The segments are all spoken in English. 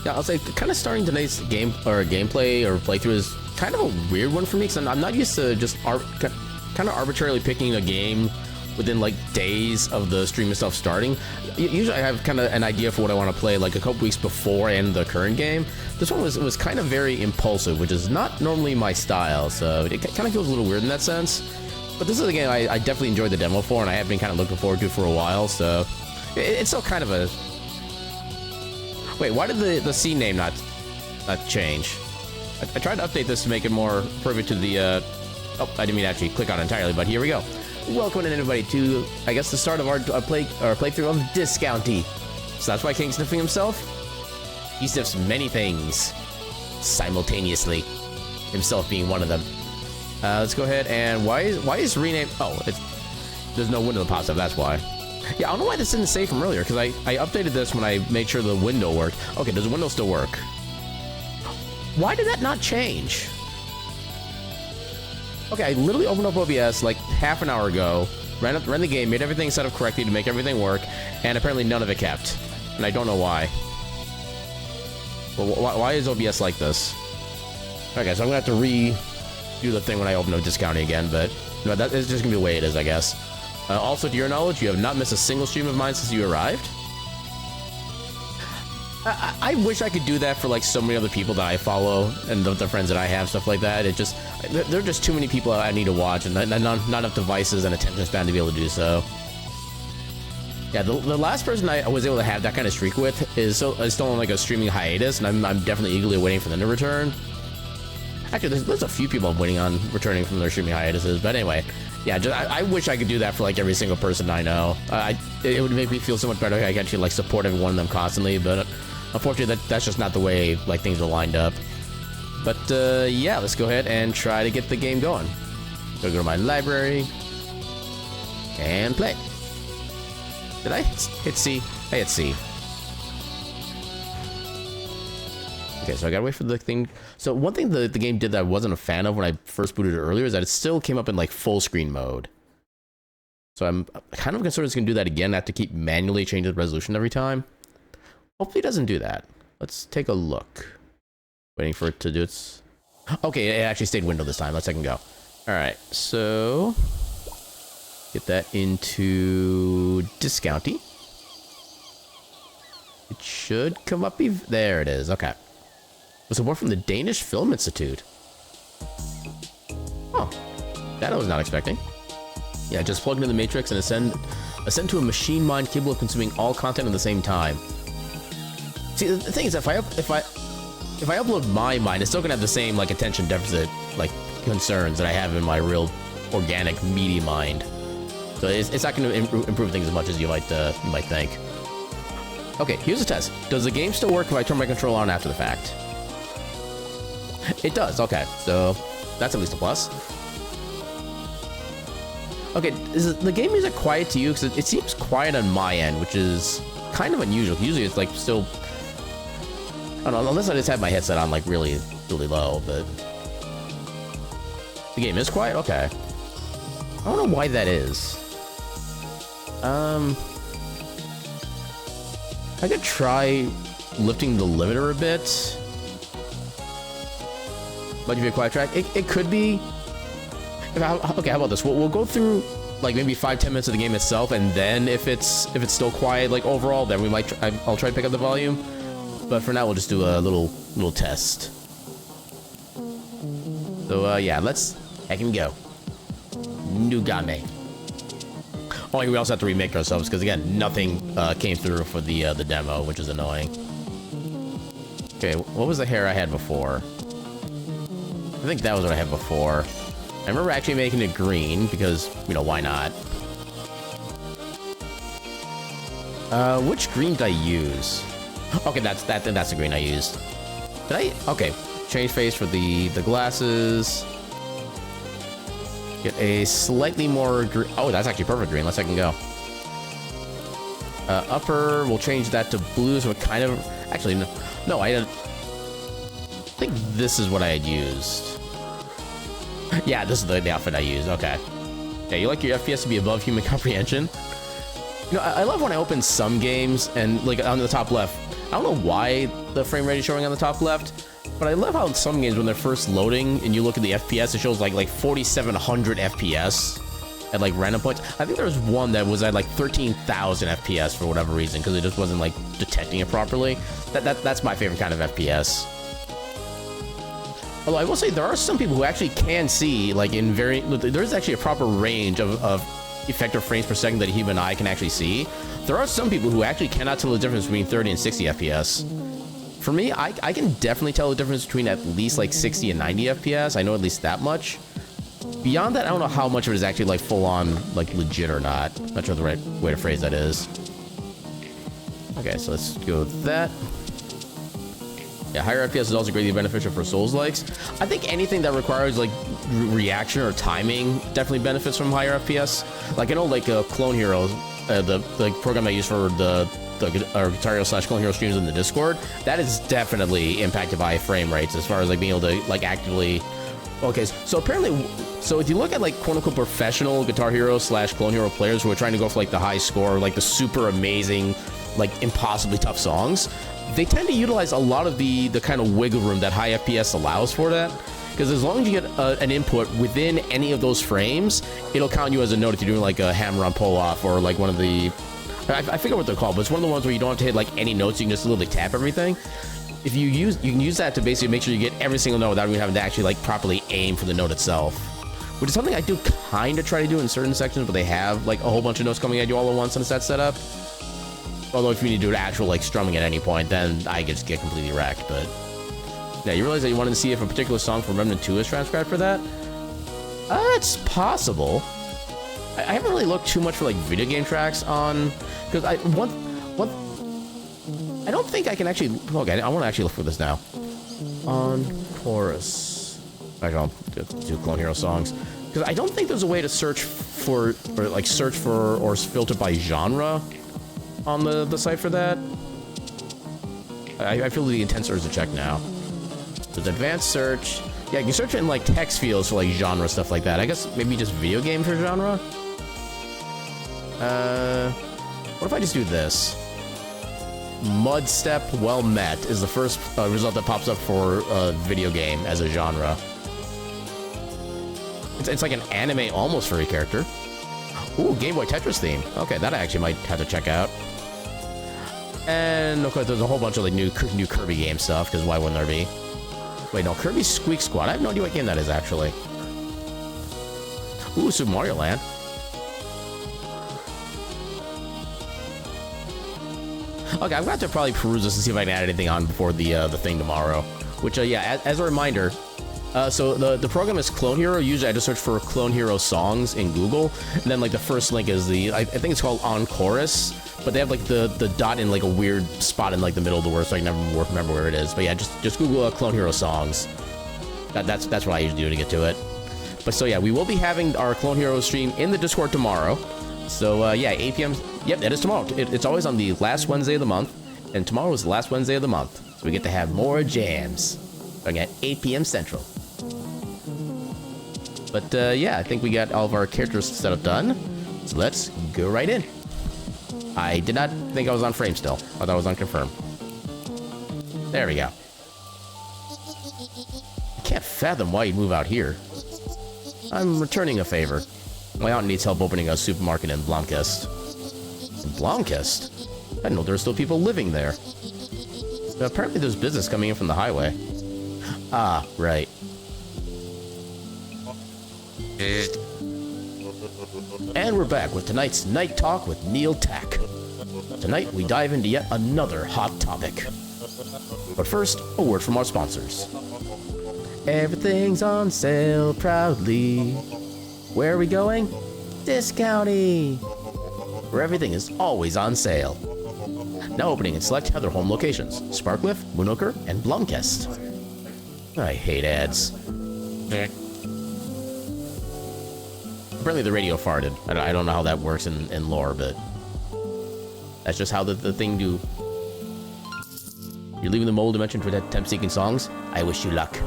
Yeah, I'll say kind of starting today's gameplay or playthrough is kind of a weird one for me because I'm not used to just kind of arbitrarily picking a game within like days of the stream itself starting. Usually I have kind of an idea for what I want to play like a couple weeks before and the current game. This one was kind of very impulsive, which is not normally my style, so it kind of feels a little weird in that sense. But this is a game I definitely enjoyed the demo for, and I have been kind of looking forward to for a while, so it's still kind of a... Wait, why did the scene name not change? I tried to update this to make it more perfect to the... Oh, I didn't mean to actually click on it entirely, but here we go. Welcome in, everybody, to, I guess, the start of our playthrough of Discounty. So that's why King's sniffing himself? He sniffs many things simultaneously, himself being one of them. Let's go ahead and why is rename? Oh, there's no window that pops up. That's why. Yeah, I don't know why this didn't save from earlier because I updated this when I made sure the window worked. Okay, does the window still work? Why did that not change? Okay, I literally opened up OBS like half an hour ago, ran the game, made everything set up correctly to make everything work, and apparently none of it kept. And I don't know why. Well, why is OBS like this? Okay, so I'm gonna have to redo the thing when I open up Discounty again, but no, that is just gonna be the way it is, I guess. Also, to your knowledge, you have not missed a single stream of mine since you arrived. I wish I could do that for like so many other people that I follow and the friends that I have, stuff like that. It just, there are just too many people I need to watch and not enough devices and attention span to be able to do so. Yeah, the last person I was able to have that kind of streak with is still on like a streaming hiatus, and I'm definitely eagerly waiting for them to return. Actually, there's a few people I'm waiting on returning from their streaming hiatuses, but anyway, yeah, I wish I could do that for like every single person I know. It would make me feel so much better if I could actually like support every one of them constantly, but unfortunately that's just not the way like things are lined up. But yeah, let's go ahead and try to get the game going. Go to my library and play. Did I hit C? I hit C. Okay, so I gotta wait for the thing. So one thing the game did that I wasn't a fan of when I first booted it earlier is that it still came up in like full screen mode. So I'm kind of concerned it's gonna do that again. I have to keep manually changing the resolution every time. Hopefully it doesn't do that. Let's take a look. Waiting for it to do its... Okay, it actually stayed window this time. Let's second go. Alright, so... Get that into Discounty. It should come up... There it is. Okay. Was support from the Danish Film Institute. Oh. That I was not expecting. Yeah, just plug into the Matrix and ascend to a machine mind capable of consuming all content at the same time. See, the thing is, if I upload my mind, it's still gonna have the same like attention deficit like concerns that I have in my real organic meaty mind. So it's not gonna improve things as much as you might think. Okay, here's a test. Does the game still work if I turn my controller on after the fact? It does. Okay, so that's at least a plus. Okay, is the game music quiet to you? Because it seems quiet on my end, which is kind of unusual. Usually it's like still... I don't know, unless I just have my headset on like really, really low, but... The game is quiet? Okay. I don't know why that is. I could try lifting the limiter a bit. Might be a quiet track. It could be... Okay, how about this? We'll go through like maybe 5-10 minutes of the game itself, and then if it's still quiet like overall, then we might I'll try to pick up the volume. But for now, we'll just do a little test. So yeah, let's heckin' go. Nugame. Oh, we also have to remake ourselves because again, nothing came through for the demo, which is annoying. Okay, what was the hair I had before? I think that was what I had before. I remember actually making it green because, you know, why not? Which green did I use? Okay, that's the green I used. Did I? Okay, change face for the glasses. Get a slightly more green. Oh, that's actually perfect green. Let's second go. Upper, we'll change that to blue, so it kind of... Actually, no, I think this is what I had used. Yeah, this is the outfit I used. Okay. Yeah, you like your FPS to be above human comprehension? You know, I love when I open some games and, like, on the top left, I don't know why the frame rate is showing on the top left. But I love how in some games when they're first loading and you look at the FPS, it shows like 4,700 FPS at like random points. I think there was one that was at like 13,000 FPS for whatever reason because it just wasn't like detecting it properly. That's my favorite kind of FPS. Although I will say there are some people who actually can see like in there's actually a proper range of effective frames per second that a human eye can actually see. There are some people who actually cannot tell the difference between 30 and 60 FPS. For me, I can definitely tell the difference between at least like 60 and 90 FPS. I know at least that much. Beyond that, I don't know how much of it is actually like full on like legit or not. Not sure the right way to phrase that is. Okay, so let's go with that. Yeah, higher FPS is also greatly beneficial for Souls-likes. I think anything that requires like reaction or timing definitely benefits from higher FPS. Like I know like Clone Hero, the program I use for the Guitar Hero / Clone Hero streams in the Discord, that is definitely impacted by frame rates as far as like being able to like actively. Okay, so apparently, so if you look at like quote unquote professional Guitar Hero / Clone Hero players who are trying to go for like the high score, like the super amazing, like impossibly tough songs, they tend to utilize a lot of the kind of wiggle room that high FPS allows for that. Because as long as you get an input within any of those frames, it'll count you as a note if you're doing like a hammer-on pull-off or like one of the... I forget what they're called, but it's one of the ones where you don't have to hit like any notes, you can just literally tap everything. If you can use that to basically make sure you get every single note without even having to actually like properly aim for the note itself. Which is something I do kind of try to do in certain sections, but they have like a whole bunch of notes coming at you all at once on that setup. Although if you need to do actual like strumming at any point, then I just get completely wrecked. But yeah, you realize that you wanted to see if a particular song from Remnant 2 is transcribed for that? It's possible. I haven't really looked too much for like video game tracks on, because I don't think I can actually. Okay, I want to actually look for this now. On chorus. Actually, I'll do Clone Hero songs because I don't think there's a way to search for or filter by genre on the site for that. I feel the intent search to check now. There's advanced search. Yeah, you can search in like text fields for like genre stuff like that. I guess maybe just video game for genre. What if I just do this? Mud Step Well Met is the first result that pops up for video game as a genre. It's like an anime almost furry character. Ooh, Game Boy Tetris theme. Okay, that I actually might have to check out. And of course, there's a whole bunch of like new Kirby game stuff, because why wouldn't there be? Wait, no, Kirby's Squeak Squad. I have no idea what game that is, actually. Ooh, Super Mario Land. Okay, I'm going to have to probably peruse this and see if I can add anything on before the thing tomorrow. Which, yeah, as a reminder, so the program is Clone Hero. Usually I just search for Clone Hero songs in Google. And then, like, the first link is I think it's called On Chorus. But they have, like, the dot in, like, a weird spot in, like, the middle of the word, so I can never remember where it is. But, yeah, just Google Clone Hero songs. That's what I usually do to get to it. But, so, yeah, we will be having our Clone Hero stream in the Discord tomorrow. So, yeah, 8 p.m. Yep, that is tomorrow. It's always on the last Wednesday of the month. And tomorrow is the last Wednesday of the month. So we get to have more jams. Starting at 8 p.m. Central. But, yeah, I think we got all of our characters set up done. So let's go right in. I did not think I was on frame still. I thought I was on confirm. There we go. I can't fathom why you'd move out here. I'm returning a favor. My aunt needs help opening a supermarket in Blomkist. In Blomkist? I didn't know there were still people living there. But apparently there's business coming in from the highway. Ah, right. And we're back with tonight's Night Talk with Neil Tack. Tonight, we dive into yet another hot topic. But first, a word from our sponsors. Everything's on sale proudly. Where are we going? Discounty! Where everything is always on sale. Now opening in select other home locations. Sparkliff, Moonoker, and Blomkist. I hate ads. Apparently the radio farted. I don't know how that works in lore, but that's just how the thing do. You're leaving the mole dimension for that attempt-seeking songs? I wish you luck.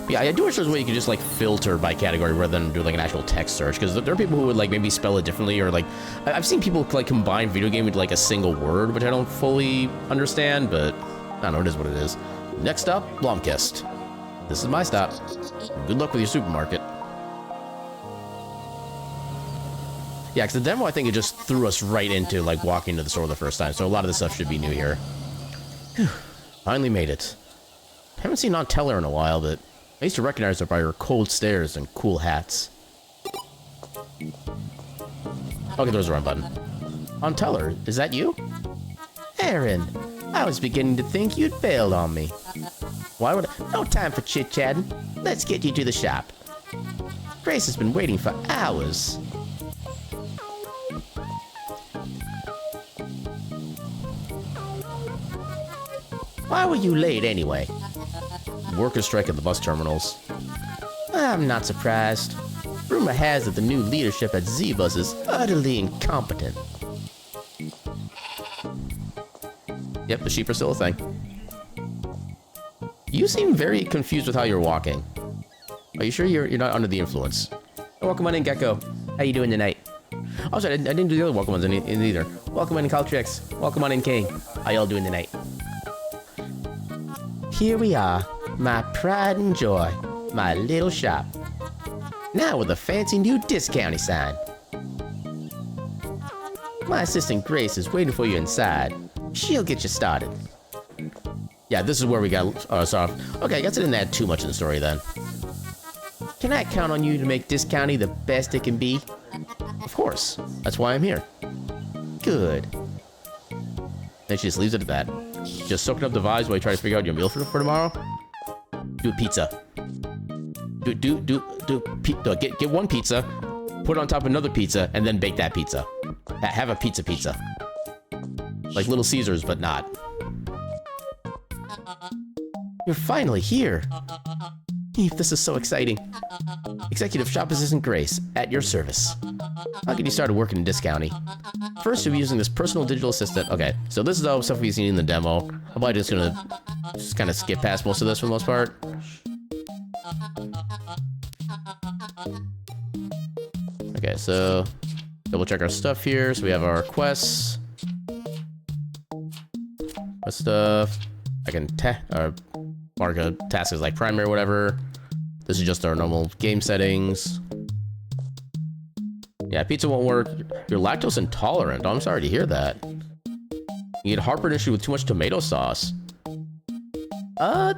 But yeah, I do wish there was a way you could just like filter by category rather than do like an actual text search, because there are people who would like maybe spell it differently, or like I've seen people like combine video game with like a single word, which I don't fully understand, but I don't know, it is what it is. Next stop, Blomkist. This is my stop. Good luck with your supermarket. Yeah, because the demo, I think it just threw us right into, like, walking to the store the first time, so a lot of this stuff should be new here. Whew. Finally made it. Haven't seen Aunt Teller in a while, but I used to recognize her by her cold stares and cool hats. Okay, there's the wrong button. Aunt Teller, is that you? Aaron, I was beginning to think you'd bailed on me. Why would I? No time for chit-chatting. Let's get you to the shop. Grace has been waiting for hours. Why were you late anyway? Workers strike at the bus terminals. I'm not surprised. Rumor has that the new leadership at Z-Bus is utterly incompetent. Yep, the sheep are still a thing. You seem very confused with how you're walking. Are you sure you're not under the influence? Welcome on in, Gecko. How you doing tonight? Oh, sorry, I didn't do the other welcome ones in either. Welcome on in, Caltrix. Welcome on in, King. How y'all doing tonight? Here we are, my pride and joy, my little shop. Now with a fancy new discounty sign. My assistant Grace is waiting for you inside. She'll get you started. Yeah, this is where we got off. Okay, I guess I didn't add too much in the story then. Can I count on you to make discounty the best it can be? Of course. That's why I'm here. Good. Then she just leaves it at that. Just soaking up the vibes while you try to figure out your meal for tomorrow. Do a pizza. Get one pizza, put it on top of another pizza, and then bake that pizza. Have a pizza. Like Little Caesars, but not. You're finally here. Eve, this is so exciting. Executive Shop Assistant Grace, at your service. I'll get you started working in discounty. First, you'll be using this personal digital assistant. Okay, so this is all stuff we've seen in the demo. I'm probably just gonna kind of skip past most of this for the most part. Okay, so double check our stuff here. So we have our quests. What stuff? I can mark a task as like primary or whatever. This is just our normal game settings. Yeah, pizza won't work. You're lactose intolerant. Oh, I'm sorry to hear that. You get heartburn issue with too much tomato sauce. I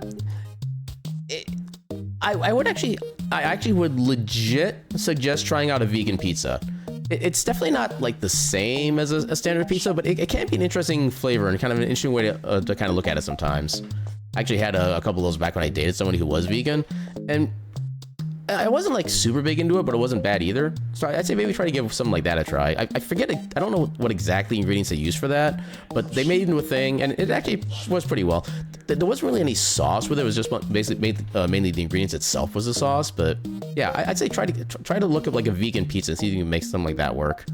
actually would legit suggest trying out a vegan pizza. It's definitely not like the same as a standard pizza, but it can be an interesting flavor and kind of an interesting way to kind of look at it sometimes. I actually had a couple of those back when I dated somebody who was vegan, and I wasn't like super big into it, but it wasn't bad either. So I'd say maybe try to give something like that a try. I forget, I don't know what exactly ingredients they use for that, but they made it into a thing, and it actually was pretty well. There wasn't really any sauce with it. It was just basically mainly the ingredients itself was the sauce. But yeah, I'd say try to look at like a vegan pizza and see if you can make something like that work.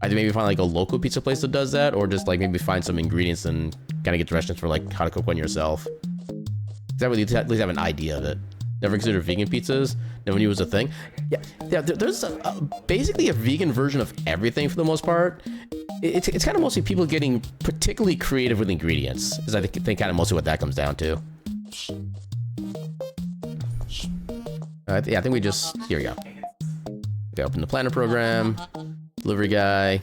Either maybe find like a local pizza place that does that, or just like maybe find some ingredients and kind of get directions for like how to cook one yourself. That way you at least have an idea of it. Never considered vegan pizzas. Never knew it was a thing. Yeah. There's basically a vegan version of everything for the most part. It's kind of mostly people getting particularly creative with ingredients. Is I think kind of mostly what that comes down to. Yeah, I think we just here we go. Okay, open the planner program. Delivery guy.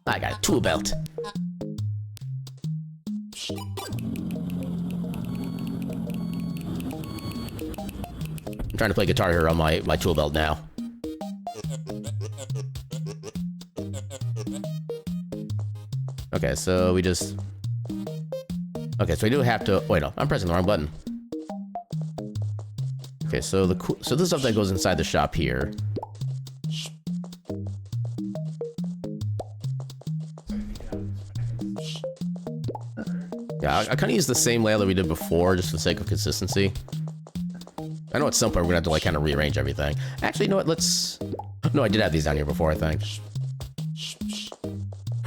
I got a tool belt. I'm trying to play Guitar Hero on my tool belt now. Okay, so we just... Okay, so we do have to... Wait, no, I'm pressing the wrong button. Okay, so so this stuff that goes inside the shop here. Yeah, I kind of use the same layout that we did before, just for the sake of consistency. I know at some point we're gonna have to like kind of rearrange everything. Actually, you know what? Let's... No, I did have these down here before, I think.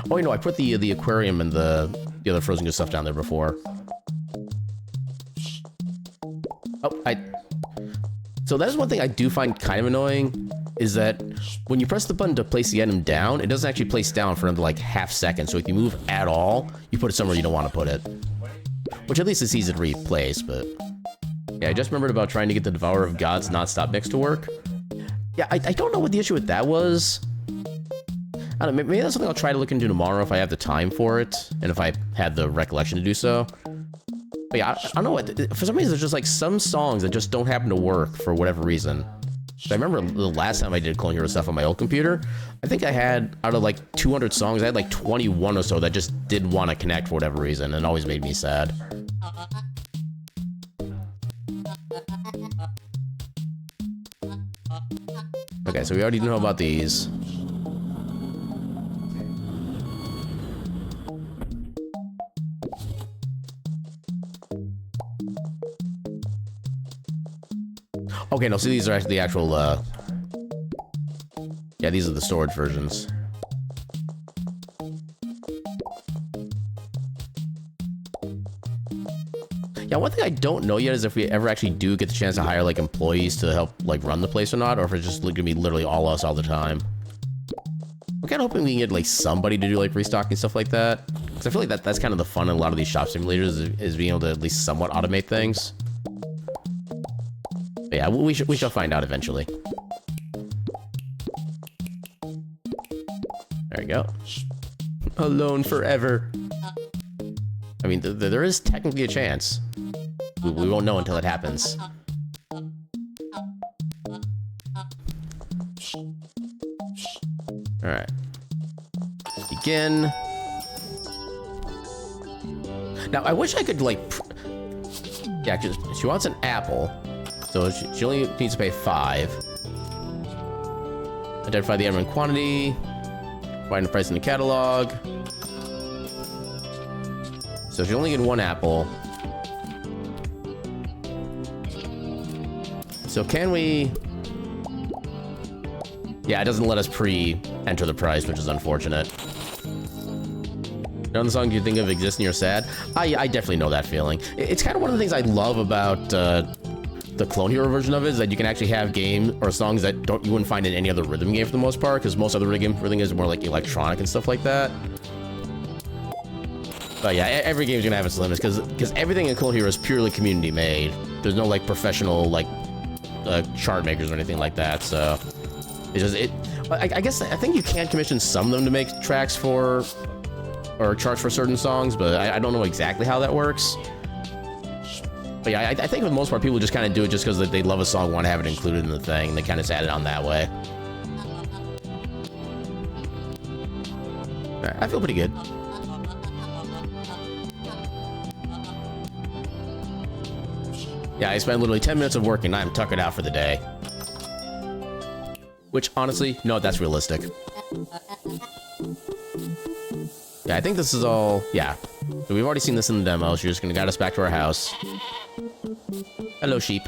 Oh, you know, I put the aquarium and the other frozen good stuff down there before. Oh, so that is one thing I do find kind of annoying. is that when you press the button to place the item down, it doesn't actually place down for another like half second. So if you move at all, you put it somewhere you don't want to put it. Which at least it's easy to replace, but... Yeah, I just remembered about trying to get the Devourer of Gods non-stop mix to work. Yeah, I don't know what the issue with that was. I don't know, maybe that's something I'll try to look into tomorrow if I have the time for it, and if I had the recollection to do so. But yeah, I don't know what, for some reason there's just like some songs that just don't happen to work for whatever reason. So I remember the last time I did Clone Hero stuff on my old computer, I think I had, out of like 200 songs, I had like 21 or so that just didn't want to connect for whatever reason, and it always made me sad. Okay, so we already know about these. Okay, no, so these are actually the actual, yeah, these are the storage versions. Yeah, one thing I don't know yet is if we ever actually do get the chance to hire, like, employees to help, like, run the place or not, or if it's just gonna be literally all us all the time. I'm kind of hoping we can get, like, somebody to do, like, restocking stuff like that. Because I feel like that's kind of the fun in a lot of these shop simulators, is being able to at least somewhat automate things. But yeah, we shall find out eventually. There we go. Alone forever. I mean, there is technically a chance. We won't know until it happens. Alright. Begin. Now, I wish I could, like... Yeah, because she wants an apple. So she only needs to pay 5. Identify the item in quantity. Find the price in the catalog. So she only get 1 apple. So can we... Yeah, it doesn't let us pre-enter the price, which is unfortunate. None of the songs you think of exist and you're sad? I definitely know that feeling. It's kind of one of the things I love about the Clone Hero version of it, is that you can actually have games or songs that you wouldn't find in any other rhythm game for the most part, because most other rhythm games are more like electronic and stuff like that. But yeah, every game's gonna have its limits, because everything in Clone Hero is purely community made. There's no like professional like chart makers or anything like that, so it's just I guess I think you can commission some of them to make tracks for or charts for certain songs, but I don't know exactly how that works. But yeah, I think for the most part, people just kind of do it just because they love a song, want to have it included in the thing, and they kind of just add it on that way. Right, I feel pretty good. Yeah, I spent literally 10 minutes of working, and I'm tuckered out for the day. Which, honestly, no, that's realistic. Yeah, I think this is all... Yeah. So we've already seen this in the demo. She's just gonna guide us back to our house. Hello, sheep.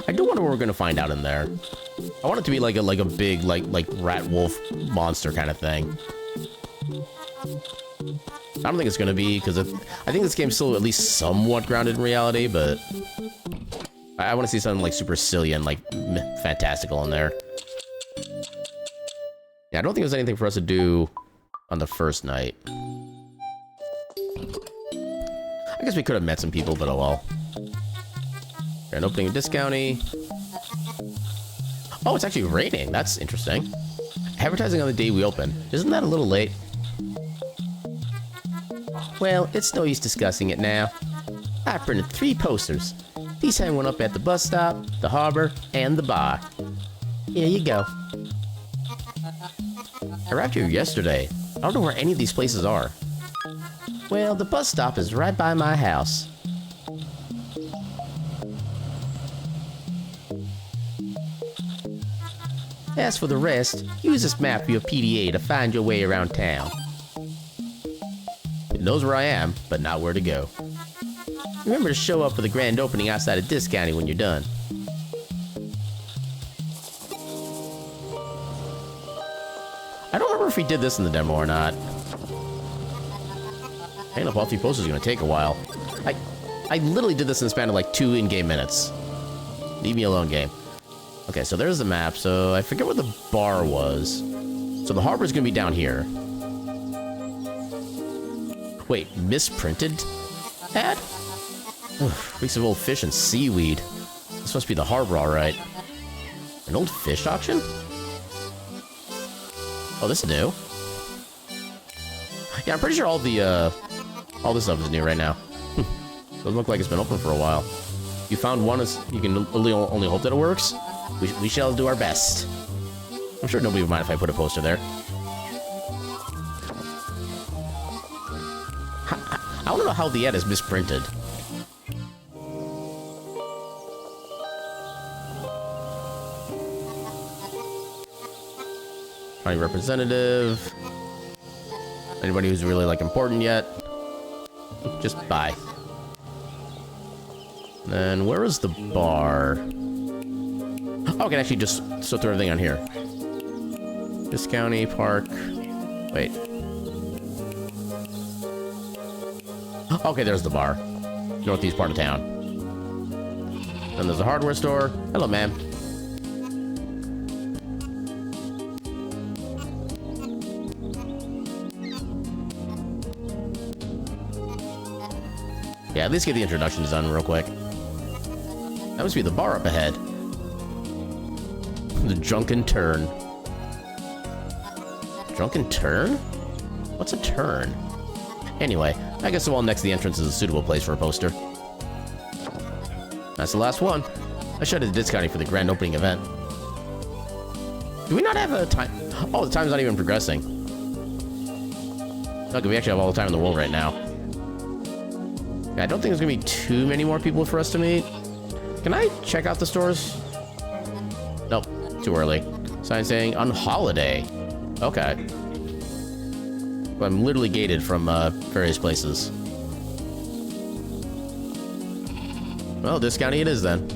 I do wonder what we're gonna find out in there. I want it to be like a big like rat wolf monster kind of thing. I don't think it's gonna be, because I think this game's still at least somewhat grounded in reality, but I want to see something like super silly and like fantastical in there. Yeah, I don't think there's anything for us to do on the first night. I guess we could have met some people, but oh well. An opening a discounty. Oh, it's actually raining. That's interesting. Advertising on the day we open. Isn't that a little late? Well, it's no use discussing it now. I printed 3 posters. These hang one up at the bus stop, the harbor, and the bar. Here you go. I arrived here yesterday. I don't know where any of these places are. Well, the bus stop is right by my house. As for the rest, use this map for your PDA to find your way around town. It knows where I am, but not where to go. Remember to show up for the grand opening outside of Disc County when you're done. I don't remember if we did this in the demo or not. Hanging up all 3 posters is gonna take a while. I literally did this in the span of like 2 in-game minutes. Leave me alone, game. Okay, so there's the map. So I forget where the bar was. So the harbor's gonna be down here. Wait, misprinted ad? Ugh, reeks of old fish and seaweed. This must be the harbor, all right. An old fish auction? Oh, this is new. Yeah, I'm pretty sure all this stuff is new right now. Doesn't look like it's been open for a while. You found one, you can only hope that it works. We shall do our best. I'm sure nobody would mind if I put a poster there. I want to know how the ad is misprinted. County representative. Anybody who's really like important yet? Just bye. And where is the bar? Oh, I can actually just throw everything on here. This county park. Wait. Okay, there's the bar. Northeast part of town. Then there's a hardware store. Hello, ma'am. Yeah, at least get the introductions done real quick. That must be the bar up ahead. The Drunken Turn. Drunken Turn? What's a turn? Anyway, I guess the wall next to the entrance is a suitable place for a poster. That's the last one. I shut at Disc County for the grand opening event. Do we not have a time? Oh, the time's not even progressing. Okay, we actually have all the time in the world right now. Yeah, I don't think there's gonna be too many more people for us to meet. Can I check out the stores? Nope, too early. Sign saying on holiday. Okay. Well, I'm literally gated from various places. Well, this county it is then.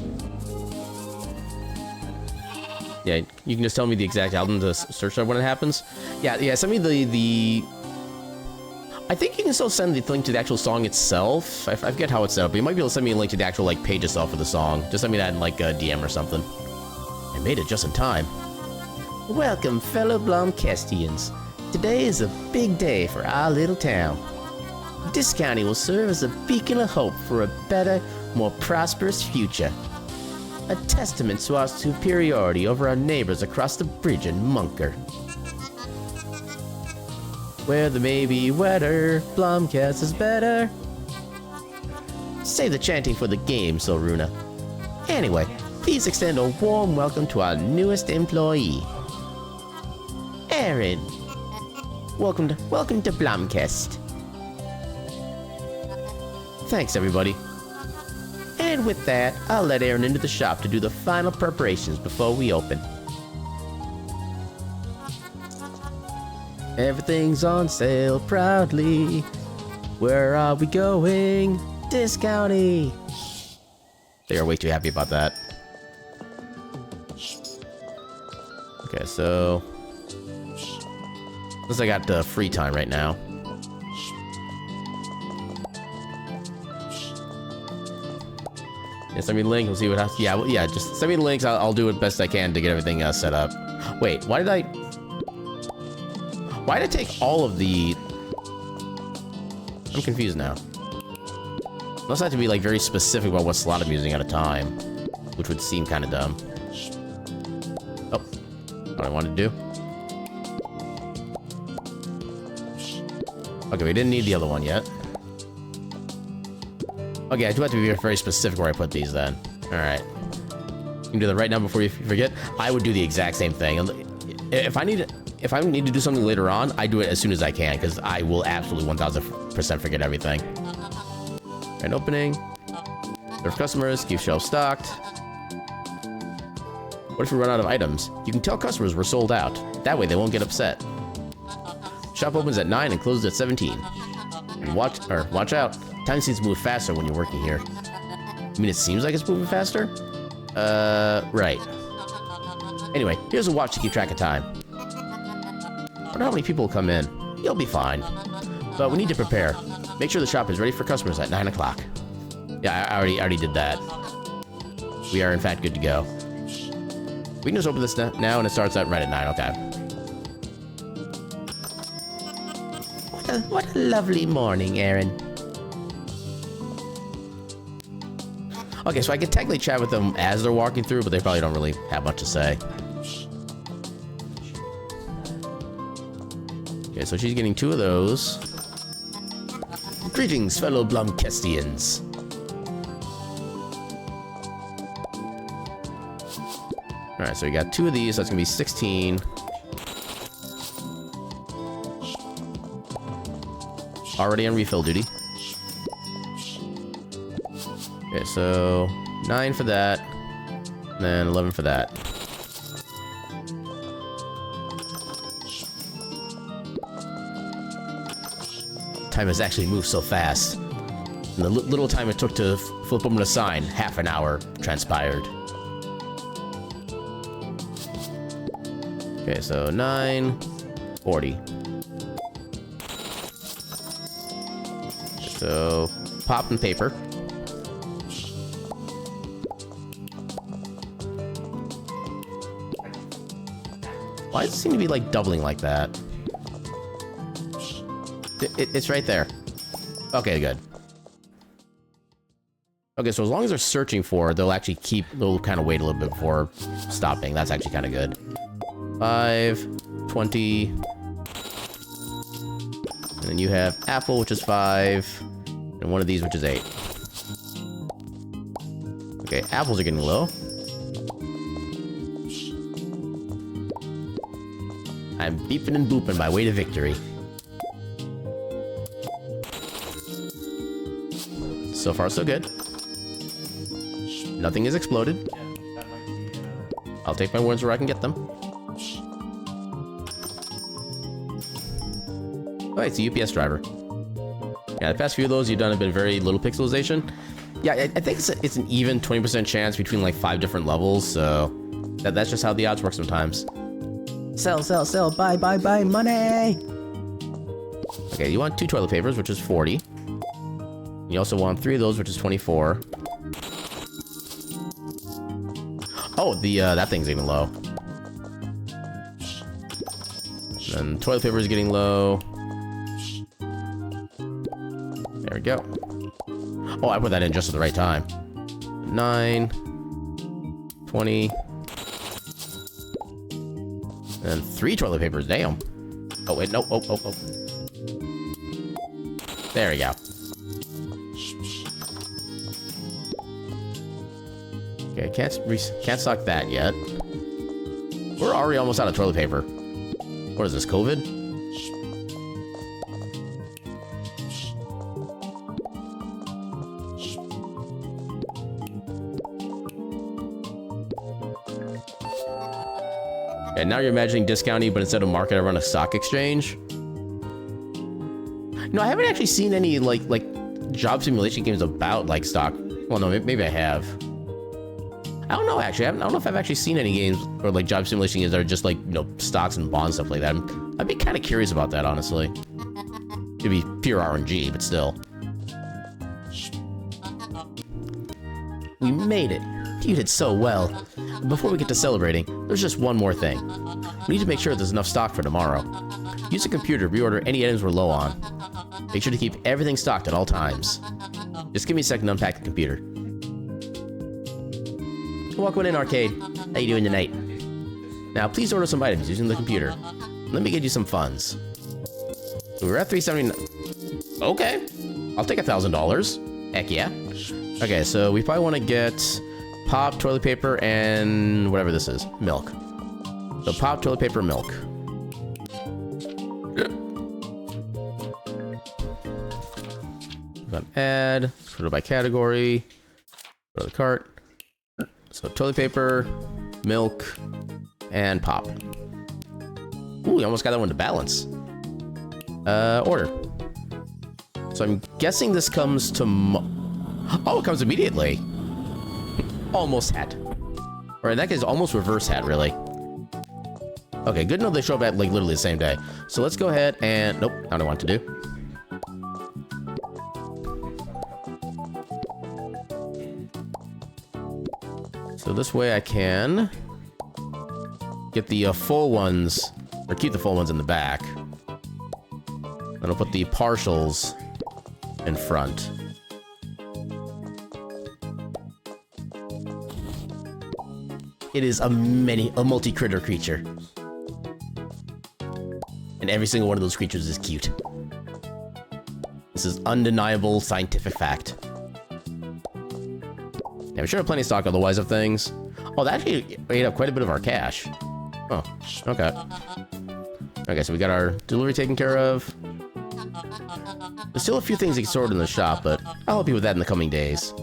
Yeah, you can just tell me the exact album to search up when it happens. Yeah, send me the... I think you can still send the link to the actual song itself. I forget how it's set up, but you might be able to send me a link to the actual like page itself for the song. Just send me that in like a DM or something. I made it just in time. Welcome, fellow Blomcastians. Today is a big day for our little town. Disc County will serve as a beacon of hope for a better, more prosperous future. A testament to our superiority over our neighbors across the bridge in Munker. Where the may be wetter, Blomcast is better. Save the chanting for the game, Solruna. Anyway, please extend a warm welcome to our newest employee. Aaron. Welcome to Blomcast. Thanks, everybody. And with that, I'll let Aaron into the shop to do the final preparations before we open. Everything's on sale proudly. Where are we going? Disc County. They are way too happy about that. Okay, so... Looks like I got free time right now. Yeah, send me the link, we'll see what happens. Yeah, well, yeah, just send me the links, I'll do it best I can to get everything set up. Wait, why did I take all of the... I'm confused now. Must have to be like very specific about what slot I'm using at a time, which would seem kind of dumb. Oh, what I wanted to do. Okay, we didn't need the other one yet. Okay, I do have to be very specific where I put these then. Alright. You can do that right now before you forget. I would do the exact same thing. If I need to do something later on, I do it as soon as I can, because I will absolutely 1000% forget everything. Grand opening. Serve customers, keep shelves stocked. What if we run out of items? You can tell customers we're sold out. That way they won't get upset. Shop opens at 9 and closes at 17. And watch out. Time seems to move faster when you're working here. I mean, it seems like it's moving faster? Right. Anyway, here's a watch to keep track of time. I wonder how many people will come in. You'll be fine. But we need to prepare. Make sure the shop is ready for customers at 9 o'clock. Yeah, I already did that. We are, in fact, good to go. We can just open this now, and it starts right at 9, okay. What a lovely morning, Aaron. Okay, so I can technically chat with them as they're walking through, but they probably don't really have much to say. Okay, so she's getting 2 of those. Greetings, fellow Blumkestians. Alright, so we got 2 of these, so that's gonna be 16. Already on refill duty. Okay, so 9 for that, and then 11 for that. Time has actually moved so fast. And the little time it took to flip open a sign, half an hour transpired. Okay, so 9, 40. So, pop and paper. Why does it seem to be, like, doubling like that? It's right there. Okay, good. Okay, so as long as they're searching for it, they'll actually they'll kind of wait a little bit before stopping. That's actually kind of good. 5, 20. And then you have apple, which is 5. And one of these, which is 8. Okay, apples are getting low. I'm beeping and booping my way to victory. So far, so good. Nothing has exploded. I'll take my words where I can get them. Oh, it's a UPS driver. Yeah, the past few of those you've done have been very little pixelization. Yeah, I think it's an even 20% chance between like 5 different levels, so that's just how the odds work sometimes. Sell, buy, money! Okay, you want 2 toilet papers, which is 40. You also want 3 of those, which is 24. Oh, that thing's getting low. And toilet paper is getting low. There we go. Oh, I put that in just at the right time. 9, 20, and 3 toilet papers. Damn. Oh wait, no. Oh. There we go. Okay, can't stock that yet. We're already almost out of toilet paper. What is this, COVID? And now you're imagining discounting, but instead of market, I run a stock exchange. No, I haven't actually seen any like job simulation games about like stock. Well, no, maybe I have. I don't know, actually. I don't know if I've actually seen any games or like job simulation games that are just like, you know, stocks and bonds, stuff like that. I'd be kind of curious about that, honestly. It'd be pure RNG, but still. We made it. You did so well. Before we get to celebrating, there's just one more thing. We need to make sure there's enough stock for tomorrow. Use a computer to reorder any items we're low on. Make sure to keep everything stocked at all times. Just give me a second to unpack the computer. Welcome in, Arcade. How you doing tonight? Now, please order some items using the computer. Let me get you some funds. We're at $379. Okay. I'll take $1,000. Heck yeah. Okay, so we probably want to get pop, toilet paper, and whatever this is. Milk. So pop, toilet paper, milk. Add. Put it by category. Go to the cart. So toilet paper, milk, and pop. Ooh, we almost got that one to balance. Order. So I'm guessing this comes to... Oh, it comes immediately. Almost hat. Or in that case, almost reverse hat, really. Okay, good to know they show up at, like, literally the same day. So let's go ahead and... Nope, I don't want to do. So this way I can get the full ones, or keep the full ones in the back. Then I'll put the partials in front. It is a multi-critter creature. And every single one of those creatures is cute. This is undeniable scientific fact. Yeah, we should have plenty of stock otherwise of things. Oh, that actually ate up quite a bit of our cash. Oh, okay. Okay, so we got our delivery taken care of. There's still a few things to get sorted in the shop, but I'll help you with that in the coming days.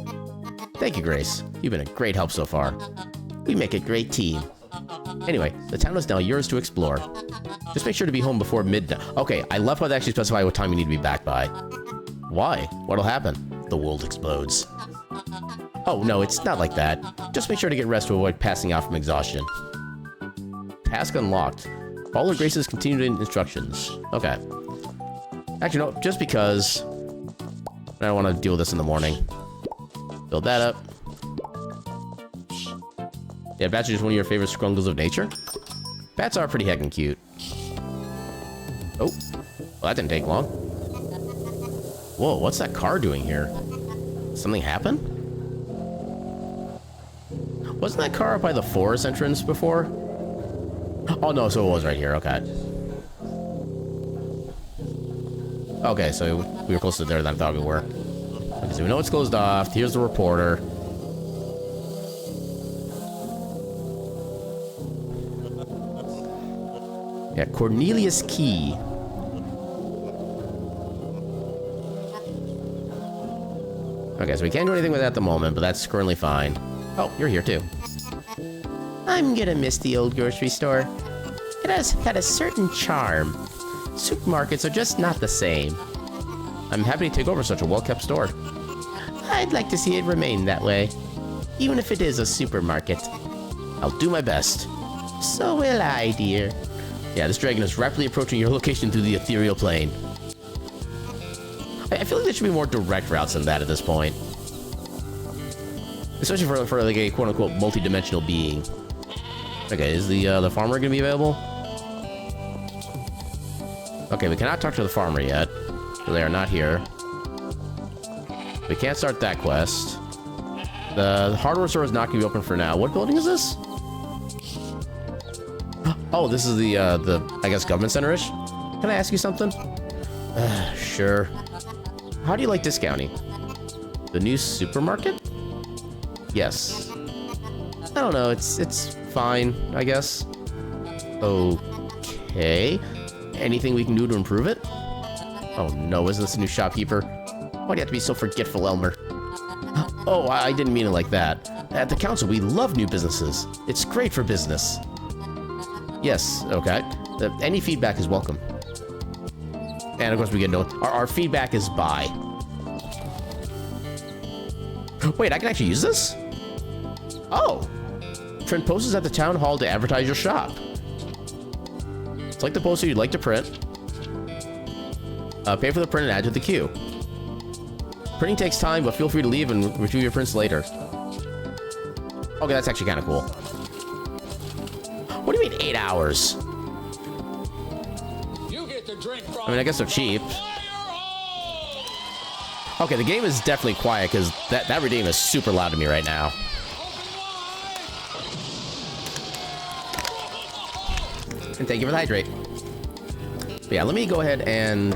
Thank you, Grace. You've been a great help so far. We make a great team. Anyway, the town is now yours to explore. Just make sure to be home before midnight. Okay, I left without actually specifying what time you need to be back by. Why? What'll happen? The world explodes. Oh, no, it's not like that. Just make sure to get rest to avoid passing out from exhaustion. Task unlocked. Follow Grace's continued instructions. Okay. Actually, no, just because I don't want to deal with this in the morning. Build that up. Yeah, bats are just one of your favorite scrungles of nature? Bats are pretty heckin' cute. Oh. Well, that didn't take long. Whoa, what's that car doing here? Something happened? Wasn't that car up by the forest entrance before? Oh, no, so it was right here. Okay. Okay, so we were closer there than I thought we were. Okay, so we know it's closed off. Here's the reporter. Yeah, Cornelius Key. Okay, so we can't do anything with that at the moment, but that's currently fine. Oh, you're here too. I'm gonna miss the old grocery store. It has had a certain charm. Supermarkets are just not the same. I'm happy to take over such a well-kept store. I'd like to see it remain that way, even if it is a supermarket. I'll do my best. So will I, dear. Yeah, this dragon is rapidly approaching your location through the ethereal plane. I feel like there should be more direct routes than that at this point. Especially for like a quote-unquote multi-dimensional being. Okay, is the farmer gonna be available? Okay, we cannot talk to the farmer yet. So they are not here. We can't start that quest. The hardware store is not gonna be open for now. What building is this? Oh, this is the I guess government center-ish? Can I ask you something? Sure. How do you like discounting? The new supermarket? Yes. I don't know, it's fine, I guess. Okay. Anything we can do to improve it? Oh no, is this a new shopkeeper? Why do you have to be so forgetful, Elmer? Oh, I didn't mean it like that. At the council, we love new businesses. It's great for business. Yes, okay. Any feedback is welcome. And of course we get no... Our feedback is buy. Wait, I can actually use this? Oh! Print posters at the town hall to advertise your shop. Select the poster you'd like to print. Pay for the print and add to the queue. Printing takes time, but feel free to leave and retrieve your prints later. Okay, that's actually kind of cool. What do you mean 8 hours? You get to drink from I mean, I guess they're cheap. Okay, the game is definitely quiet because that redeem is super loud to me right now. And thank you for the hydrate. But yeah, let me go ahead and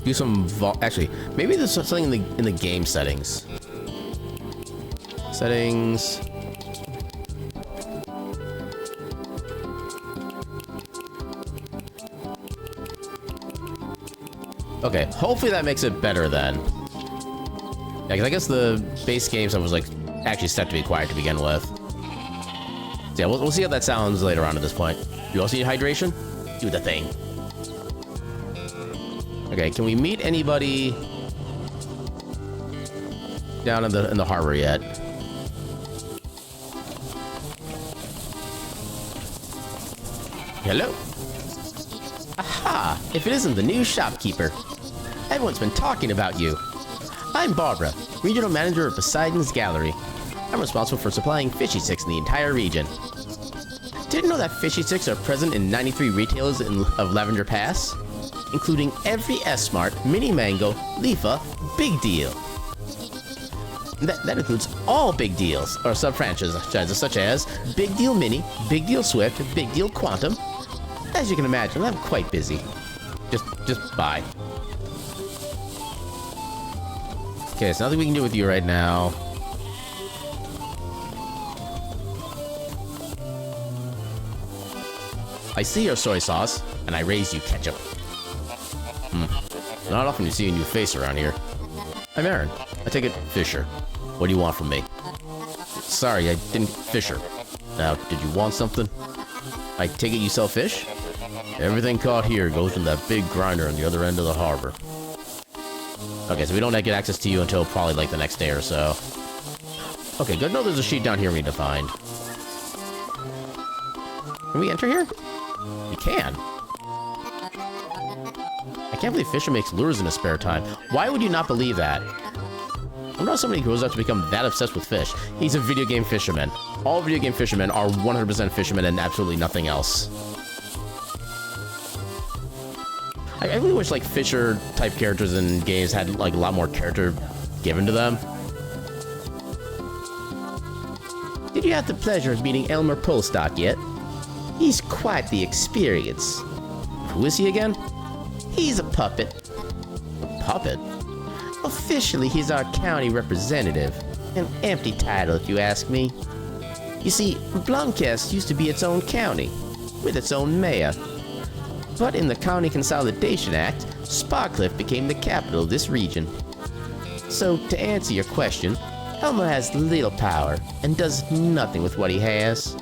do some actually, maybe there's something in the game settings. Settings. Okay, hopefully that makes it better then. Yeah, because I guess the base game stuff was like actually set to be quiet to begin with. So yeah, we'll see how that sounds later on at this point. You also need hydration? Do the thing. Okay, can we meet anybody down in the harbor yet? Hello? Aha! If it isn't the new shopkeeper. Everyone's been talking about you. I'm Barbara, Regional Manager of Poseidon's Gallery. I'm responsible for supplying fishy sticks in the entire region. Didn't know that fishy sticks are present in 93 retailers of Lavender Pass, including every S-Mart, Mini Mango, Lufia, Big Deal. That includes all Big Deals, or sub-franchises such as Big Deal Mini, Big Deal Swift, Big Deal Quantum. As you can imagine, I'm quite busy. Just bye. Okay, there's nothing we can do with you right now. I see your soy sauce, and I raise you ketchup. Not often you see a new face around here. I'm Aaron. I take it Fisher. What do you want from me? Sorry, I didn't Fisher. Now, did you want something? I take it you sell fish? Everything caught here goes in that big grinder on the other end of the harbor. Okay, so we don't get access to you until probably like the next day or so. Okay, good to know there's a sheet down here we need to find. Can we enter here? We can. I can't believe Fisher makes lures in his spare time. Why would you not believe that? I'm not somebody who grows up to become that obsessed with fish. He's a video game fisherman. All video game fishermen are 100% fishermen and absolutely nothing else. I really wish, like, Fisher-type characters in games had, like, a lot more character given to them. Did you have the pleasure of meeting Elmer Polstock yet? He's quite the experience. Who is he again? He's a puppet. A puppet? Officially, he's our county representative. An empty title, if you ask me. You see, Blomkest used to be its own county, with its own mayor. But in the County Consolidation Act, Sparcliffe became the capital of this region. So, to answer your question, Elmer has little power and does nothing with what he has.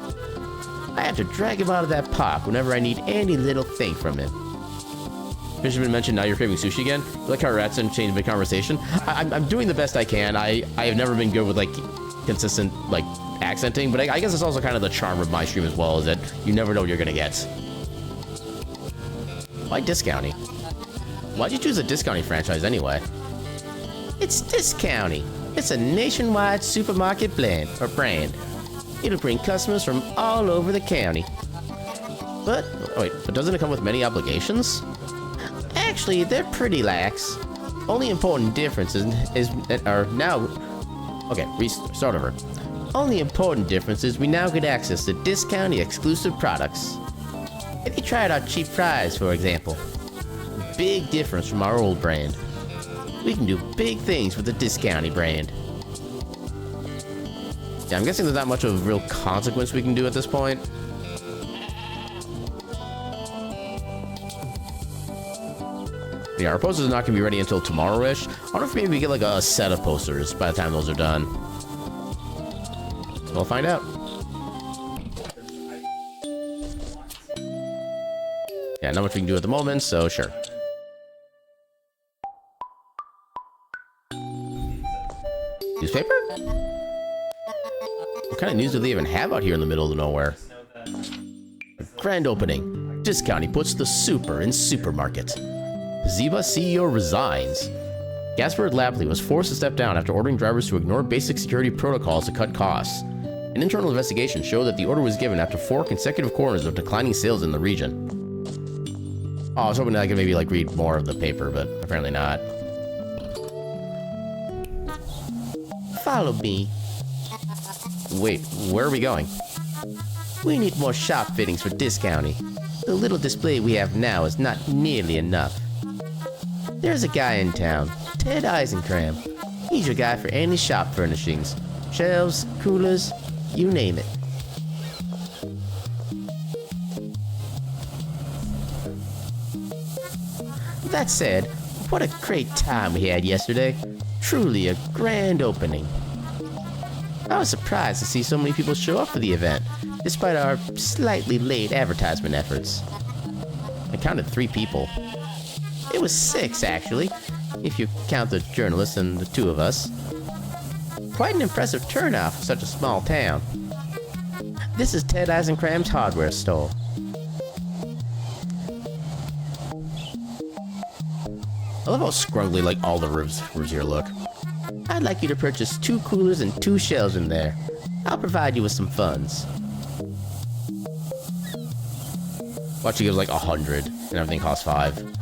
I have to drag him out of that park whenever I need any little thing from him. Fisherman mentioned now you're craving sushi again. I like how Ratson changed the conversation. I'm doing the best I can. I have never been good with, like, consistent, like, accenting, but I guess it's also kind of the charm of my stream as well, is that you never know what you're gonna get. Why discounting? Why'd you choose a discounting franchise anyway? It's discounting. It's a nationwide supermarket brand. It'll bring customers from all over the county. But doesn't it come with many obligations? Actually, they're pretty lax. Only important differences are now... Okay, start over. Only important difference is we now get access to discounting exclusive products. If you tried our cheap fries, for example. Big difference from our old brand. We can do big things with the discounting brand. Yeah, I'm guessing there's not much of a real consequence we can do at this point. Yeah, our posters are not going to be ready until tomorrow-ish. I wonder if maybe we get like a set of posters by the time those are done. We'll find out. Yeah, not much we can do at the moment, so sure. Newspaper? What kind of news do they even have out here in the middle of nowhere? Grand opening. Discounting puts the super in supermarket. Ziba CEO resigns. Gaspard Lapley was forced to step down after ordering drivers to ignore basic security protocols to cut costs. An internal investigation showed that the order was given after 4 consecutive quarters of declining sales in the region. Oh, I was hoping that I could maybe, like, read more of the paper, but apparently not. Follow me. Wait, where are we going? We need more shop fittings for discounting. The little display we have now is not nearly enough. There's a guy in town, Ted Eisenkram. He's your guy for any shop furnishings. Shelves, coolers, you name it. That said, what a great time we had yesterday. Truly a grand opening. I was surprised to see so many people show up for the event, despite our slightly late advertisement efforts. I counted 3 people. It was 6, actually, if you count the journalists and the 2 of us. Quite an impressive turnout for such a small town. This is Ted Eisencram's hardware store. I love how scruggly, like, all the roofs here look. I'd like you to purchase 2 coolers and 2 shelves in there. I'll provide you with some funds. Watch, she gives like 100, and everything costs 5.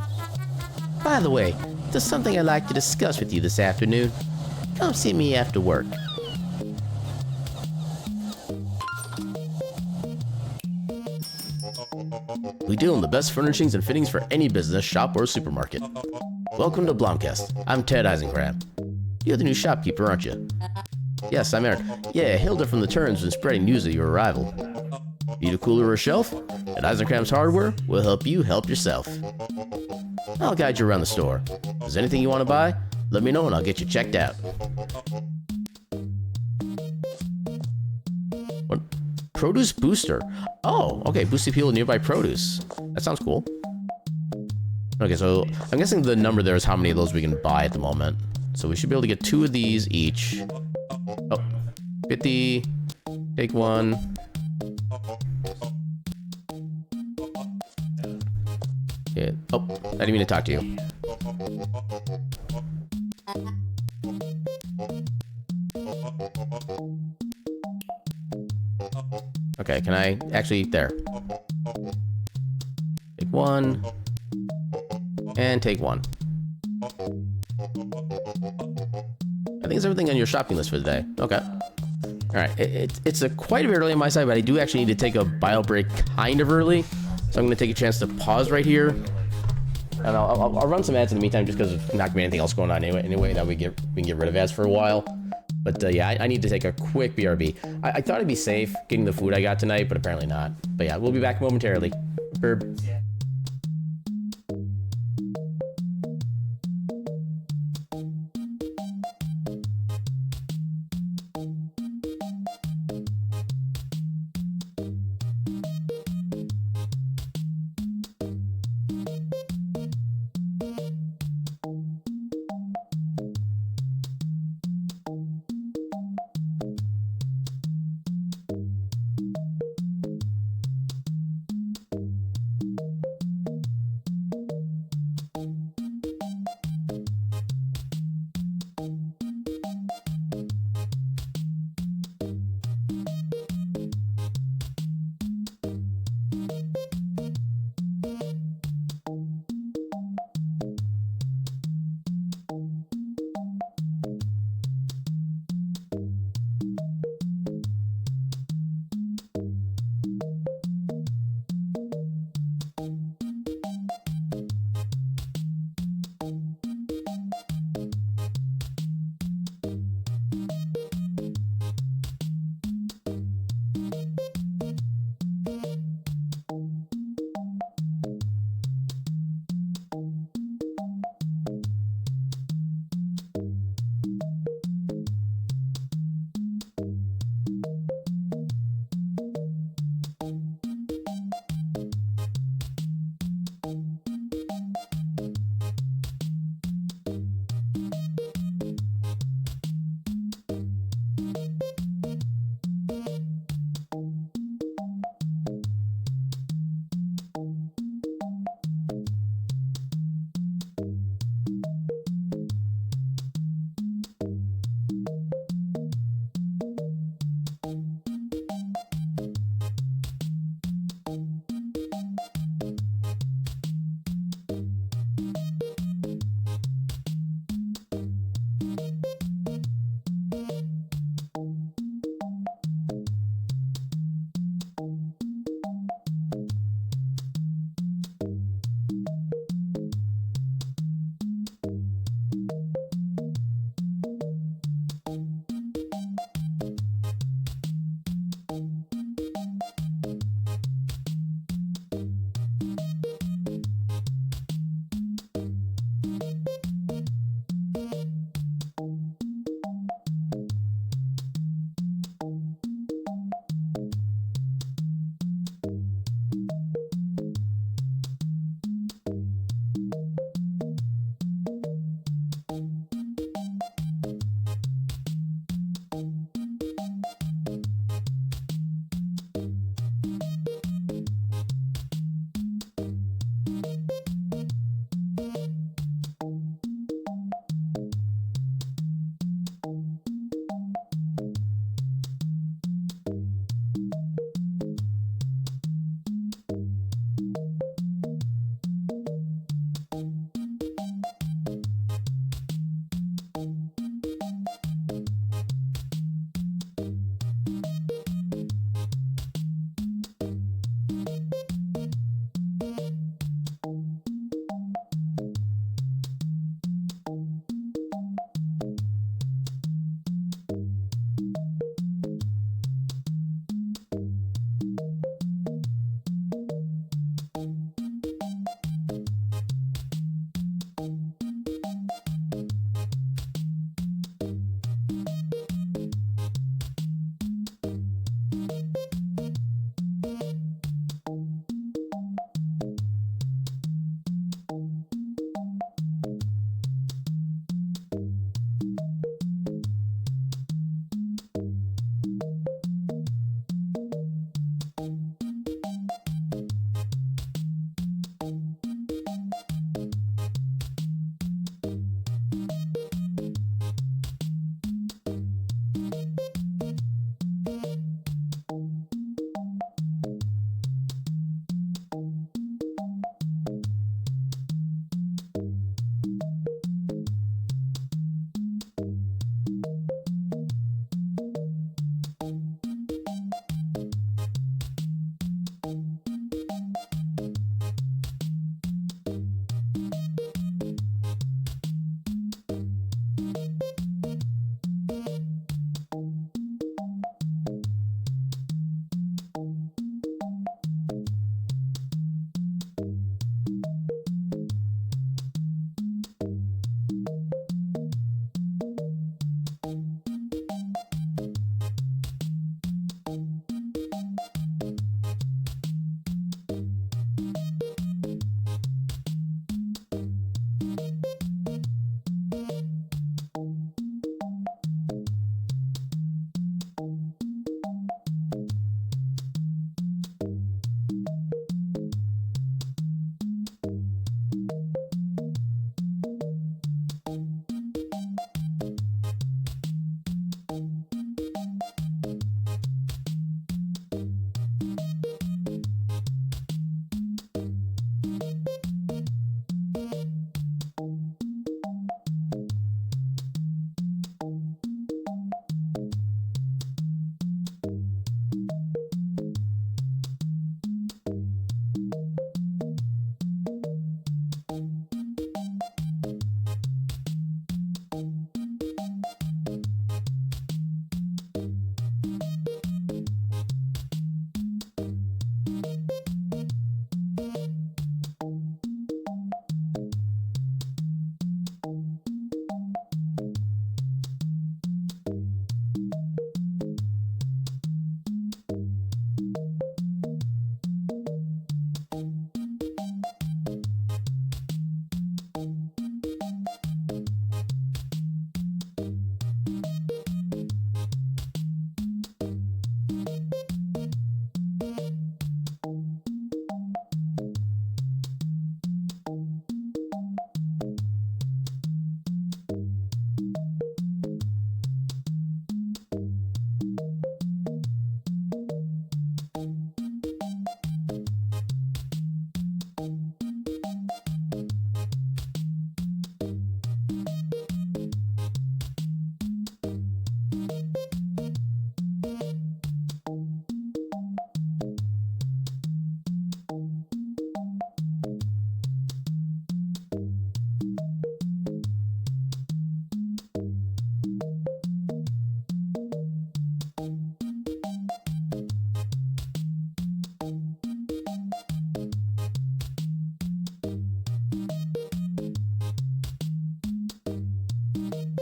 By the way, there's something I'd like to discuss with you this afternoon. Come see me after work. We deal in the best furnishings and fittings for any business, shop, or supermarket. Welcome to Blomkest. I'm Ted Eisencram. You're the new shopkeeper, aren't you? Yes, I'm Aaron. Yeah, Hilda from the Turns been spreading news of your arrival. Need a cooler or a shelf? At Eisencram's Hardware, we'll help you help yourself. I'll guide you around the store. If there's anything you want to buy, let me know and I'll get you checked out. What? Produce booster. Oh, okay, boost the appeal of nearby produce. That sounds cool. Okay, so I'm guessing the number there is how many of those we can buy at the moment. So we should be able to get 2 of these each. Oh, 50. Take 1. Yeah. Oh, I didn't mean to talk to you. Okay, can I actually... There. Take 1. And take 1. I think it's everything on your shopping list for today. Okay. Alright, it's quite a bit early on my side, but I do actually need to take a bio break kind of early. So I'm going to take a chance to pause right here. And I'll run some ads in the meantime just because there's not going to be anything else going on anyway that we can get rid of ads for a while. But yeah, I need to take a quick BRB. I thought it'd be safe getting the food I got tonight, but apparently not. But yeah, we'll be back momentarily. Burb.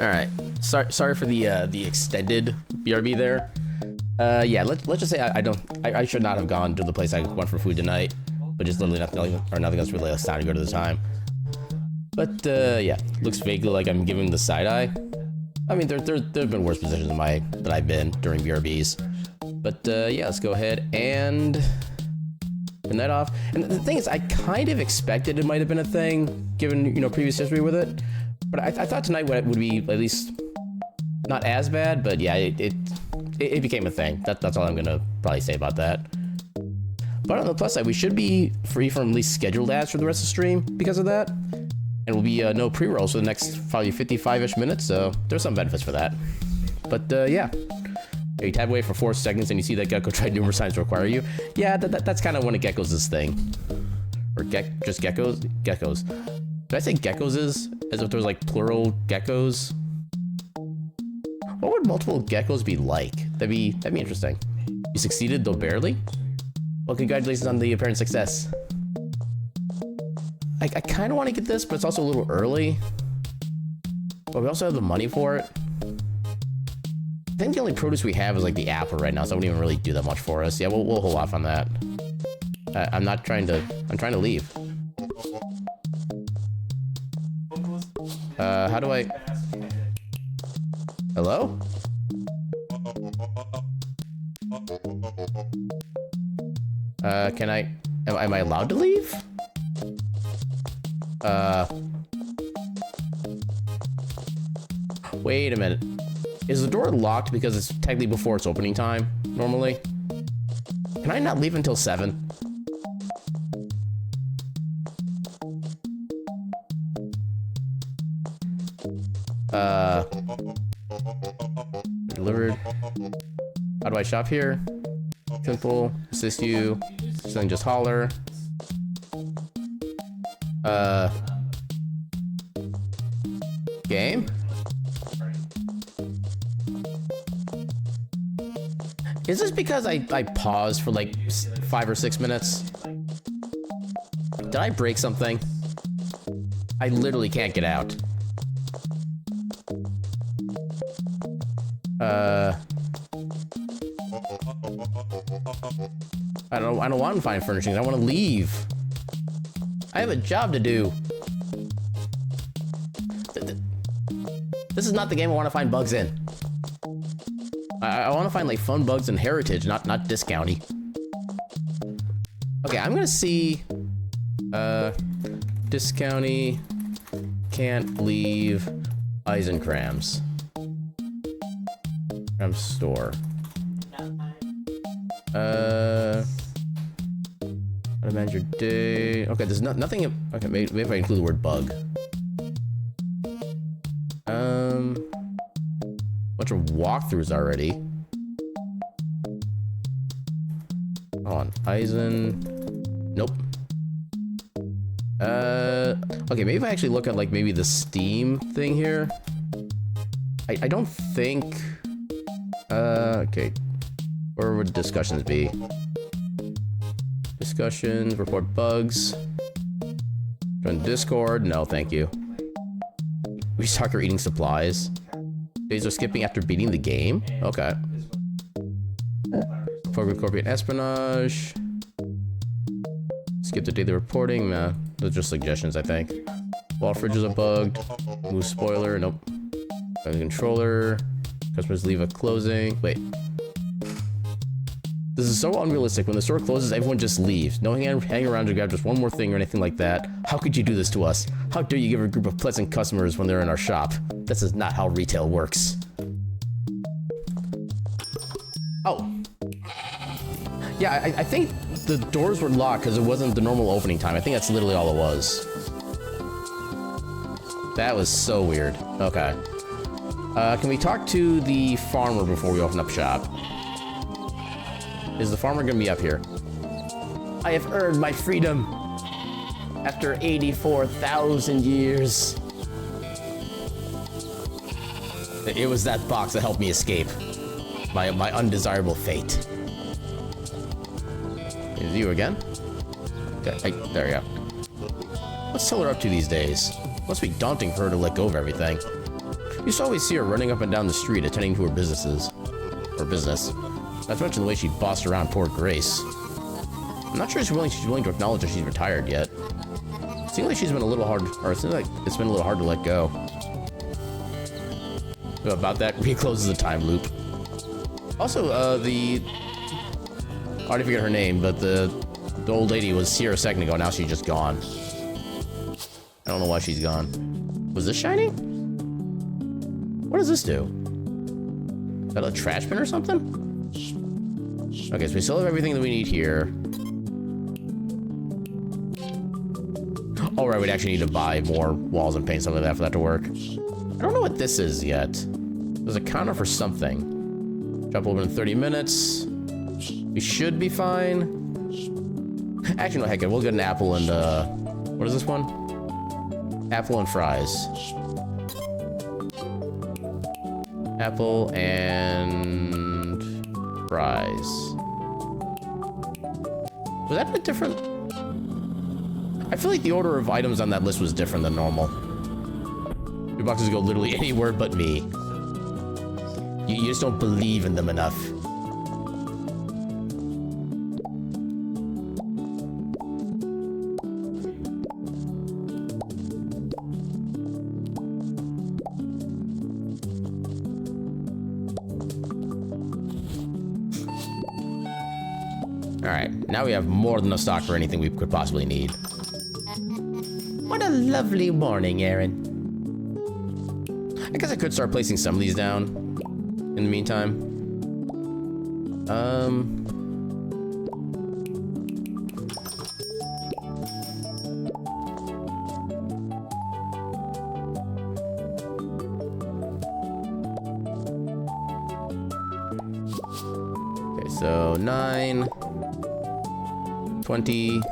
All right. Sorry for the extended BRB there. Yeah, let's just say I should not have gone to the place I went for food tonight, but just literally nothing else really allowed to go to the time. But yeah, looks vaguely like I'm giving the side eye. I mean, there've been worse positions that I've been during BRBs. But yeah, let's go ahead and turn that off. And the thing is, I kind of expected it might have been a thing, given previous history with it. But I thought tonight would be at least not as bad. But yeah, it became a thing. That's all I'm gonna probably say about that. But on the plus side, we should be free from at least scheduled ads for the rest of the stream because of that. And we'll be no pre-rolls for the next probably 55-ish minutes, so there's some benefits for that. But yeah, you tab away for 4 seconds and you see that Gecko tried numerous times to acquire you. Yeah, that's kind of one of Gecko's thing. Or just Geckos? Geckos. Did I say Geckos is? As if there was like plural geckos? What would multiple geckos be like? That'd be interesting. You succeeded, though barely? Well, congratulations on the apparent success. I kind of want to get this, but it's also a little early. But we also have the money for it. I think the only produce we have is like the apple right now, so it wouldn't even really do that much for us. Yeah, we'll hold off on that. I'm trying to leave. How do I... Hello? Can I... Am I allowed to leave? Wait a minute. Is the door locked because it's technically before its opening time, normally? Can I not leave until 7? Delivered. How do I shop here? Simple. Assist you. Something just holler. Game? Is this because I paused for like 5 or 6 minutes? Did I break something? I literally can't get out. I don't want to find furnishings. I want to leave. I have a job to do. This is not the game I want to find bugs in. I want to find like fun bugs in Heritage, not discounty. Okay, I'm gonna see. Discounty. Can't leave. Eisenkrams. Kram store. How to manage your day. Okay, there's nothing. Okay, maybe if I include the word bug. Bunch of walkthroughs already. On Eisen. Nope. Okay, maybe if I actually look at like maybe the Steam thing here. I don't think. Okay. Where would discussions be? Discussions, report bugs. Join Discord. No, thank you. We talk or eating supplies. Days are skipping after beating the game? Okay. Report corporate espionage. Skip the daily reporting. Nah, those are just suggestions, I think. Wall fridges are bugged. Move spoiler. Nope. Controller. Customers leave at closing. Wait. This is so unrealistic. When the store closes, everyone just leaves. No hang around to grab just one more thing or anything like that. How could you do this to us? How dare you give a group of pleasant customers when they're in our shop? This is not how retail works. Oh. Yeah, I think the doors were locked because it wasn't the normal opening time. I think that's literally all it was. That was so weird. Okay. Can we talk to the farmer before we open up shop? Is the farmer gonna be up here? I have earned my freedom after 84,000 years. It was that box that helped me escape my undesirable fate. Is you again? Okay, there we go. What's Teller up to these days? Must be daunting for her to let go of everything. Used to always see her running up and down the street attending to her business. Not to mention the way she bossed around poor Grace. I'm not sure she's willing to acknowledge that she's retired yet. It seems like she's been a little hard, or it seems like it's been a little hard to let go. So about that, recloses the time loop. Also, I didn't forget her name, but the old lady was here a second ago. Now she's just gone. I don't know why she's gone. Was this shiny? What does this do? Is that a trash bin or something? Okay, so we still have everything that we need here. All right, we'd actually need to buy more walls and paint, something like that for that to work. I don't know what this is yet. There's a counter for something. Drop over in 30 minutes. We should be fine. Actually, no, heck it. We'll get an apple and, what is this one? Apple and fries. Apple and fries. Was that a bit different? I feel like the order of items on that list was different than normal. Your boxes go literally anywhere but me. You just don't believe in them enough. Alright, now we have more than enough stock for anything we could possibly need. What a lovely morning, Aaron. I guess I could start placing some of these down. in the meantime. Okay, so 9, 20.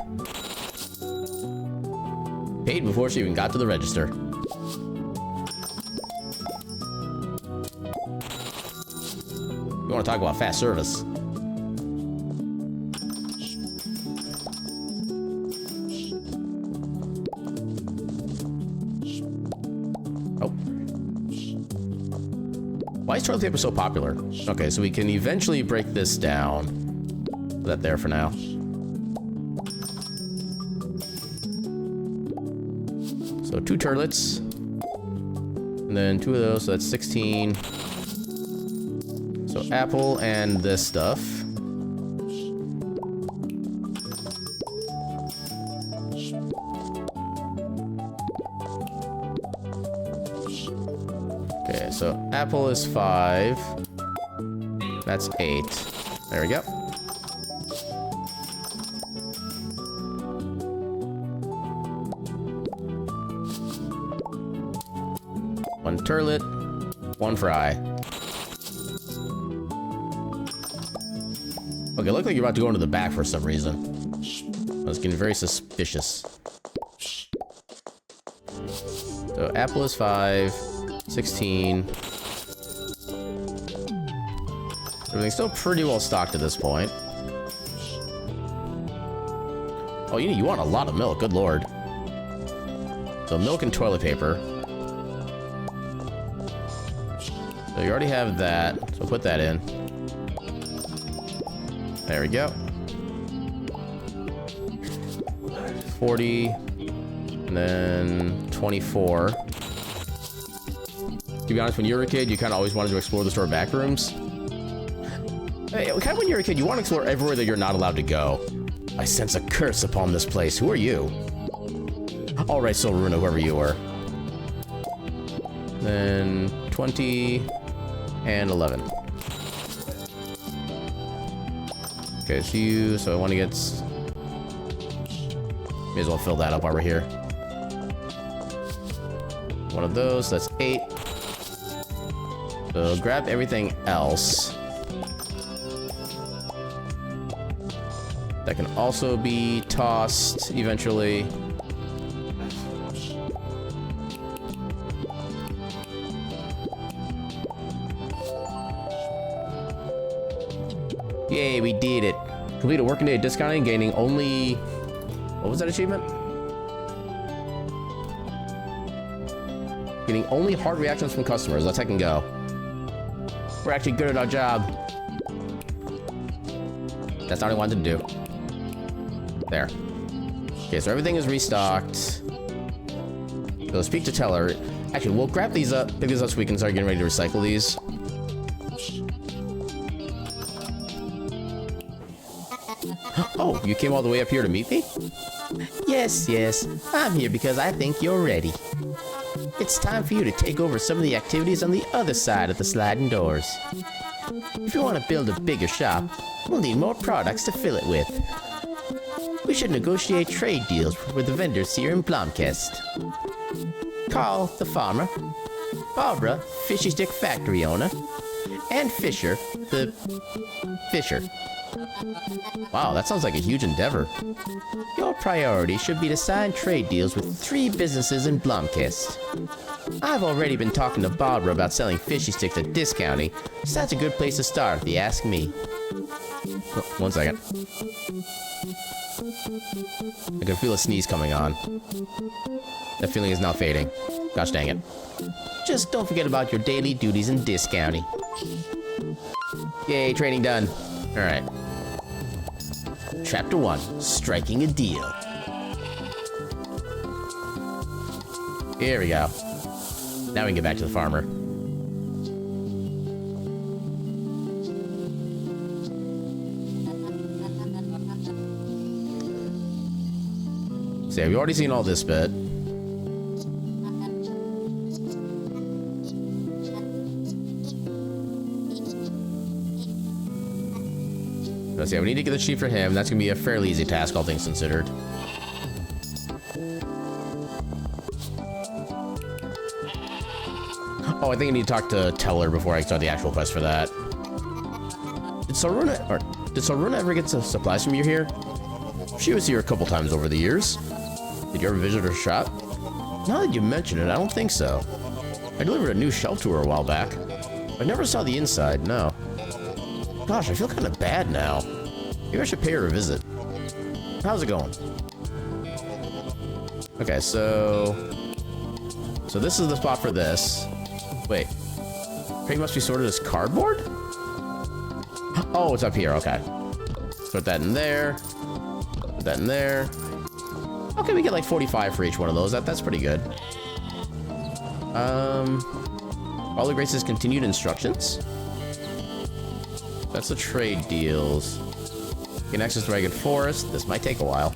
Paid before she even got to the register. You want to talk about fast service? Oh. Why is toilet paper so popular? Okay, so we can eventually break this down. Put that there for now. So 2 turlets. And then 2 of those, so that's 16. So apple and this stuff. Okay, so apple is 5. That's 8. There we go. One turlet, 1 fry. Okay, look like you're about to go into the back for some reason. I was getting very suspicious. So apple is 5, 16. Everything's still pretty well stocked at this point. Oh, you want a lot of milk, good lord. So milk and toilet paper. So you already have that, so put that in. There we go. 40, and then 24. To be honest, when you were a kid, you kind of always wanted to explore the store back rooms. Hey, kind of when you're a kid, you want to explore everywhere that you're not allowed to go. I sense a curse upon this place. Who are you? All right, Solruna, whoever you were. Then 20 and 11. Okay, so I want to get... May as well fill that up while we're here. One of those, that's 8. So grab everything else. That can also be tossed eventually. Yay, we did it. Complete a working day discounting, gaining only... What was that achievement? Getting only hard reactions from customers. Let's heck and go. We're actually good at our job. That's not what I wanted to do. There. Okay, so everything is restocked. So speak to teller. Actually, we'll grab these up, pick these up so we can start getting ready to recycle these. Oh, you came all the way up here to meet me? Yes, I'm here because I think you're ready. It's time for you to take over some of the activities on the other side of the sliding doors. If you want to build a bigger shop, we'll need more products to fill it with. We should negotiate trade deals with the vendors here in Blomkest. Carl, the farmer, Barbara, Fishy Stick factory owner, and Fisher, the fisher. Wow, that sounds like a huge endeavor. Your priority should be to sign trade deals with 3 businesses in Blomkest. I've already been talking to Barbara about selling fishy sticks at discounting, so that's a good place to start if you ask me. Oh, 1 second. I can feel a sneeze coming on. That feeling is now fading. Gosh dang it. Just don't forget about your daily duties in discounting. Yay, trading done. Alright. Chapter 1, striking a deal. Here we go. Now we can get back to the farmer. So yeah, we've already seen all this bit. Let's see, we need to get the sheep for him. That's gonna be a fairly easy task, all things considered. Oh, I think I need to talk to Teller before I start the actual quest for that. Did Saruna ever get some supplies from you here? She was here a couple times over the years. Did you ever visit her shop? Now that you mention it, I don't think so. I delivered a new shelf to her a while back. I never saw the inside, no. Gosh, I feel kind of bad now. Maybe I should pay her a visit. How's it going? Okay, so this is the spot for this. Wait. Crate must be sorted as cardboard? Oh, it's up here, okay. Put that in there. Put that in there. Okay, we get like 45 for each one of those. That's pretty good. All the Grace's continued instructions. That's the trade deals. Get access to Ragged Forest. This might take a while.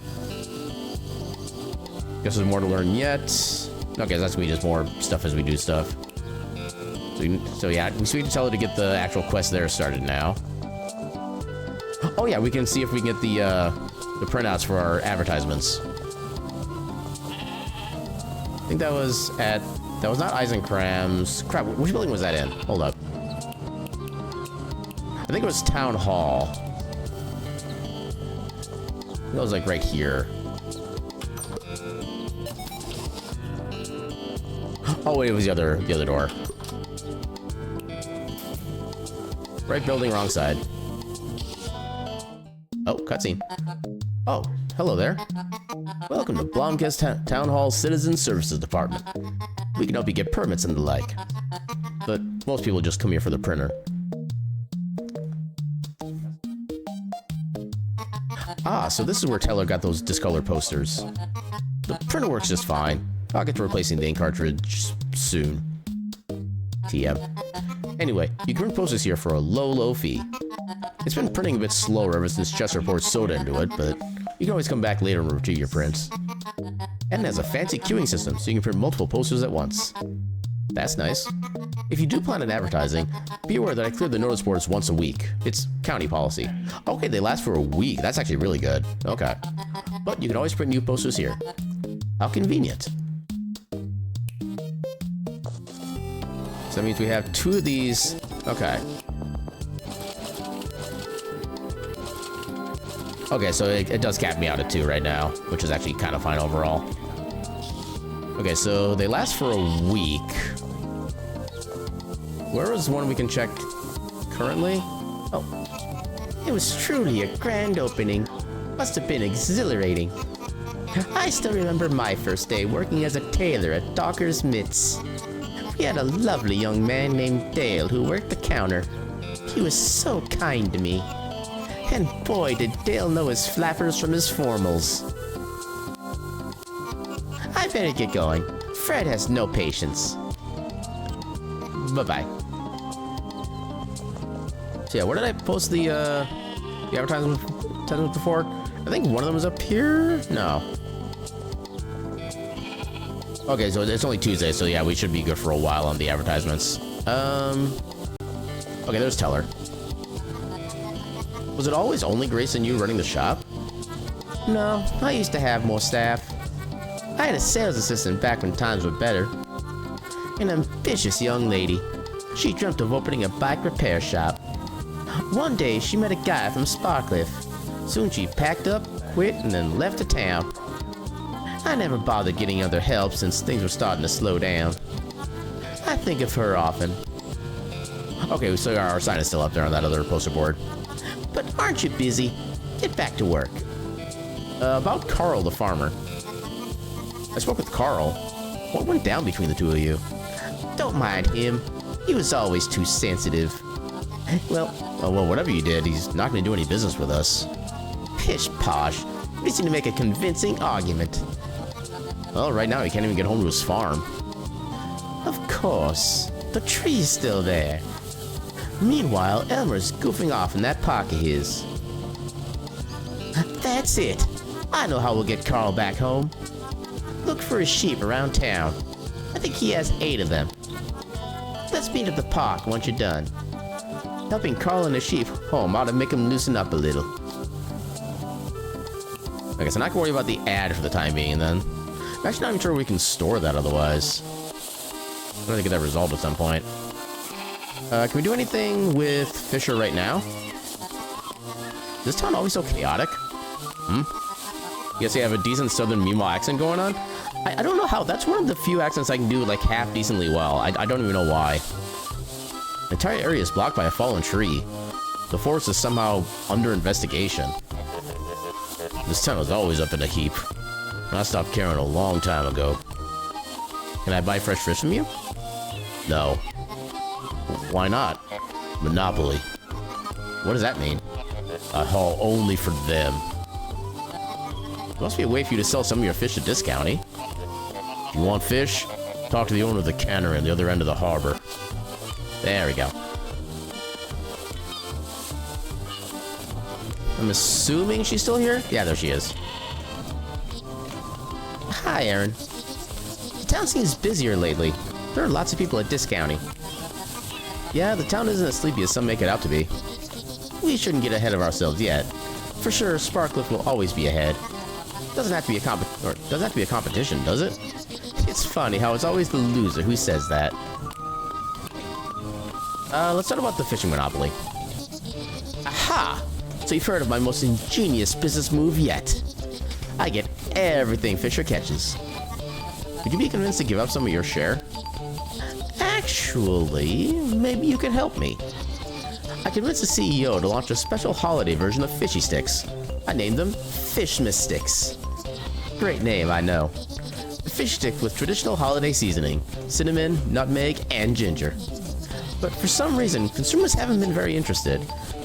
Guess there's more to learn yet. Okay, that's gonna be just more stuff as we do stuff. So yeah, we need to tell her to get the actual quest there started now. Oh yeah, we can see if we can get the printouts for our advertisements. I think that was not Eisenkram's. Crap, which building was that in? Hold up. I think it was Town Hall. That was like right here. Oh wait, it was the other door. Right building, wrong side. Oh, cutscene. Oh, hello there. Welcome to Blomkest Town Hall Citizen Services Department. We can help you get permits and the like. But most people just come here for the printer. Ah, so this is where Teller got those discolored posters. The printer works just fine. I'll get to replacing the ink cartridge soon. TM. Anyway, you can print posters here for a low fee. It's been printing a bit slower ever since Chester poured soda into it, but you can always come back later and retrieve your prints. And it has a fancy queuing system, so you can print multiple posters at once. That's nice. If you do plan on advertising, be aware that I clear the notice boards once a week. It's county policy. Okay, they last for a week. That's actually really good. Okay. But you can always print new posters here. How convenient. So that means we have 2 of these. Okay. Okay, so it does cap me out at 2 right now, which is actually kind of fine overall. Okay, so they last for a week. Where is one we can check currently? Oh. It was truly a grand opening. Must have been exhilarating. I still remember my first day working as a tailor at Docker's Mitts. We had a lovely young man named Dale who worked the counter. He was so kind to me. And boy, did Dale know his flappers from his formals. I better get going. Fred has no patience. Bye-bye. So yeah, where did I post the advertisement before? I think one of them was up here? No. Okay, so it's only Tuesday, so yeah, we should be good for a while on the advertisements. Okay, there's Teller. Was it always only Grace and you running the shop? No, I used to have more staff. I had a sales assistant back when times were better. An ambitious young lady. She dreamt of opening a bike repair shop. One day, she met a guy from Sparcliffe. Soon she packed up, quit, and then left the town. I never bothered getting other help since things were starting to slow down. I think of her often. Okay, so our sign is still up there on that other poster board. But aren't you busy? Get back to work. About Carl the farmer. I spoke with Carl. What went down between the two of you? Don't mind him. He was always too sensitive. Well, whatever you did, he's not going to do any business with us. Pish posh. We just need to make a convincing argument. Well, right now he can't even get home to his farm. Of course. The tree's still there. Meanwhile, Elmer's goofing off in that park of his. That's it. I know how we'll get Carl back home. Look for his sheep around town. I think he has 8 of them. Let's meet at the park once you're done. Helping Carl and the sheep home ought to make him loosen up a little. Okay, so not gonna worry about the ad for the time being then. I'm actually not even sure we can store that otherwise. I'm gonna get that resolved at some point. Can we do anything with Fisher right now? Is this town always so chaotic? Guess you have a decent southern Mimo accent going on? I don't know how. That's one of the few accents I can do like half decently well. I don't even know why. The entire area is blocked by a fallen tree. The forest is somehow under investigation. This town is always up in a heap. I stopped caring a long time ago. Can I buy fresh fish from you? No. Why not? Monopoly. What does that mean? A haul only for them. There must be a way for you to sell some of your fish at discount, eh? If you want fish, talk to the owner of the cannery on the other end of the harbor. There we go. I'm assuming she's still here? Yeah, there she is. Hi, Aaron. The town seems busier lately. There are lots of people at discounting. Yeah, the town isn't as sleepy as some make it out to be. We shouldn't get ahead of ourselves yet. For sure, Sparkliff will always be ahead. Doesn't have to be a competition, does it? It's funny how it's always the loser who says that. Let's talk about the fishing monopoly. Aha! So you've heard of my most ingenious business move yet. I get everything Fisher catches. Would you be convinced to give up some of your share? Actually, maybe you can help me. I convinced the CEO to launch a special holiday version of Fishy Sticks. I named them Fishmas Sticks. Great name, I know. Fish sticks with traditional holiday seasoning, cinnamon, nutmeg, and ginger. But for some reason, consumers haven't been very interested.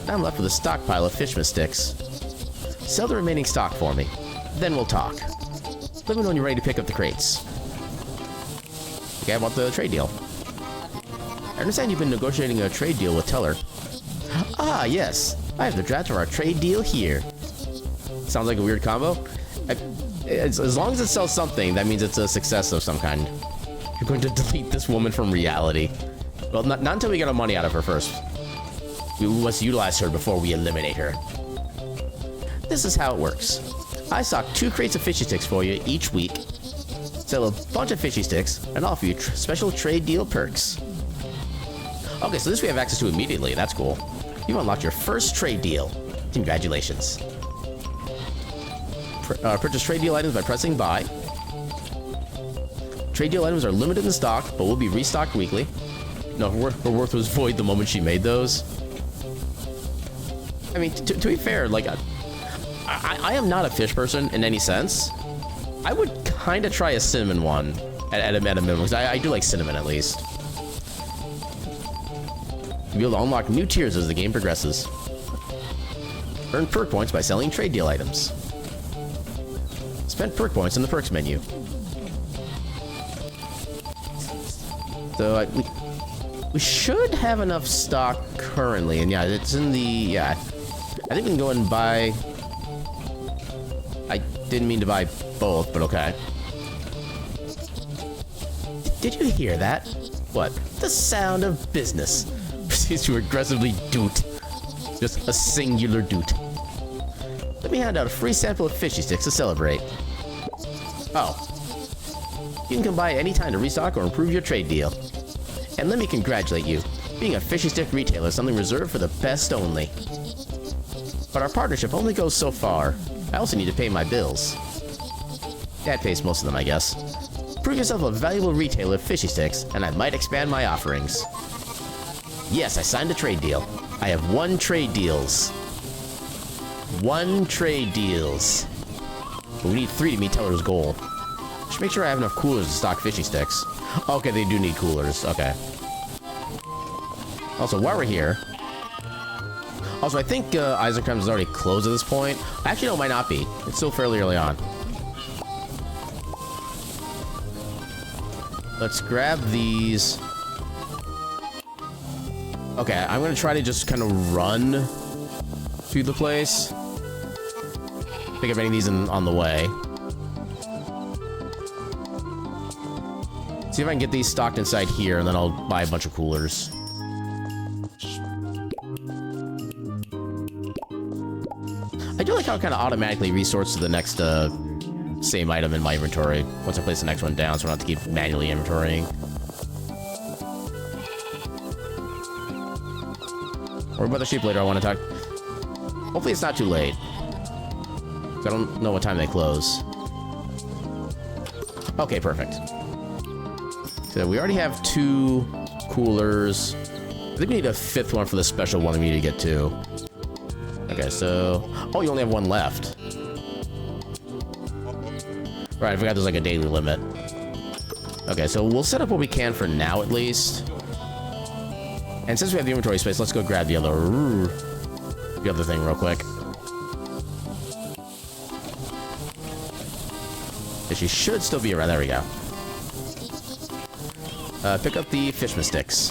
I'm left with a stockpile of Fishmas Sticks. Sell the remaining stock for me. Then we'll talk. Let me know when you're ready to pick up the crates. Okay, I want the trade deal. I understand you've been negotiating a trade deal with Teller. Ah, yes. I have the draft of our trade deal here. Sounds like a weird combo. As long as it sells something, that means it's a success of some kind. You're going to delete this woman from reality. Well, not until we get our money out of her first. We must utilize her before we eliminate her. This is how it works. I stock 2 crates of Fishy Sticks for you each week. Sell a bunch of Fishy Sticks, and offer you special trade deal perks. Okay, so this we have access to immediately. That's cool. You've unlocked your first trade deal. Congratulations. Purchase trade deal items by pressing buy. Trade deal items are limited in stock, but will be restocked weekly. No, her worth was void the moment she made those. I mean, to be fair, like, I am not a fish person in any sense. I would kind of try a cinnamon one at a minimum, because I do like cinnamon at least. You'll be able to unlock new tiers as the game progresses. Earn perk points by selling trade deal items. Spend perk points in the perks menu. So we should have enough stock currently, and yeah, it's in the, yeah. I think we can go and buy. I didn't mean to buy both, but okay. Did you hear that? What? The sound of business. Proceeds to aggressively doot. Just a singular doot. Let me hand out a free sample of Fishy Sticks to celebrate. Oh. You can come by any time to restock or improve your trade deal. And let me congratulate you. Being a Fishy Stick retailer is something reserved for the best only. But our partnership only goes so far. I also need to pay my bills. Dad pays most of them, I guess. Prove yourself a valuable retailer of Fishy Sticks, and I might expand my offerings. Yes, I signed a trade deal. I have 1 trade deals. 1 trade deals. But we need 3 to meet Teller's goal. Should make sure I have enough coolers to stock Fishy Sticks. Okay, they do need coolers. Okay. Also, while we're here... Also, I think Isaac Crimes is already closed at this point. Actually, no, it might not be. It's still fairly early on. Let's grab these. Okay, I'm going to try to just kind of run to the place. Pick up any of these on the way. See if I can get these stocked inside here, and then I'll buy a bunch of coolers. do like how it kind of automatically resorts to the next same item in my inventory once I place the next one down, so I don't have to keep manually inventorying. Or about the sheep later, I want to talk. Hopefully it's not too late. I don't know what time they close. Okay, perfect. So we already have 2 coolers. I think we need a 5th one for the special one we need to get to. Okay, so... Oh, you only have 1 left. Right, I forgot there's like a daily limit. Okay, so we'll set up what we can for now, at least. And since we have the inventory space, let's go grab the other thing real quick. She should still be around. There we go. Pick up the fishman sticks.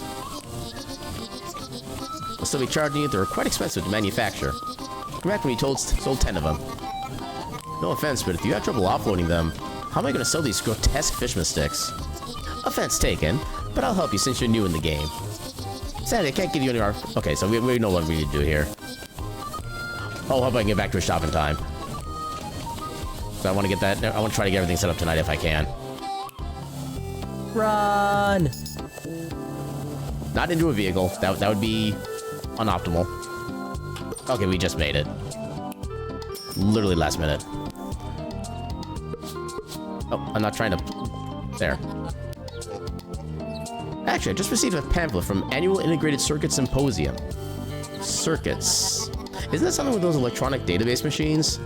They'll still be charging you. They're quite expensive to manufacture. Come back when you sold 10 of them. No offense, but if you have trouble offloading them, how am I going to sell these grotesque fishman sticks? Offense taken, but I'll help you since you're new in the game. Sadly, I can't give you any... Okay, so we know what we need to do here. Oh, hope I can get back to a shop in time. So I want to get that... I want to try to get everything set up tonight if I can. Run! Not into a vehicle. That would be unoptimal. Okay, we just made it. Literally last minute. Oh, I'm not trying to... There. Actually, I just received a pamphlet from Annual Integrated Circuit Symposium. Circuits. Isn't that something with those electronic database machines?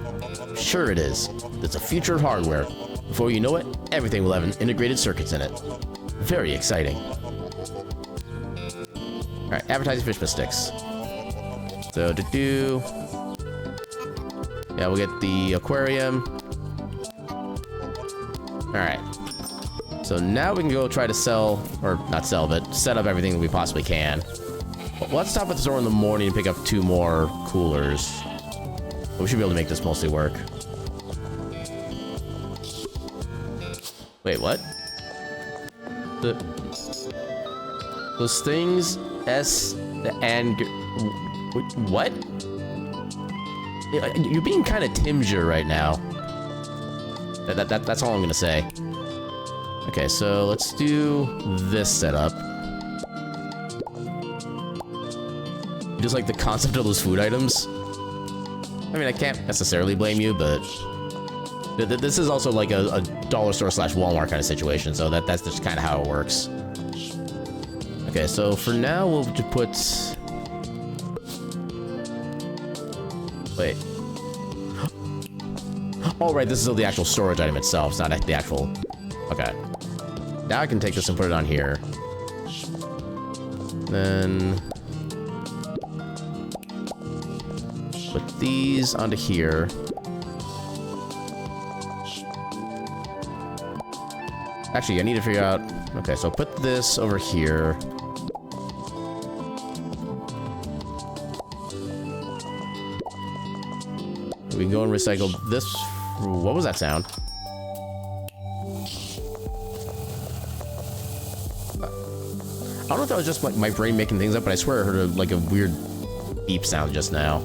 Sure it is. It's a future of hardware. Before you know it, everything will have integrated circuits in it. Very exciting. Alright, advertising fishman sticks. So, yeah, we'll get the aquarium. Alright. So now we can go try to sell, or not sell, but set up everything that we possibly can. But let's stop at the store in the morning and pick up 2 more coolers. But we should be able to make this mostly work. Wait, what? Those things, S, and... What? You're being kind of Timger right now. That's all I'm gonna say. Okay, so let's do this setup. You just like the concept of those food items? I mean, I can't necessarily blame you, but... This is also like a dollar store / Walmart kind of situation, so that's just kind of how it works. Okay, so for now, we'll just put... Wait. Oh, right, this is the actual storage item itself. It's not the actual... Okay. Now I can take this and put it on here. Then... put these onto here. Actually, I need to figure out... Okay, so put this over here. We can go and recycle this... What was that sound? I don't know if that was just like my brain making things up, but I swear I heard like a weird beep sound just now.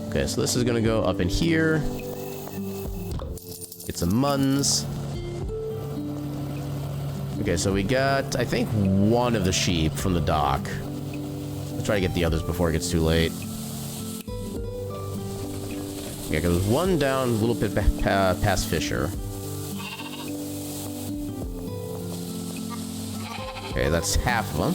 Okay, so this is gonna go up in here. Get some muns. Okay, so we got, I think, 1 of the sheep from the dock. Let's try to get the others before it gets too late. Yeah, because there's 1 down a little bit past Fisher. Okay, that's half of them.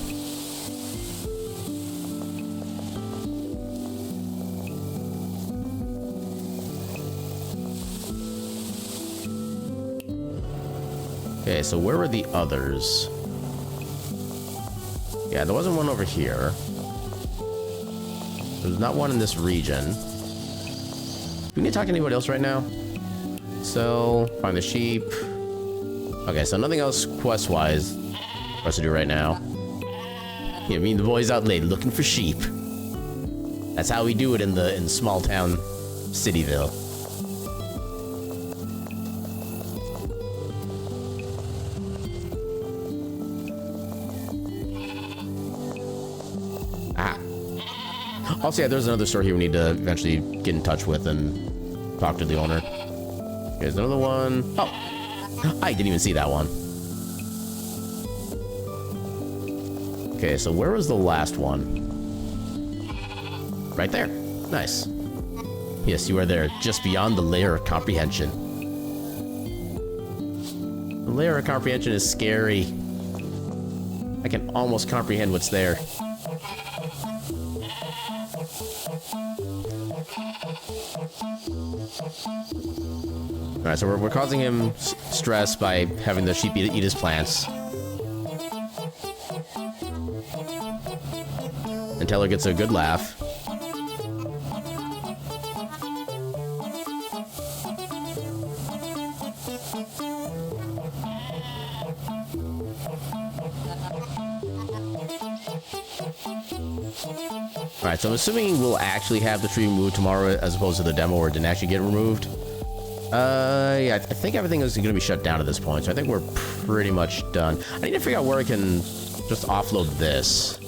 Okay, so where were the others? Yeah, there wasn't 1 over here. There's not 1 in this region. Do we need to talk to anybody else right now? So, find the sheep. Okay, so nothing else quest-wise for us to do right now. Yeah, me and the boys out late looking for sheep. That's how we do it in small town Cityville. Also, yeah, there's another store here we need to eventually get in touch with and talk to the owner. Here's another one. Oh, I didn't even see that one. Okay, so where was the last one? Right there. Nice. Yes, you are there, just beyond the layer of comprehension. The layer of comprehension is scary. I can almost comprehend what's there. Alright, so we're causing him stress by having the sheep eat his plants. And Teller gets a good laugh. Alright, so I'm assuming we'll actually have the tree removed tomorrow as opposed to the demo where it didn't actually get removed. Yeah, I think everything is going to be shut down at this point, so I think we're pretty much done. I need to figure out where I can just offload this. I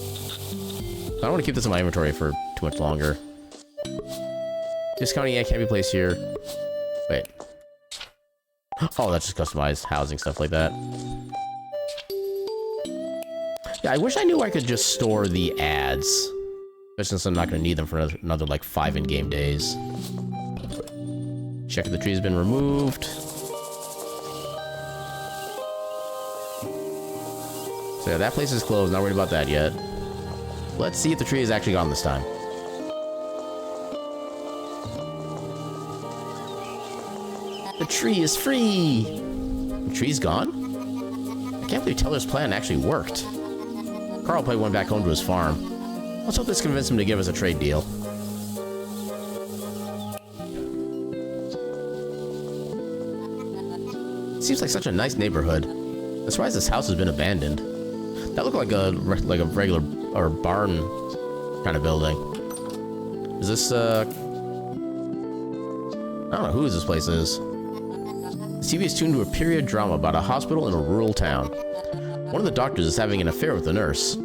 don't want to keep this in my inventory for too much longer. Discounting can't be placed here. Wait. Oh, that's just customized housing, stuff like that. Yeah, I wish I knew I could just store the ads. Especially since I'm not going to need them for another like 5 in-game days. Check if the tree has been removed. So yeah, that place is closed. Not worried about that yet. Let's see if the tree is actually gone this time. The tree is free! The tree's gone? I can't believe Teller's plan actually worked. Carl probably went back home to his farm. Let's hope this convinced him to give us a trade deal. Seems like such a nice neighborhood. I'm surprised this house has been abandoned. That looked like a regular or barn kind of building. Is this I don't know who this place is. The TV is tuned to a period drama about a hospital in a rural town. One of the doctors is having an affair with the nurse.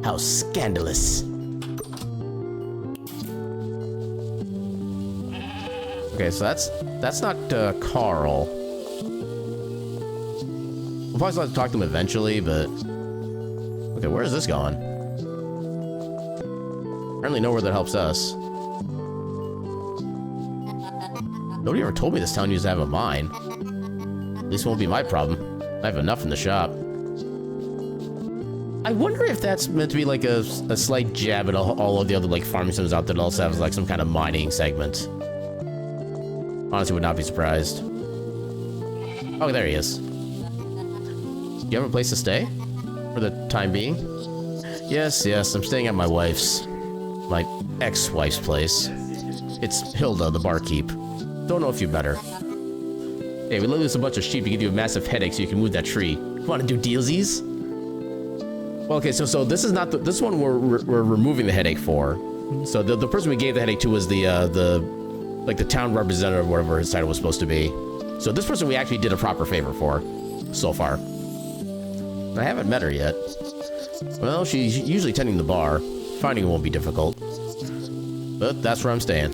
How scandalous. Okay, so that's not Carl. We'll probably still have to talk to him eventually, but... Okay, where is this going? Apparently nowhere that helps us. Nobody ever told me this town used to have a mine. At least it won't be my problem. I have enough in the shop. I wonder if that's meant to be like a slight jab at all of the other like farming sims out there that also have like some kind of mining segment. Honestly, would not be surprised. Oh, there he is. Do you have a place to stay? For the time being? Yes, I'm staying at my wife's. My ex-wife's place. It's Hilda, the barkeep. Don't know if you better. Hey, we let loose a bunch of sheep to give you a massive headache so you can move that tree. Want to do dealsies? Well, okay, so this is not this one we're removing the headache for. So the person we gave the headache to was the town representative, whatever his title was supposed to be. So this person we actually did a proper favor for, so far. I haven't met her yet. Well, she's usually tending the bar. Finding it won't be difficult. But that's where I'm staying.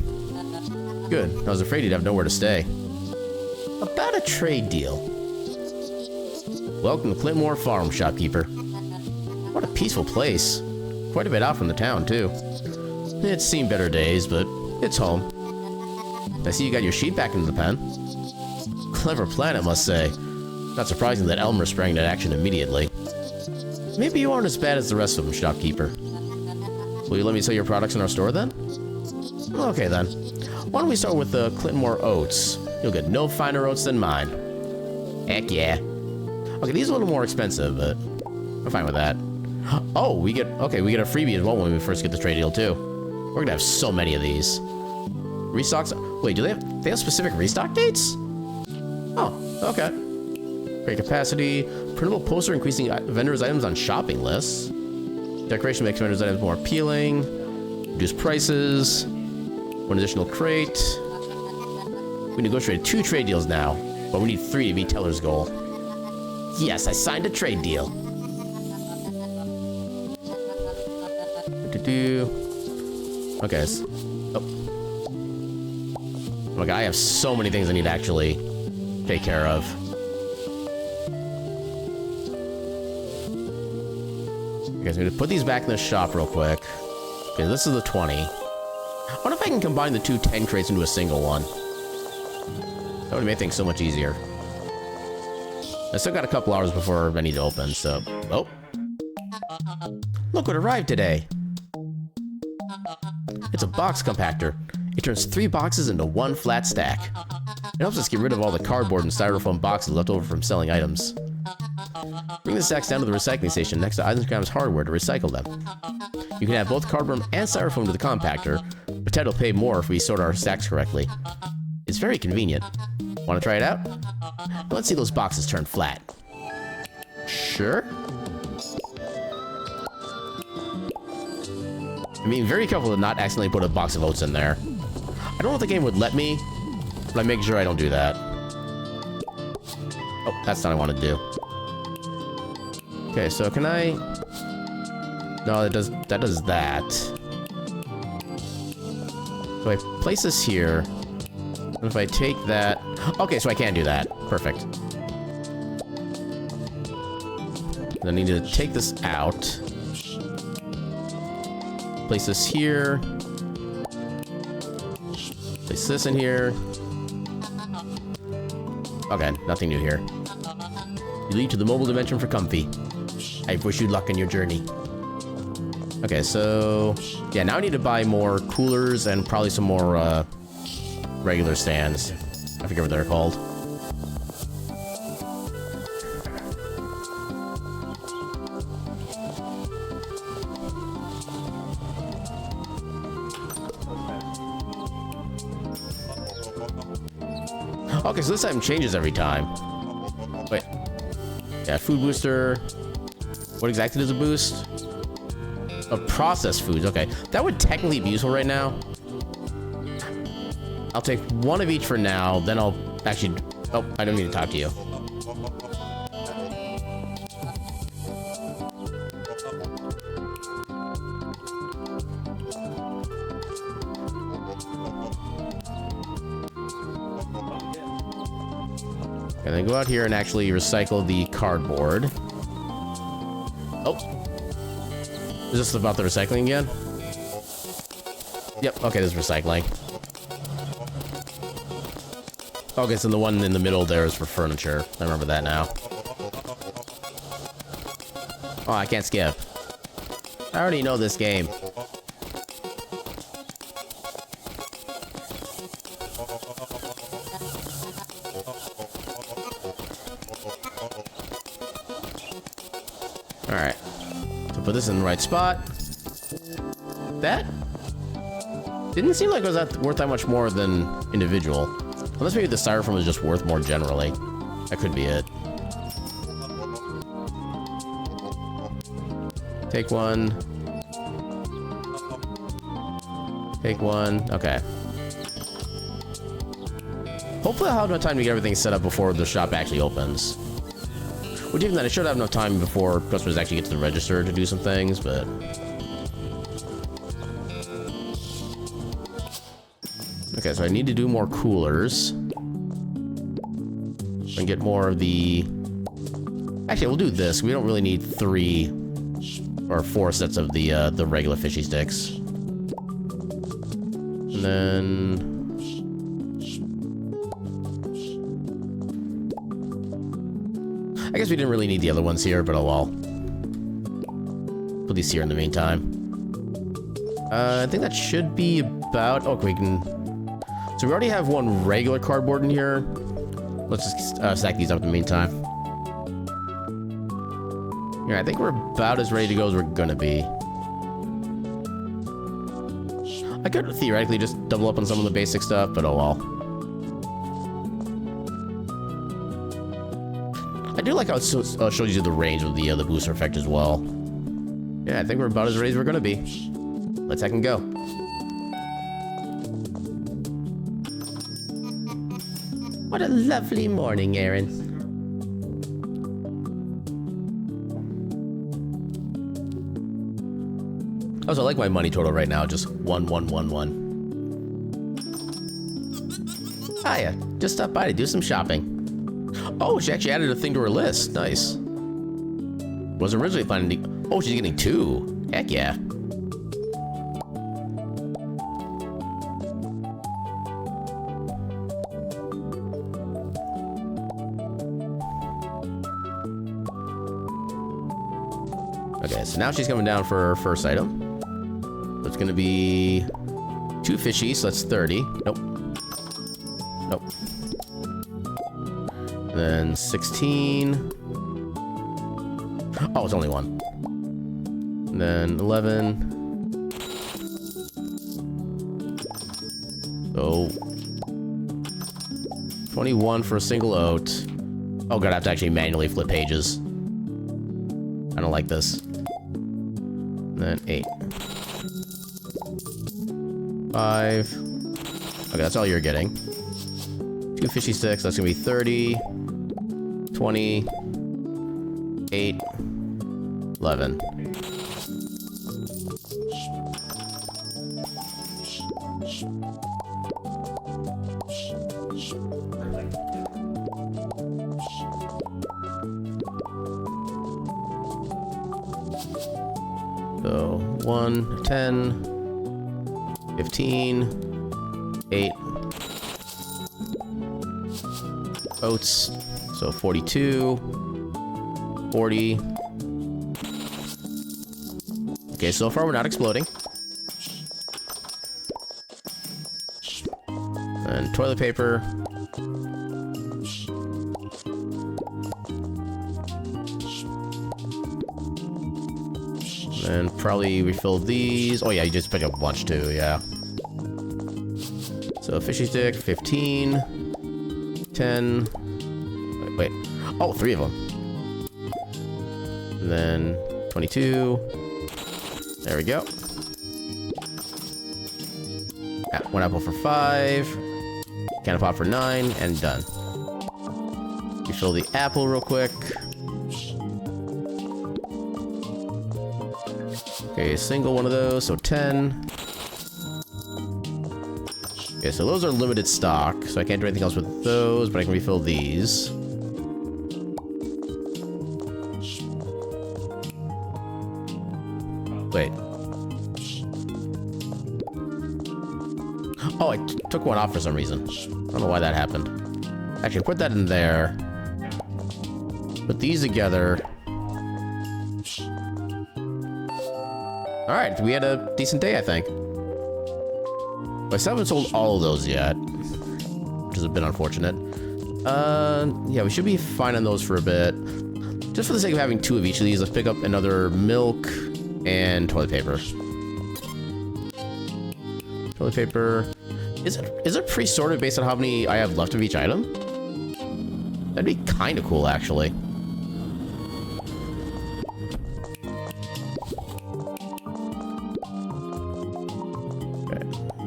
Good. I was afraid you'd have nowhere to stay. About a trade deal. Welcome to Clintmore Farm, shopkeeper. What a peaceful place. Quite a bit out from the town, too. It's seen better days, but it's home. I see you got your sheep back into the pen. Clever plan, I must say. Not surprising that Elmer sprang into action immediately. Maybe you aren't as bad as the rest of them, shopkeeper. Will you let me sell your products in our store, then? Okay, then. Why don't we start with the Clintmore oats? You'll get no finer oats than mine. Heck yeah. Okay, these are a little more expensive, but I'm fine with that. Oh, we get a freebie as well when we first get the trade deal, too. We're gonna have so many of these. Restocks? Wait, do they have specific restock dates? Oh, okay. Great capacity. Printable poster increasing vendors' items on shopping lists. Decoration makes vendors' items more appealing. Reduced prices. One additional crate. We negotiated 2 trade deals now, but we need 3 to meet Teller's goal. Yes, I signed a trade deal. Okay. Oh. Oh my god, I have so many things I need to actually take care of. Okay, so I'm gonna put these back in the shop real quick. Okay, this is the 20. I wonder if I can combine the two 10 crates into a single one. That would make things so much easier. I still got a couple hours before I need to open, so... Oh. Look what arrived today. It's a box compactor. It turns 3 boxes into one flat stack. It helps us get rid of all the cardboard and styrofoam boxes left over from selling items. Bring the stacks down to the recycling station next to Eisenkramm's hardware to recycle them. You can add both cardboard and styrofoam to the compactor, but Ted will pay more if we sort our stacks correctly. It's very convenient. Want to try it out? Let's see those boxes turn flat. Sure. I'm being very careful to not accidentally put a box of oats in there. I don't know if the game would let me, but I make sure I don't do that. Oh, that's not what I want to do. Okay, so can I... No, that does that. So I place this here. And if I take that... Okay, so I can do that. Perfect. Then I need to take this out. Place this here. Place this in here. Okay, nothing new here. You lead to the mobile dimension for comfy. I wish you luck in your journey. Okay, so... Yeah, now I need to buy more coolers and probably some more, regular stands. I forget what they're called. Okay, so this item changes every time. Wait. Yeah, food booster. What exactly does it boost? Of processed foods, okay. That would technically be useful right now. I'll take one of each for now, then I'll actually... Oh, I don't need to talk to you. And then go out here and actually recycle the cardboard. Oh. Is this about the recycling again? Yep, okay, this is recycling. Okay, so the one in the middle there is for furniture. I remember that now. Oh, I can't skip. I already know this game. Alright. So put this in the right spot. That didn't seem like it was worth that much more than individual. Unless maybe the styrofoam is just worth more generally. That could be it. Take one. Take one. Okay. Hopefully I'll have enough time to get everything set up before the shop actually opens. Which even then, I should have enough time before customers actually get to the register to do some things, but... Okay, so I need to do more coolers. And get more of the... Actually, we'll do this. We don't really need 3 or 4 sets of the regular fishy sticks. And then... I guess we didn't really need the other ones here, but oh well. Put these here in the meantime. I think that should be about... Oh, we can... So we already have one regular cardboard in here. Let's just stack these up in the meantime. Yeah, I think we're about as ready to go as we're gonna be. I could theoretically just double up on some of the basic stuff, but oh well. I do like how it shows you the range of the booster effect as well. Yeah, I think we're about as ready as we're gonna be. Let's heck and go. What a lovely morning, Aaron. Also, I like my money total right now, just 1111. Hiya, just stopped by to do some shopping. Oh, she actually added a thing to her list. Nice. Was originally planning to... Oh, she's getting 2. Heck yeah. Okay, so now she's coming down for her first item. So it's gonna be 2 fishies, so that's 30. Nope. Nope. And then 16. Oh, it's only 1. And then 11. So 21 for a single oat. Oh god, I have to actually manually flip pages. I don't like this. And then 8. 5. Okay, that's all you're getting. 2 fishy sticks, that's gonna be 30. 20. 8. 11. So 1, 10, 15, 8 oats, so 42, 40. Okay, so far we're not exploding. And toilet paper. And probably refill these. Oh yeah, you just pick up a bunch too, yeah. So fishy stick, 15, 10, wait. Oh, 3 of them. And then 22. There we go. 1 apple for 5. Can of pop for 9, and done. Refill the apple real quick. Okay, a single one of those, so 10. Okay, so those are limited stock, so I can't do anything else with those, but I can refill these. Wait. Oh, I took one off for some reason. I don't know why that happened. Actually, put that in there. Put these together. Alright, we had a decent day, I think. But I still haven't sold all of those yet, which is a bit unfortunate. Yeah, we should be fine on those for a bit. Just for the sake of having 2 of each of these, let's pick up another milk and toilet paper. Toilet paper. Is it pre-sorted based on how many I have left of each item? That'd be kind of cool, actually.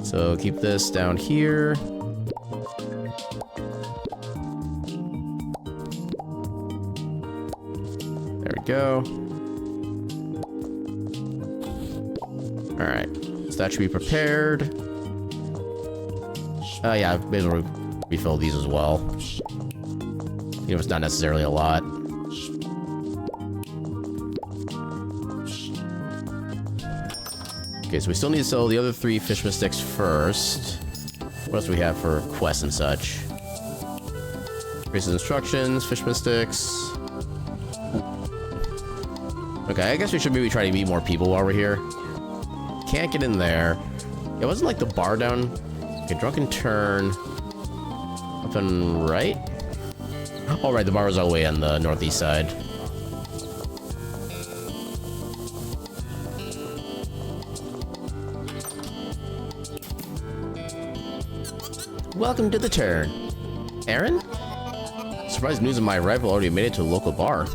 So keep this down here. There we go. All right, so that should be prepared. Yeah, I've been able to refill these as well. You know, it's not necessarily a lot. Okay, so we still need to sell the other 3 fishman sticks first. What else do we have for quests and such? Races instructions, fishman sticks. Okay, I guess we should maybe try to meet more people while we're here. Can't get in there. It wasn't like the bar down. Okay, drunken turn. Up and right? Oh, right, the bar was all the way on the northeast side. Welcome to the turn. Aaron? Surprised news of my arrival already made it to the local bar.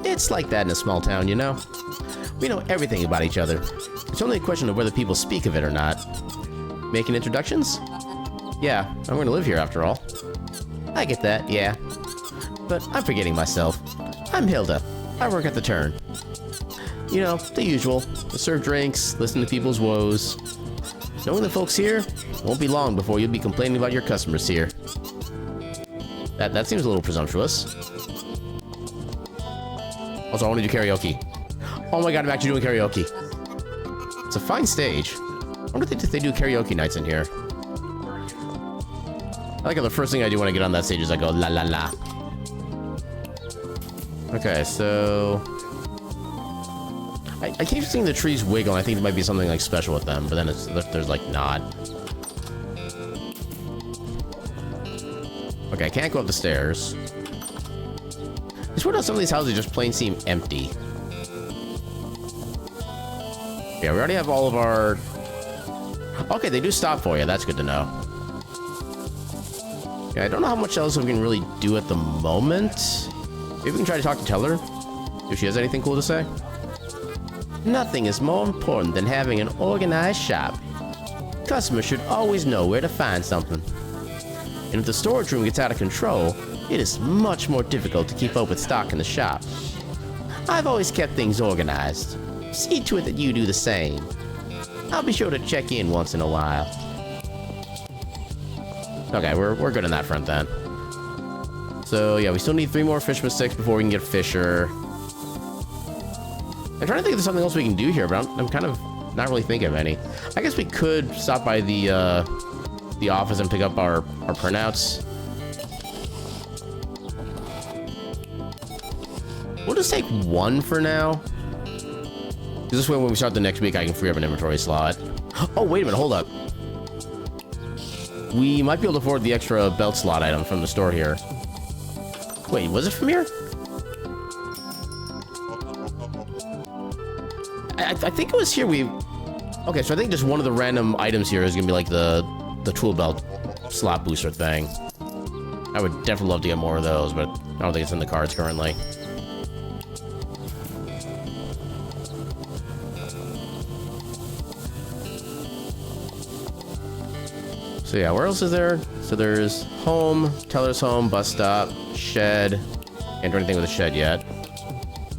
It's like that in a small town, you know? We know everything about each other. It's only a question of whether people speak of it or not. Making introductions? Yeah, I'm going to live here after all. I get that, yeah. But I'm forgetting myself. I'm Hilda. I work at the turn. You know, the usual. serve drinks, listen to people's woes. Knowing the folks here, won't be long before you'll be complaining about your customers here. That seems a little presumptuous. Also, I want to do karaoke. Oh my god, I'm actually doing karaoke. It's a fine stage. I wonder if they do karaoke nights in here. I like how the first thing I do when I get on that stage is I go la la la. Okay, so... I keep seeing the trees wiggle, and I think there might be something like special with them, but then there's like not. Okay, I can't go up the stairs. It's weird how some of these houses just plain seem empty. Yeah, we already have all of our... Okay, they do stop for you. That's good to know. Yeah, I don't know how much else we can really do at the moment. Maybe we can try to talk to Teller. If she has anything cool to say. Nothing is more important than having an organized shop. Customers should always know where to find something. And if the storage room gets out of control, it is much more difficult to keep up with stock in the shop. I've always kept things organized. See to it that you do the same. I'll be sure to check in once in a while. Okay, we're good on that front then. So yeah, we still need 3 more Fishman sticks before we can get Fisher. I'm trying to think if there's something else we can do here, but I'm kind of not really thinking of any. I guess we could stop by the office and pick up our printouts. We'll just take 1 for now. Because this way when we start the next week, I can free up an inventory slot. Oh, wait a minute, hold up. We might be able to afford the extra belt slot item from the store here. Wait, was it from here? I think it was here Okay, so I think just one of the random items here is gonna be like the tool belt slot booster thing. I would definitely love to get more of those, but I don't think it's in the cards currently. So yeah, where else is there? So there's home, Teller's home, bus stop, shed. Can't do anything with the shed yet.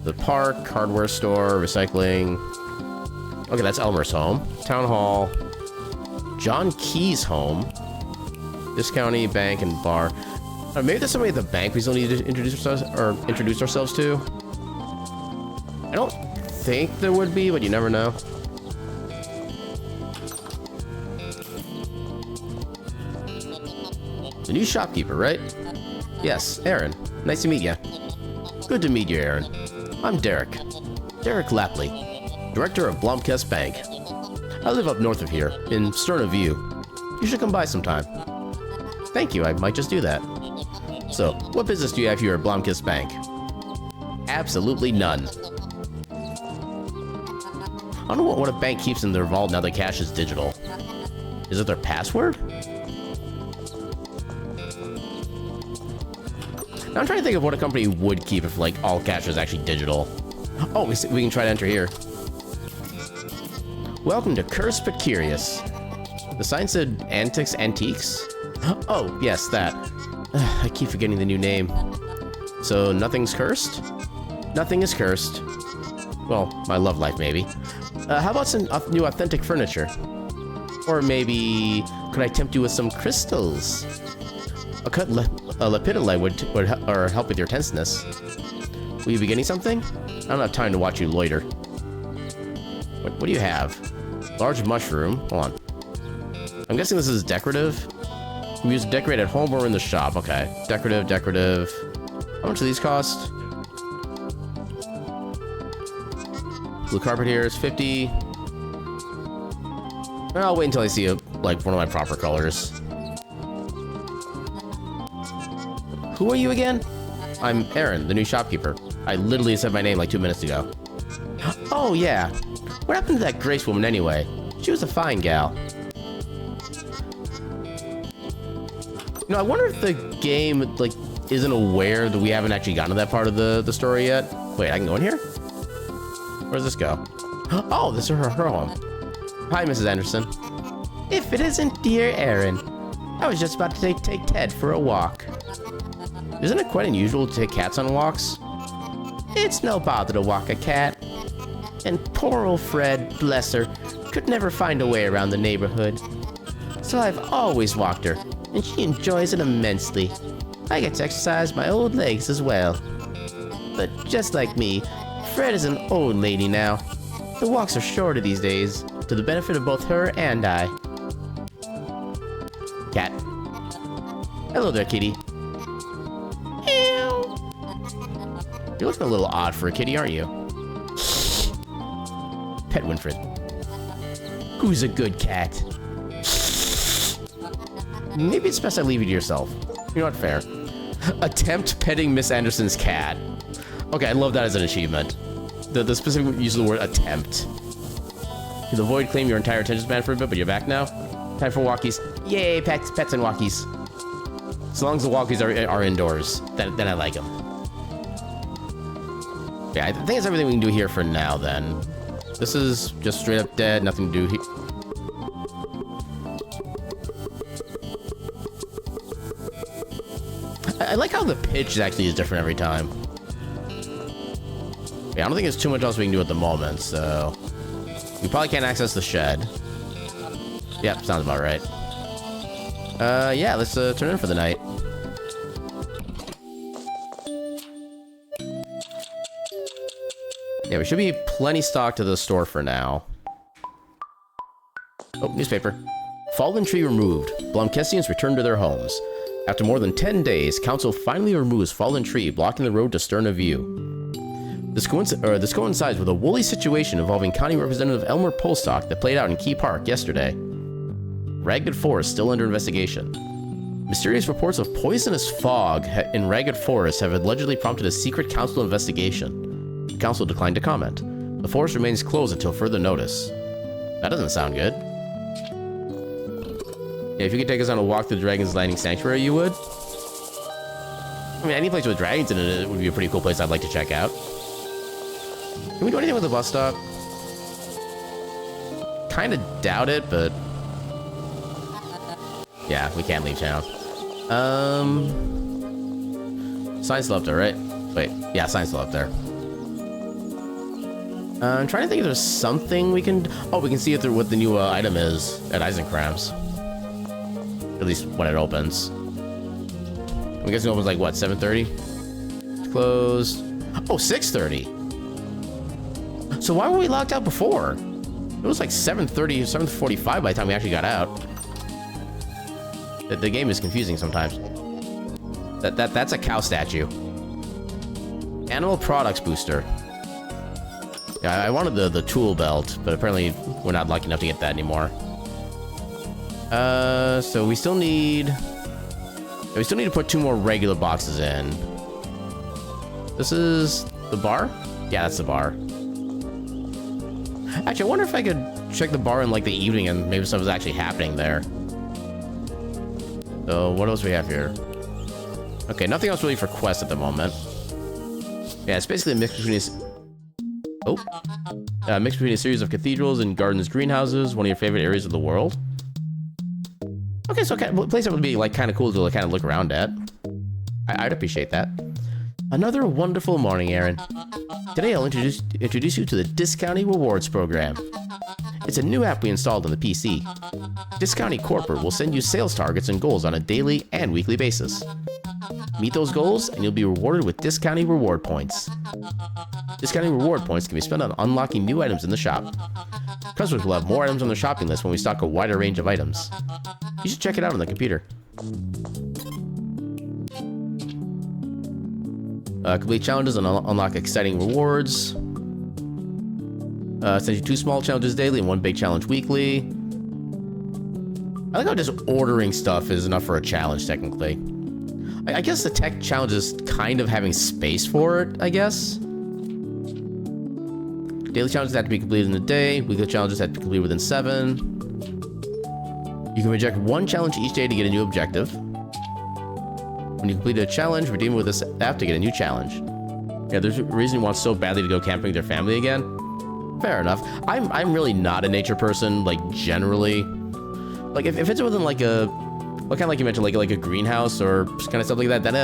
The park, hardware store, recycling. Okay, that's Elmer's home. Town hall. John Key's home. Discounty, bank, and bar. Maybe there's somebody at the bank we still need to introduce ourselves to. I don't think there would be, but you never know. The new shopkeeper, right? Yes, Aaron. Nice to meet you. Good to meet you, Aaron. I'm Derek. Derek Lapley, director of Blomkest Bank. I live up north of here, in Sterna View. You should come by sometime. Thank you, I might just do that. So, what business do you have here at Blomkest Bank? Absolutely none. I don't know what a bank keeps in their vault now that cash is digital. Is it their password? Now I'm trying to think of what a company would keep if, like, all cash was actually digital. Oh, we can try to enter here. Welcome to Cursed but Curious. The sign said Antiques? Oh, yes, that. I keep forgetting the new name. So, nothing's cursed? Nothing is cursed. Well, my love life, maybe. How about some new authentic furniture? Or maybe, could I tempt you with some crystals? A lapidolite would help with your tenseness. Will you be getting something? I don't have time to watch you loiter. What do you have? Large mushroom. Hold on. I'm guessing this is decorative. We use decorate at home or in the shop. Okay. Decorative. How much do these cost? Blue carpet here is 50. I'll wait until I see like one of my proper colors. Who are you again? I'm Aaron, the new shopkeeper. I literally said my name like 2 minutes ago. Oh, yeah. What happened to that Grace woman anyway? She was a fine gal. You know, I wonder if the game, like, isn't aware that we haven't actually gotten to that part of the story yet. Wait, I can go in here? Where does this go? Oh, this is her home. Hi, Mrs. Anderson. If it isn't dear Aaron. I was just about to take Ted for a walk. Isn't it quite unusual to take cats on walks? It's no bother to walk a cat. And poor old Fred, bless her, could never find a way around the neighborhood. So I've always walked her, and she enjoys it immensely. I get to exercise my old legs as well. But just like me, Fred is an old lady now. The walks are shorter these days, to the benefit of both her and I. Cat. Hello there, kitty. Ew. You're looking a little odd for a kitty, aren't you? Pet Winfred. Who's a good cat? Maybe it's best I leave you to yourself. You're not fair. Attempt petting Miss Anderson's cat. Okay, I love that as an achievement. The specific use of the word attempt. You avoid claim your entire attention span for a bit, but you're back now. Time for walkies. Yay, pets and walkies. As long as the walkies are indoors, then I like them. Yeah, I think that's everything we can do here for now, then. This is just straight up dead, nothing to do here. I like how the pitch actually is different every time. Yeah, I don't think there's too much else we can do at the moment, so... We probably can't access the shed. Yep, sounds about right. Yeah, let's turn in for the night. Yeah, we should be plenty stocked to the store for now. Oh, newspaper. Fallen tree removed. Blomkesians return to their homes. After more than 10 days, council finally removes fallen tree blocking the road to Sterna View. This coincides with a woolly situation involving County Representative Elmer Polstock that played out in Key Park yesterday. Ragged Forest still under investigation. Mysterious reports of poisonous fog in Ragged Forest have allegedly prompted a secret council investigation. The council declined to comment. The forest remains closed until further notice. That doesn't sound good. Yeah, if you could take us on a walk through the Dragon's Landing Sanctuary, you would. I mean, any place with dragons in it would be a pretty cool place I'd like to check out. Can we do anything with the bus stop? Kinda doubt it, but... Yeah, we can't leave town. Sign's still up there, right? Wait, yeah, sign's still up there. I'm trying to think if there's something we can... Oh, we can see what the new item is at Eisenkram's. At least when it opens. I'm guessing it opens like, what, 7:30? It's closed. Oh, 6:30! So why were we locked out before? It was like 7:30, 7:45 by the time we actually got out. The game is confusing sometimes. That's a cow statue. Animal products booster. Yeah, I wanted the tool belt, but apparently we're not lucky enough to get that anymore. So we still need to put 2 more regular boxes in. This is the bar? Yeah, that's the bar. Actually, I wonder if I could check the bar in like the evening and maybe stuff is actually happening there. So what else do we have here? Okay, nothing else really for quests at the moment. Yeah, it's basically a mix between mix between a series of cathedrals and gardens, greenhouses, one of your favorite areas of the world. Okay, so a place that would be like kind of cool to like, kind of look around at. I'd appreciate that. Another wonderful morning, Aaron. Today I'll introduce you to the Discounting Rewards program. It's a new app we installed on the PC. Discounting Corporate will send you sales targets and goals on a daily and weekly basis. Meet those goals and you'll be rewarded with Discounting Reward Points. Discounting Reward Points can be spent on unlocking new items in the shop. Customers will have more items on their shopping list when we stock a wider range of items. You should check it out on the computer. Complete challenges and unlock exciting rewards. Sends you 2 small challenges daily and 1 big challenge weekly. I like how just ordering stuff is enough for a challenge, technically. I guess the tech challenge is kind of having space for it, I guess. Daily challenges have to be completed in a day. Weekly challenges have to be completed within 7. You can reject 1 challenge each day to get a new objective. When you complete a challenge, redeem it with this app to get a new challenge. Yeah, there's a reason you want so badly to go camping with your family again. Fair enough. I'm really not a nature person, like, generally. Like, if it's within, like, a... What kind of, like you mentioned, like a greenhouse or kind of stuff like that, then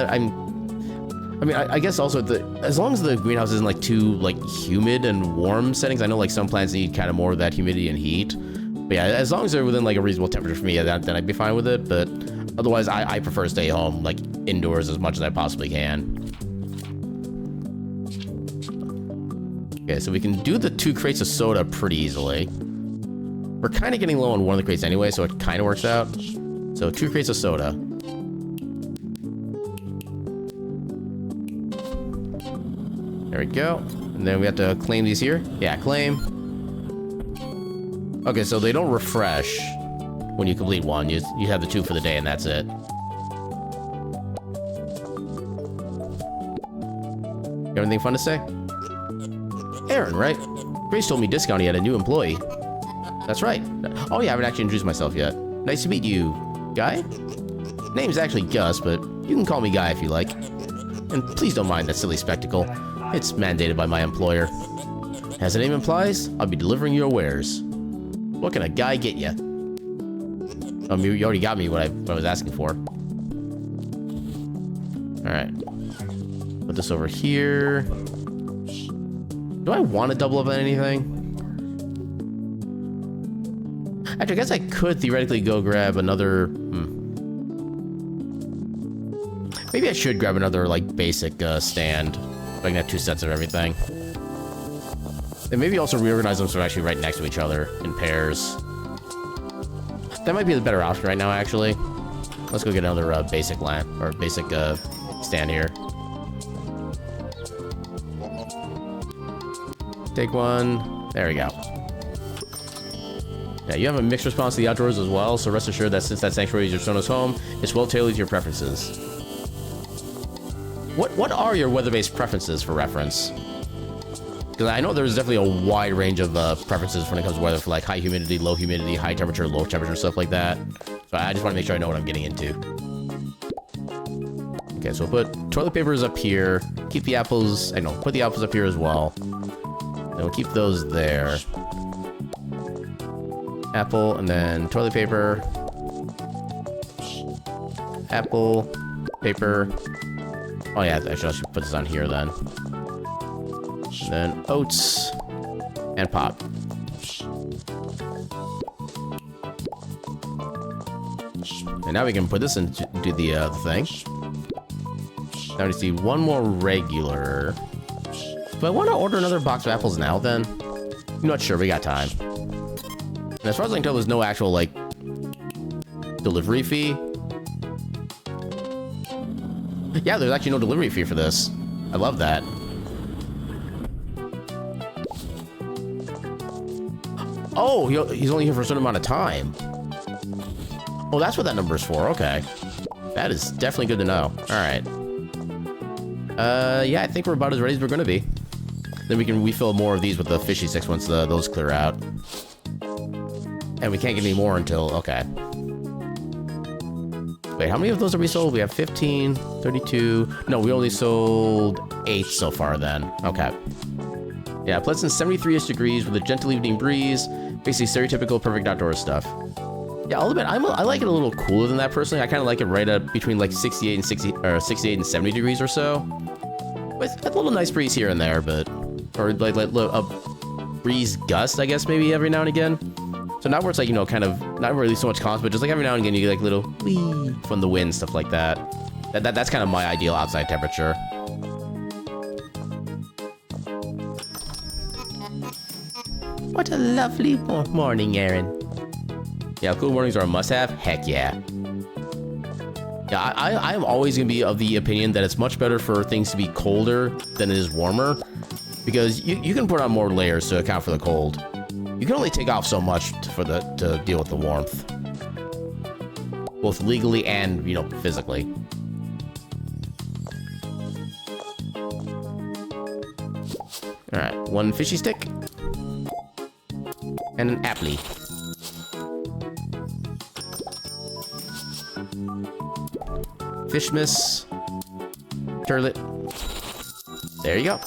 I mean, I guess also as long as the greenhouse isn't like too like humid and warm settings. I know like some plants need kind of more of that humidity and heat. But yeah, as long as they're within like a reasonable temperature for me, then I'd be fine with it. But otherwise, I prefer to stay home, like indoors as much as I possibly can. Okay, so we can do the 2 crates of soda pretty easily. We're kind of getting low on one of the crates anyway, so it kind of works out. So 2 crates of soda. There we go. And then we have to claim these here. Yeah, claim. Okay, so they don't refresh when you complete one. You have the 2 for the day, and that's it. Got anything fun to say? Aaron, right? Grace told me Discounty had a new employee. That's right. Oh yeah, I haven't actually introduced myself yet. Nice to meet you, Guy? Name's actually Gus, but you can call me Guy if you like. And please don't mind that silly spectacle. It's mandated by my employer. As the name implies, I'll be delivering your wares. What can a guy get you? You already got me what I was asking for. Alright. Put this over here. Do I want to double up on anything? Actually, I guess I could theoretically go grab another... Maybe I should grab another, like, basic stand. So I can have 2 sets of everything. And maybe also reorganize them so they're actually right next to each other in pairs. That might be the better option right now, actually. Let's go get another basic lamp, or basic stand here. Take one. There we go. Yeah, you have a mixed response to the outdoors as well, so rest assured that since that sanctuary is your Sonos home, it's well tailored to your preferences. What are your weather-based preferences for reference? Because I know there's definitely a wide range of preferences when it comes to weather for like high humidity, low humidity, high temperature, low temperature, stuff like that. So I just want to make sure I know what I'm getting into. Okay, so we'll put toilet papers up here. Keep the apples, put the apples up here as well. And we'll keep those there. Apple, and then toilet paper. Apple, paper. Oh yeah, actually I should put this on here then. And then oats and pop. And now we can put this into the thing. Now we see one more regular. Do I want to order another box of apples now then? I'm not sure, we got time. And as far as I can tell, there's no actual, like, delivery fee. Yeah, there's actually no delivery fee for this. I love that. Oh, he's only here for a certain amount of time. Oh, that's what that number is for. Okay. That is definitely good to know. All right. Yeah, I think we're about as ready as we're going to be. Then we can refill more of these with the fishy sticks once those clear out. And we can't get any more until... Okay. Wait, how many of those have we sold? We have 15, 32... No, we only sold 8 so far then. Okay. Yeah, pleasant 73-ish degrees with a gentle evening breeze. Basically stereotypical perfect outdoor stuff. Yeah, I'll admit, I like it a little cooler than that personally. I kind of like it right at between like 68 and 70 degrees or so. With a little nice breeze here and there, but... Or like a breeze gust, I guess, maybe every now and again. So not where it's like, kind of, not really so much constant, but just like every now and again you get like little wee from the wind, stuff like that. That's kind of my ideal outside temperature. What a lovely morning, Aaron. Yeah, cool mornings are a must-have. Heck yeah. Yeah, I'm always going to be of the opinion that it's much better for things to be colder than it is warmer. Because you can put on more layers to account for the cold. You can only take off so much to deal with the warmth. Both legally and, physically. Alright, 1 fishy stick. And an appley. Fishmas. Turlet. There you go.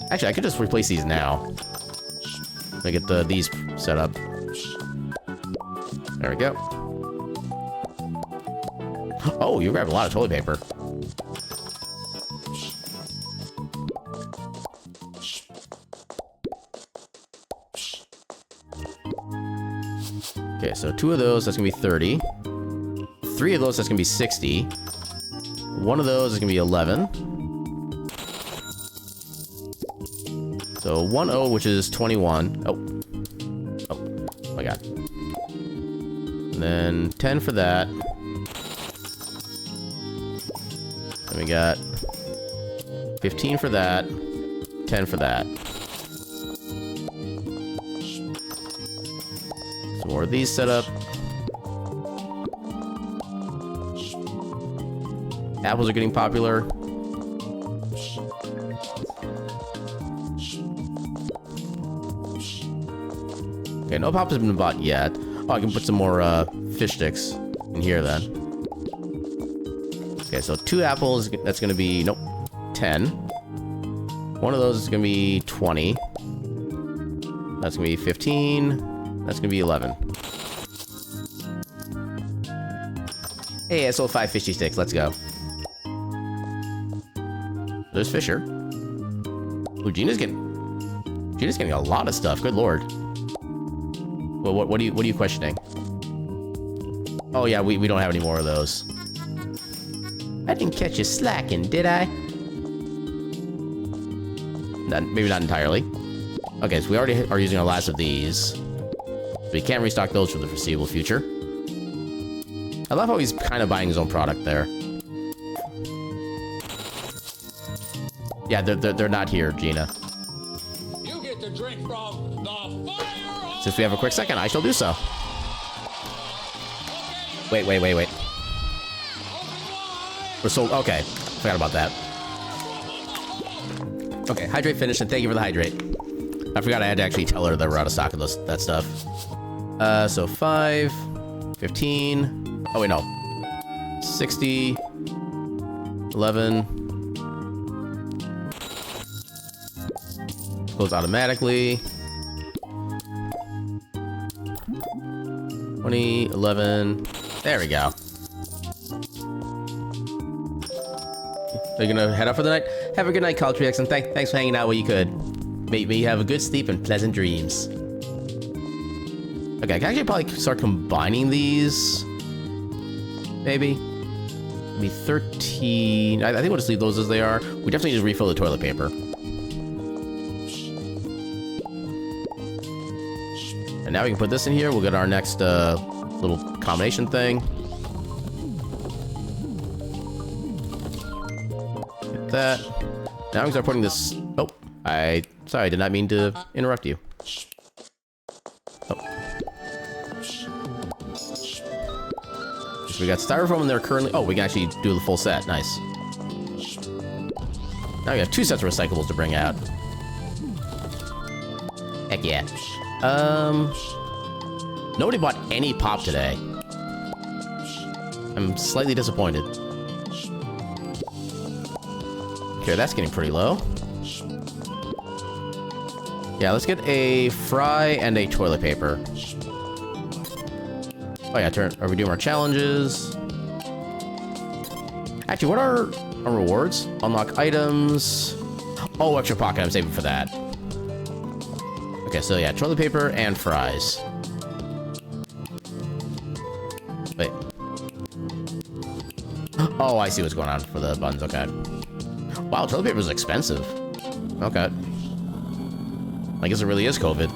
Actually, I could just replace these now. I get these set up. There we go. Oh, you grabbed a lot of toilet paper. Okay, so 2 of those, that's gonna be 30. 3 of those, that's gonna be 60. 1 of those is gonna be 11. So 1-0, which is 21. Oh, my god. And then 10 for that. Then we got 15 for that. 10 for that. Some more of these set up. Apples are getting popular. Okay, no pops have been bought yet. Oh, I can put some more fish sticks in here then. Okay, so 2 apples, that's gonna be, nope, 10. 1 of those is gonna be 20. That's gonna be 15. That's gonna be 11. Hey, I sold 5 fishy sticks, let's go. There's Fisher. Ooh, Gina's getting a lot of stuff, good lord. Well, what are you questioning? Oh yeah, we don't have any more of those. I didn't catch you slacking, did I? Maybe not entirely. Okay, so we already are using our last of these. So we can't restock those for the foreseeable future. I love how he's kind of buying his own product there. Yeah, they're not here, Gina. You get to drink from the fire. Since we have a quick second, I shall do so. Wait. We're sold. Okay, forgot about that. Okay, hydrate finished, and thank you for the hydrate. I forgot I had to actually tell her that we're out of stock of that stuff. So 5, 15. Oh wait, no. 60, 11. Goes automatically. 20, 11. There we go. Are you gonna head out for the night? Have a good night, Caltrix, and thanks for hanging out while you could. May you have a good sleep and pleasant dreams. Okay, I can actually probably start combining these. Maybe. Maybe 13. I think we'll just leave those as they are. We definitely need to refill the toilet paper. And now we can put this in here. We'll get our next little combination thing. Get that. Now we can start putting this... Oh, sorry, I did not mean to interrupt you. Oh. So we got styrofoam in there currently. Oh, we can actually do the full set. Nice. Now we have 2 sets of recyclables to bring out. Heck yeah. Nobody bought any pop today. I'm slightly disappointed. Okay, that's getting pretty low. Yeah, let's get a fry and a toilet paper. Oh yeah, are we doing our challenges? Actually, what are our rewards? Unlock items. Oh, extra pocket, I'm saving for that. Okay, so yeah, toilet paper and fries. Wait. Oh, I see what's going on for the buns, okay. Wow, toilet paper is expensive. Okay. I guess it really is COVID.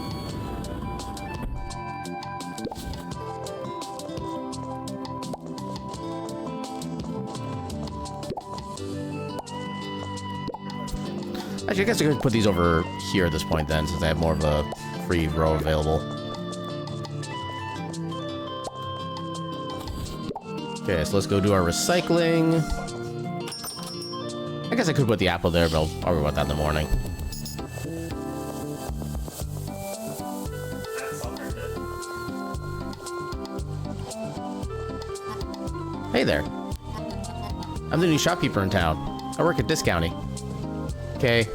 Actually, I guess I could put these over here at this point then, since I have more of a free row available. Okay, so let's go do our recycling. I guess I could put the apple there, but I'll worry about that in the morning. Hey there. I'm the new shopkeeper in town. I work at discounting. Okay.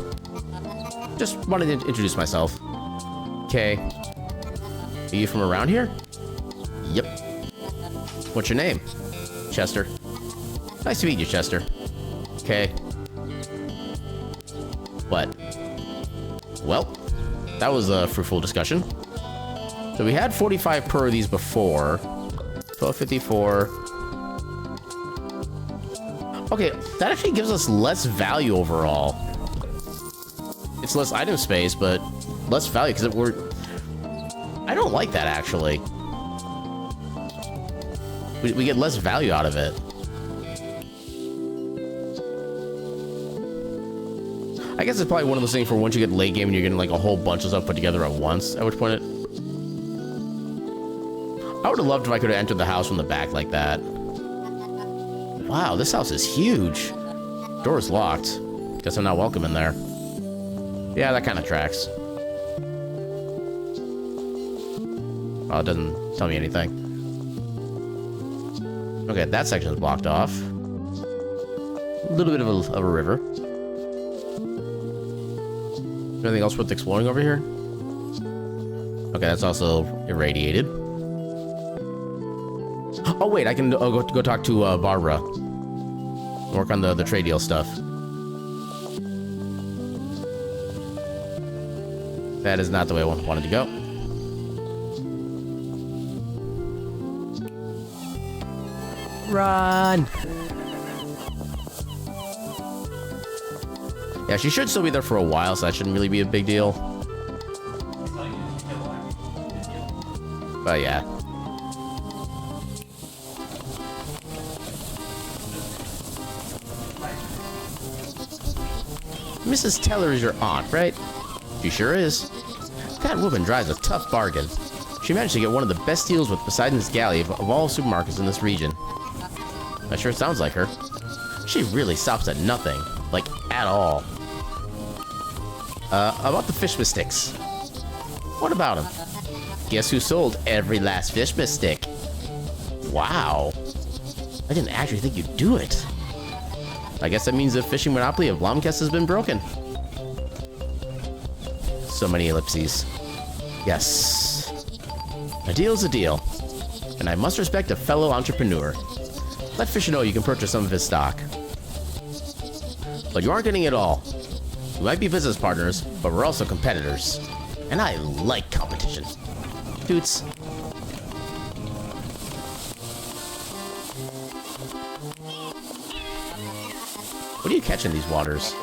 Just wanted to introduce myself. Okay. Are you from around here? Yep. What's your name? Chester. Nice to meet you, Chester. Okay. What? Well, that was a fruitful discussion. So we had 45 per of these before. 1254. Okay, that actually gives us less value overall. It's less item space, but less value because we're... I don't like that, actually. We get less value out of it. I guess it's probably one of those things for once you get late game and you're getting like a whole bunch of stuff put together at once, at which point it... I would have loved if I could have entered the house from the back like that. Wow, this house is huge. Door's locked. Guess I'm not welcome in there. Yeah, that kind of tracks. Oh, it doesn't tell me anything. Okay, that section is blocked off. A little bit of a river. Anything else worth exploring over here? Okay, that's also irradiated. Oh wait, I can go talk to Barbara. Work on the trade deal stuff. That is not the way I wanted to go. Run! Yeah, she should still be there for a while, so that shouldn't really be a big deal. But yeah. Mrs. Teller is your aunt, right? She sure is. That woman drives a tough bargain. She managed to get one of the best deals with Poseidon's Galley of all supermarkets in this region. That sure sounds like her. She really stops at nothing. Like, at all. About the fish sticks. What about them? Guess who sold every last fish stick? Wow. I didn't actually think you'd do it. I guess that means the fishing monopoly of Blomkest has been broken. So many ellipses. Yes. A deal's a deal. And I must respect a fellow entrepreneur. Let Fisher know you can purchase some of his stock. But you aren't getting it all. We might be business partners, but we're also competitors. And I like competition. Toots. What are you catching these waters?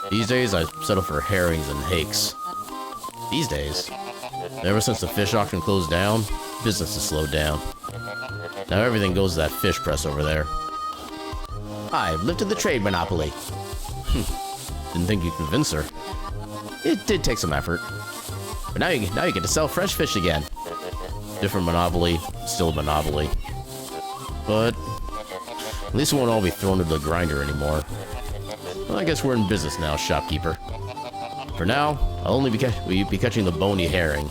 These days, I settle for herrings and hakes. These days? Ever since the fish auction closed down, business has slowed down. Now everything goes to that fish press over there. I've lifted the trade monopoly. Didn't think you'd convince her. It did take some effort. But now you get to sell fresh fish again. Different monopoly, still a monopoly. But at least it won't all be thrown into the grinder anymore. Well, I guess we're in business now, shopkeeper. For now, I'll only be catching the bony herring.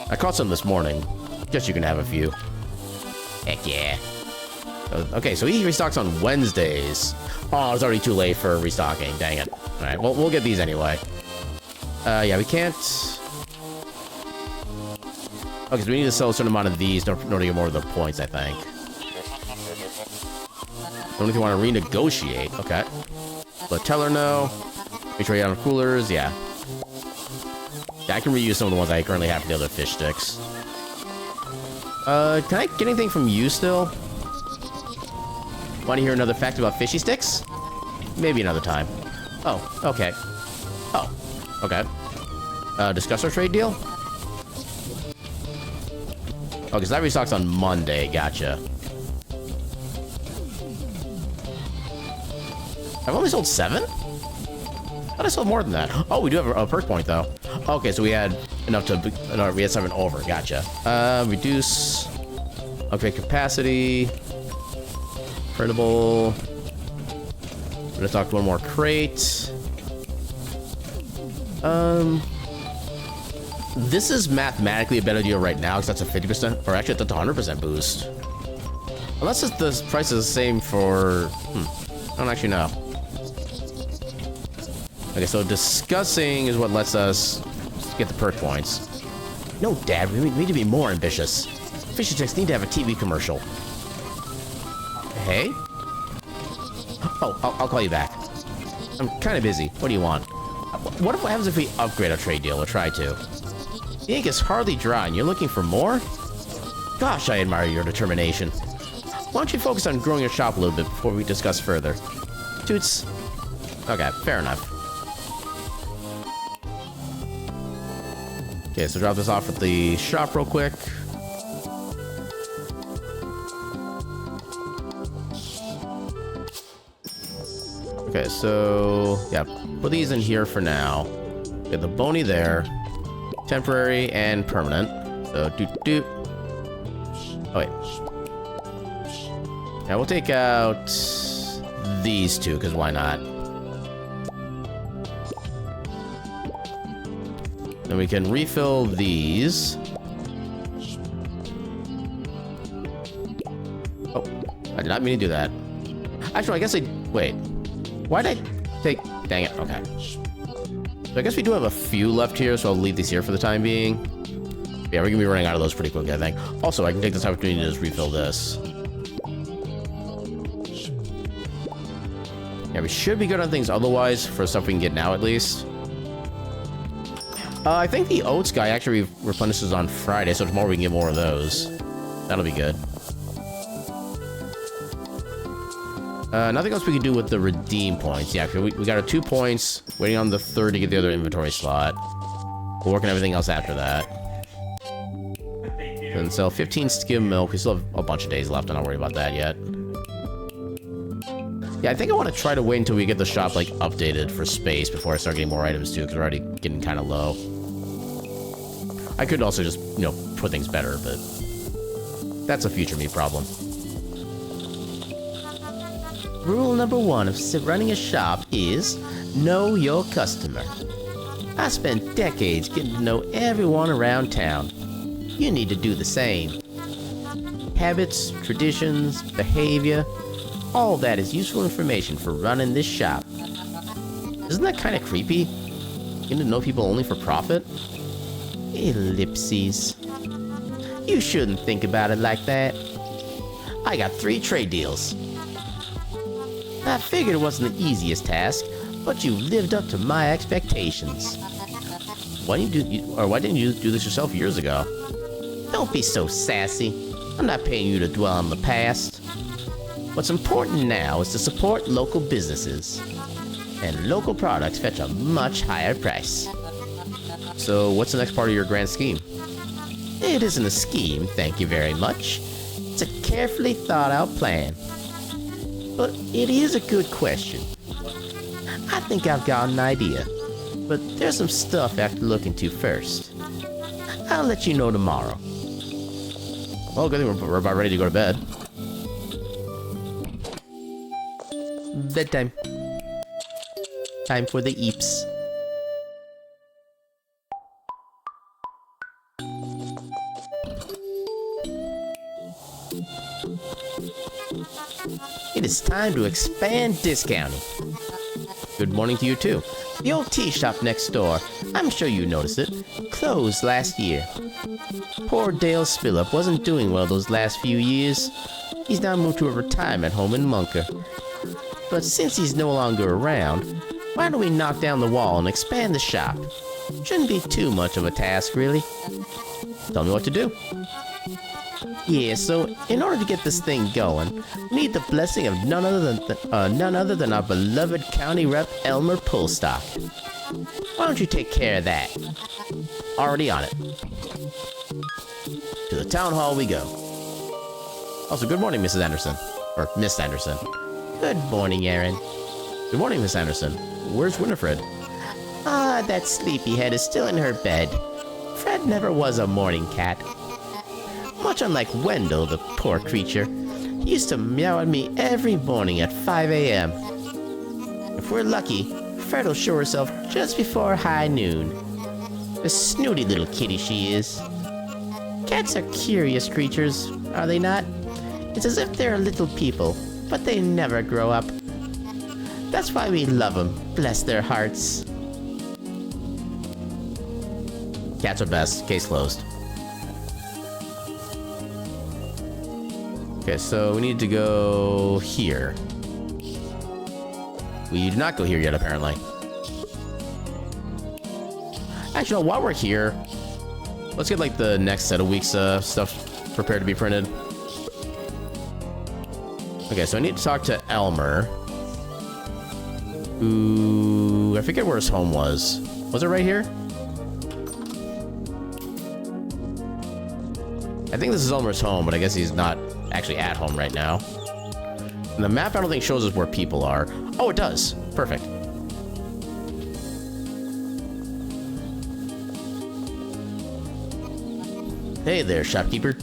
I caught some this morning. Guess you can have a few. Heck yeah. Okay, so he restocks on Wednesdays. Oh, it's already too late for restocking. Dang it. Alright, well, we'll get these anyway. Yeah, we can't... Okay, so we need to sell a certain amount of these in order to get more of the points, I think. Don't you want to renegotiate. Okay. But tell her no. Make sure you have coolers. Yeah. Yeah, I can reuse some of the ones I currently have for the other fish sticks. Can I get anything from you still? Want to hear another fact about fishy sticks? Maybe another time. Oh, okay. Oh, okay. Discuss our trade deal? Oh, because that restocks on Monday. Gotcha. I've only sold 7? I thought I sold more than that. Oh, we do have a perk point, though. Okay, so we had enough to... No, we had 7 over. Gotcha. Reduce... Okay, capacity... Printable... I'm gonna talk to one more crate. This is mathematically a better deal right now, because that's a 50%... Or actually, that's a 100% boost. Unless the price is the same for... I don't actually know. Okay, so discussing is what lets us get the perk points. No, Dad, we need to be more ambitious. Fishy Chicks need to have a TV commercial. Hey? Oh, I'll call you back. I'm kind of busy. What do you want? What happens if we upgrade our trade deal? We'll try to. The ink is hardly dry and you're looking for more? Gosh, I admire your determination. Why don't you focus on growing your shop a little bit before we discuss further? Toots. Okay, fair enough. Okay, so drop this off at the shop real quick. Okay, so yeah, put these in here for now. Get the bony there. Temporary and permanent. So doot. Oh wait. Yeah, we'll take out these two, because why not? Then we can refill these. Oh, I did not mean to do that. Actually, I guess wait. Why did I take... Dang it, okay. So I guess we do have a few left here, so I'll leave these here for the time being. Yeah, we're gonna be running out of those pretty quickly, I think. Also, I can take this opportunity to just refill this. Yeah, we should be good on things otherwise for stuff we can get now, at least. I think the oats guy actually replenishes on Friday, so tomorrow we can get more of those. That'll be good. Nothing else we can do with the redeem points. Yeah, we got our 2 points, waiting on the 3rd to get the other inventory slot. We'll work on everything else after that. Then sell 15 skim milk. We still have a bunch of days left. I'm not worried about that yet. Yeah, I think I want to try to wait until we get the shop, like, updated for space before I start getting more items, too, because we're already getting kind of low. I could also just, you know, put things better, but that's a future me problem. Rule number 1 of running a shop is know your customer. I spent decades getting to know everyone around town. You need to do the same. Habits, traditions, behavior, all that is useful information for running this shop. Isn't that kind of creepy? Getting to know people only for profit? Ellipses. You shouldn't think about it like that. I got 3 trade deals. I figured it wasn't the easiest task, but you lived up to my expectations. Why didn't you do this yourself years ago? Don't be so sassy. I'm not paying you to dwell on the past. What's important now is to support local businesses. And local products fetch a much higher price. So what's the next part of your grand scheme? It isn't a scheme, thank you very much. It's a carefully thought out plan. But it is a good question. I think I've got an idea, but there's some stuff I have to look into first. I'll let you know tomorrow. Well, good thing we're about ready to go to bed. Bedtime. Time for the eeps. It is time to expand discounting. Good morning to you too. The old tea shop next door, I'm sure you noticed it, closed last year. Poor Dale Spillup wasn't doing well those last few years. He's now moved to a retirement home in Munker. But since he's no longer around, why don't we knock down the wall and expand the shop? Shouldn't be too much of a task, really. Tell me what to do. Yeah, so in order to get this thing going, we need the blessing of none other than our beloved county rep Elmer Pullstock. Why don't you take care of that? Already on it. To the town hall we go. Also, good morning, Mrs. Anderson. Or Miss Anderson. Good morning, Aaron. Good morning, Miss Anderson. Where's Winifred? Ah, that sleepyhead is still in her bed. Fred never was a morning cat. Much unlike Wendell, the poor creature, he used to meow at me every morning at 5 a.m. If we're lucky, Fred will show herself just before high noon. A snooty little kitty she is. Cats are curious creatures, are they not? It's as if they're little people, but they never grow up. That's why we love them, bless their hearts. Cats are best. Case closed. Okay, so we need to go here. We do not go here yet, apparently. Actually, no, while we're here, Let's get like the next set of weeks stuff prepared to be printed. Okay, so I need to talk to Elmer. Who... I forget where his home was. Was it right here? I think this is Elmer's home, but I guess he's not actually at home right now. And the map I don't think shows us where people are. Oh, it does. Perfect. Hey there, shopkeeper.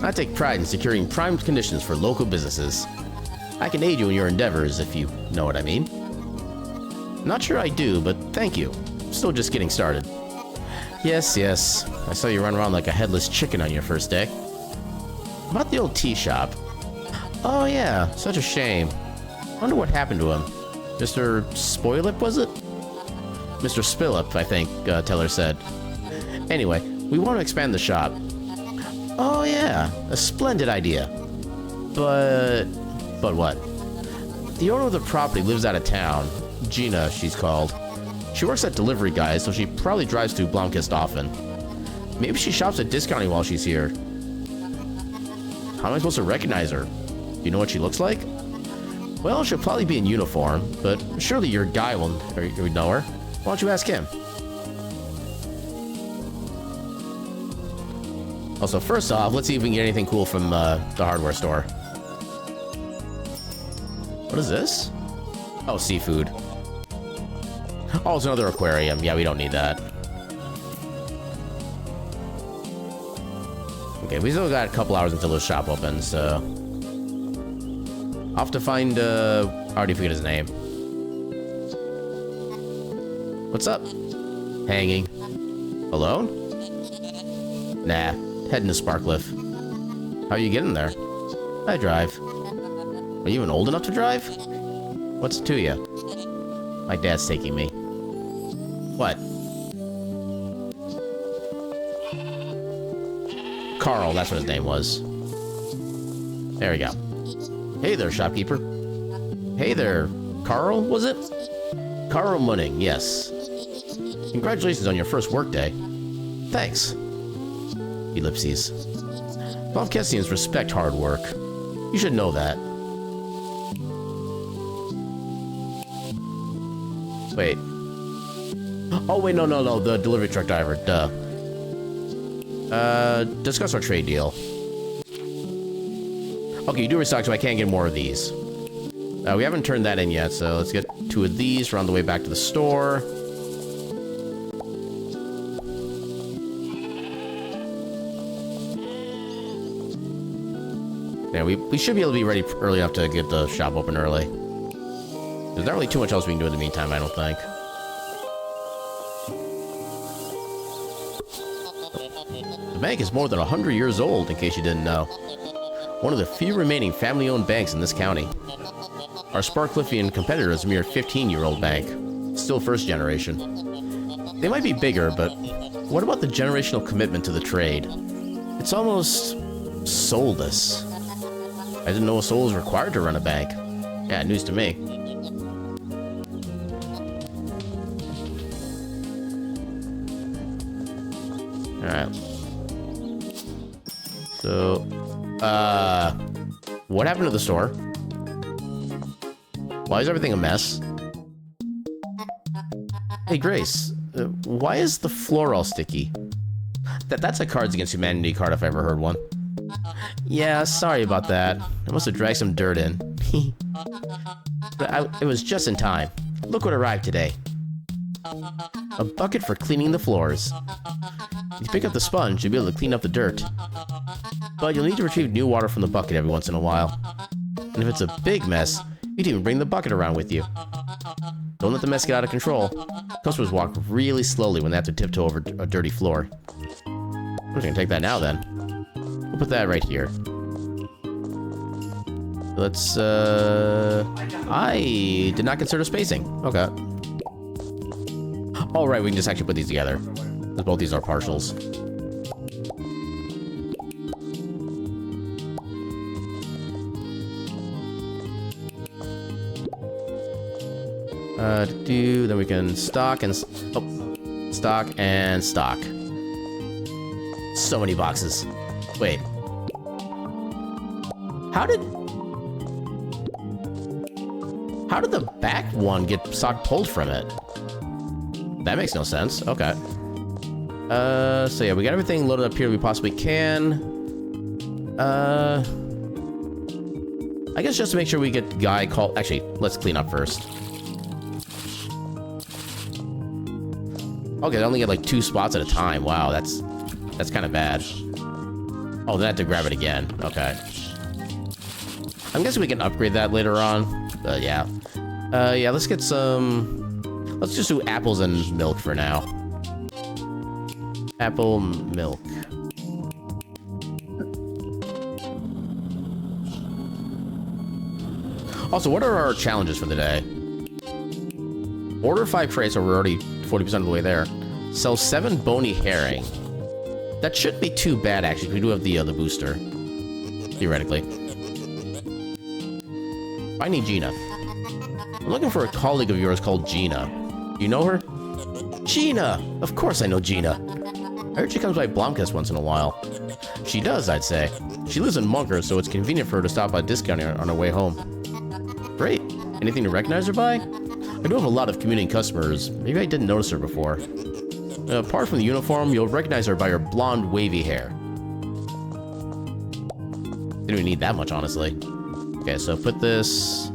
I take pride in securing prime conditions for local businesses. I can aid you in your endeavors, if you know what I mean. Not sure I do, but thank you. Still just getting started. Yes, yes. I saw you run around like a headless chicken on your first day. About the old tea shop. Oh yeah, such a shame. Wonder what happened to him. Mr. Spoilip, was it? Mr. Spillip, I think, Teller said. Anyway, we want to expand the shop. Oh yeah, a splendid idea. But what? The owner of the property lives out of town. Gina, she's called. She works at Delivery Guys, so she probably drives through Blomkist often. Maybe she shops at discounting while she's here. How am I supposed to recognize her? Do you know what she looks like? Well, she'll probably be in uniform, but surely your guy will know her. Why don't you ask him? Also, first off, let's see if we can get anything cool from the hardware store. What is this? Oh, seafood. Oh, it's another aquarium. Yeah, we don't need that. Okay, we still got a couple hours until the shop opens, so... I'll have to find, I already forget his name. What's up? Hanging. Alone? Nah, heading to Sparkliff. How are you getting there? I drive. Are you even old enough to drive? What's it to you? My dad's taking me. What? Carl, that's what his name was. There we go. Hey there, shopkeeper. Hey there, Carl, was it? Carl Munning, yes. Congratulations on your first workday. Thanks. Ellipses. Blomkestians respect hard work. You should know that. Wait. Oh, wait, no, the delivery truck driver, duh. Discuss our trade deal. Okay, you do restock, so I can't get more of these. We haven't turned that in yet, so let's get 2 of these. We're on the way back to the store. Yeah, we should be able to be ready early enough to get the shop open early. There's not really too much else we can do in the meantime, I don't think. The bank is more than 100 years old, in case you didn't know. One of the few remaining family-owned banks in this county. Our Sparkliffian competitor is a mere 15-year-old bank. Still first generation. They might be bigger, but what about the generational commitment to the trade? It's almost soulless. I didn't know a soul was required to run a bank. Yeah, news to me. Alright. So, what happened to the store? Why is everything a mess? Hey, Grace, why is the floor all sticky? That's a Cards Against Humanity card if I ever heard one. Yeah, sorry about that. I must have dragged some dirt in. But it was just in time. Look what arrived today. A bucket for cleaning the floors. If you pick up the sponge, you'll be able to clean up the dirt. But you'll need to retrieve new water from the bucket every once in a while. And if it's a big mess, you can even bring the bucket around with you. Don't let the mess get out of control. Customers walk really slowly when they have to tiptoe over a dirty floor. I'm just gonna take that now then. We'll put that right here. Let's, I did not consider spacing. Okay. Oh, right, we can just actually put these together. Because both these are partials. Then we can stock and... Oh. Stock and stock. So many boxes. Wait. How did the back one get sock pulled from it? That makes no sense. Okay. So yeah, we got everything loaded up here we possibly can. I guess just to make sure we get guy called. Actually, let's clean up first. Okay, I only get like 2 spots at a time. Wow, that's kind of bad. Oh, then I have to grab it again. Okay. I'm guessing we can upgrade that later on. Yeah. Yeah, let's get some... Let's just do apples and milk for now. Apple milk. Also, what are our challenges for the day? Order 5 crates, so we're already 40% of the way there. Sell 7 bony herring. That shouldn't be too bad, actually. We do have the booster. Theoretically. I need Gina. I'm looking for a colleague of yours called Gina. Do you know her? Gina! Of course I know Gina. I heard she comes by Blomkist once in a while. She does, I'd say. She lives in Munker, so it's convenient for her to stop by Discount on her way home. Great. Anything to recognize her by? I do have a lot of commuting customers. Maybe I didn't notice her before. Apart from the uniform, you'll recognize her by her blonde, wavy hair. Didn't even need that much, honestly. Okay, so put this...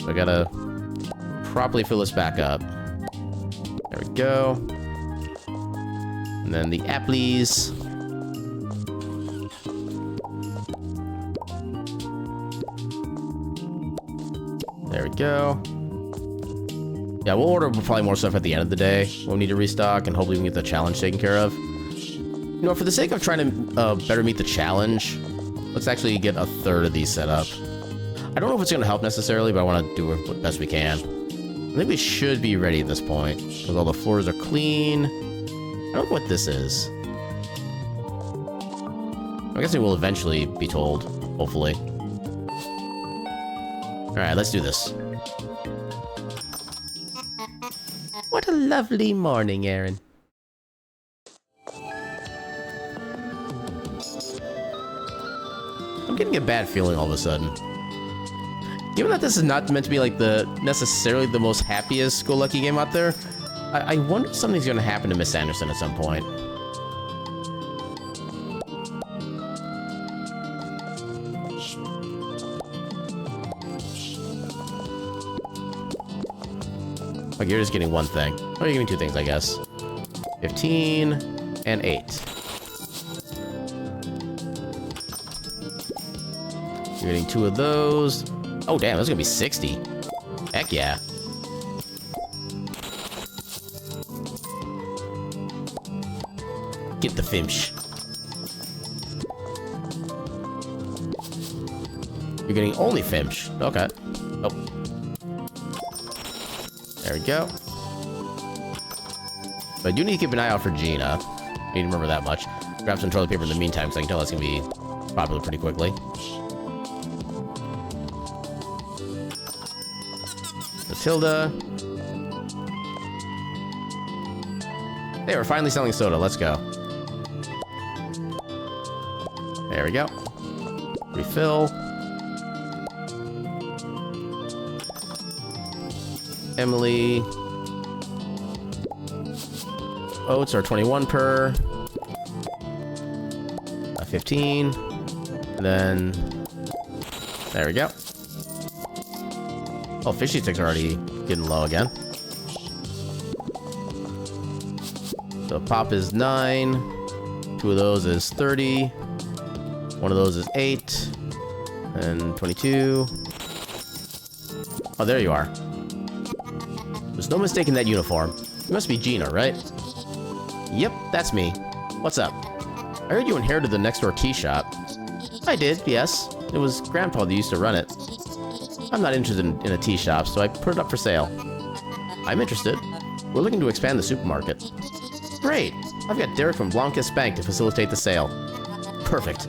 I gotta properly fill this back up. There we go. And then the apples. There we go. Yeah, we'll order probably more stuff at the end of the day. We'll need to restock, and hopefully we can get the challenge taken care of. You know, for the sake of trying to better meet the challenge, let's actually get a third of these set up. I don't know if it's going to help necessarily, but I want to do it the best we can. I think we should be ready at this point, because all the floors are clean. I don't know what this is. I guess we will eventually be told, hopefully. Alright, let's do this. What a lovely morning, Aaron. I'm getting a bad feeling all of a sudden. Given that this is not meant to be like necessarily the most happiest Go Lucky game out there, I wonder if something's gonna happen to Miss Anderson at some point. Okay, you're just getting one thing. Oh, you're getting 2 things, I guess. 15 and 8. You're getting 2 of those. Oh, damn, that's gonna be 60. Heck yeah. Get the Fimsh. You're getting only Fimsh. Okay. Oh. There we go. But I do need to keep an eye out for Gina. I need to remember that much. Grab some toilet paper in the meantime, because I can tell that's gonna be popular pretty quickly. Matilda. Hey, we're finally selling soda. Let's go. There we go. Refill. Emily. Oats are 21 per. 15. And then... There we go. Oh, fishy sticks are already getting low again. So pop is 9. 2 of those is 30. 1 of those is 8. And 22. Oh, there you are. There's no mistaking that uniform. You must be Gina, right? Yep, that's me. What's up? I heard you inherited the next door tea shop. I did, yes. It was Grandpa that used to run it. I'm not interested in a tea shop, so I put it up for sale. I'm interested. We're looking to expand the supermarket. Great! I've got Derek from Blomkist Bank to facilitate the sale. Perfect.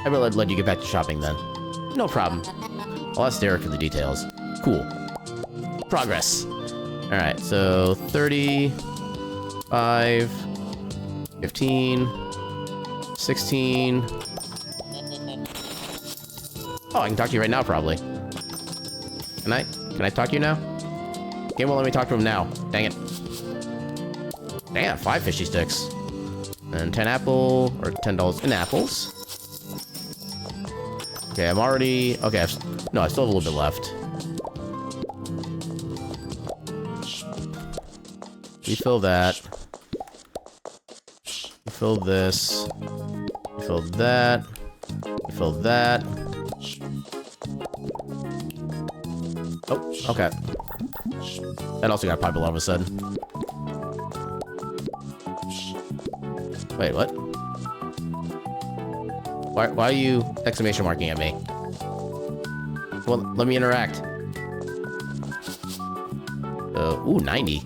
I will let you get back to shopping then. No problem. I'll ask Derek for the details. Cool. Progress. Alright, so 30, 5, 15, 16. Oh, I can talk to you right now, probably. Can I? Can I talk to you now? Game won't let me talk to him now. Dang it. Dang it, 5 fishy sticks. And 10 apple, or $10 in apples. Okay, I'm already... Okay, no, I still have a little bit left. Refill that. Refill this. Refill that. Refill that. Oh, okay. That also got popular all of a sudden. Wait, what? Why are you exclamation marking at me? Well, let me interact. Ooh, 90.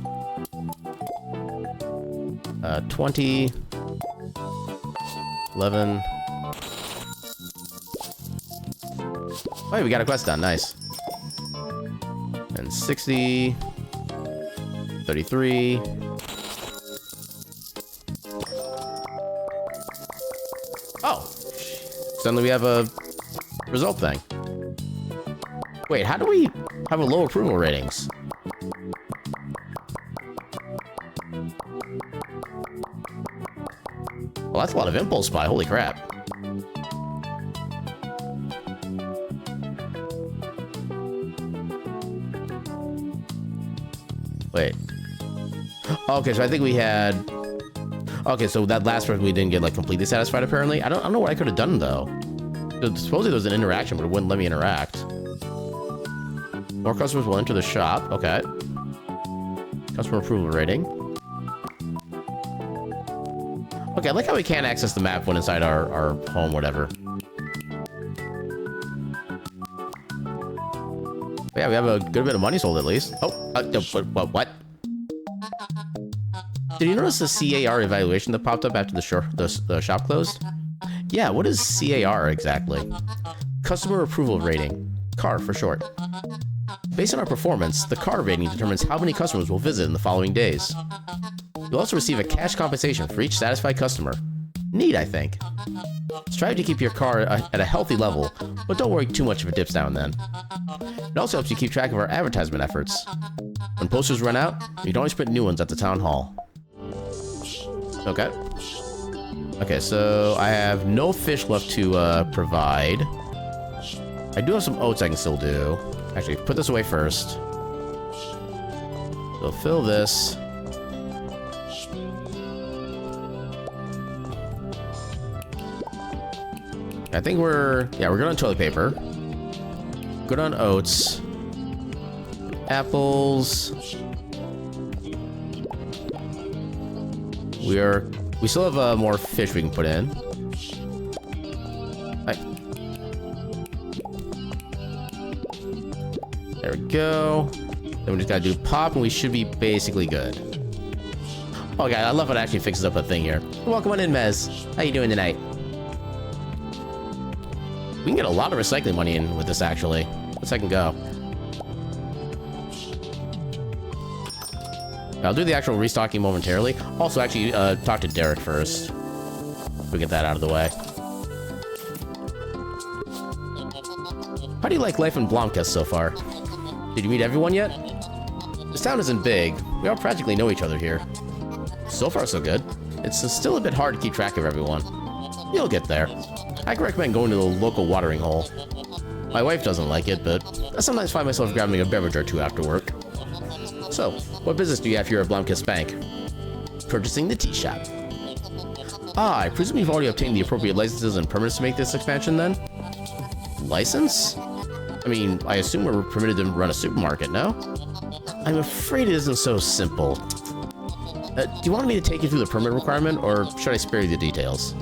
20. 11. Wait, we got a quest done. Nice. And 60. 33. Oh. Suddenly we have a result thing. Wait, how do we have a low approval ratings? Well, that's a lot of impulse buy. Holy crap. Wait. Okay, so I think we had... Okay, so that last person we didn't get, like, completely satisfied, apparently. I don't know what I could have done, though. Supposedly there was an interaction, but it wouldn't let me interact. More customers will enter the shop. Okay. Customer approval rating. Okay, I like how we can't access the map when inside our home, whatever. But yeah, we have a good bit of money sold, at least. Oh, what? Did you notice the CAR evaluation that popped up after the shop closed? Yeah, what is CAR exactly? Customer Approval Rating. CAR for short. Based on our performance, the CAR rating determines how many customers will visit in the following days. You'll also receive a cash compensation for each satisfied customer. Neat, I think. Strive to keep your CAR at a healthy level, but don't worry too much if it dips now and then. It also helps you keep track of our advertisement efforts. When posters run out, you can always print new ones at the town hall. Okay. Okay, so I have no fish left to provide. I do have some oats I can still do. Actually, put this away first. So fill this. I think we're good on toilet paper. Good on oats. Apples. We still have more fish we can put in. Right. There we go. Then we just gotta do pop and we should be basically good. Oh god, I love how it actually fixes up a thing here. Welcome on in, Mez. How you doing tonight? We can get a lot of recycling money in with this, actually. Let's second go. I'll do the actual restocking momentarily. Also, actually, talk to Derek first. We get that out of the way. How do you like life in Blomkest so far? Did you meet everyone yet? This town isn't big. We all practically know each other here. So far, so good. It's still a bit hard to keep track of everyone. You'll get there. I can recommend going to the local watering hole. My wife doesn't like it, but I sometimes find myself grabbing a beverage or two after work. So, what business do you have here at Blomkest Bank? Purchasing the tea shop. Ah, I presume you've already obtained the appropriate licenses and permits to make this expansion, then? License? I mean, I assume we're permitted to run a supermarket, no? I'm afraid it isn't so simple. Do you want me to take you through the permit requirement, or should I spare you the details?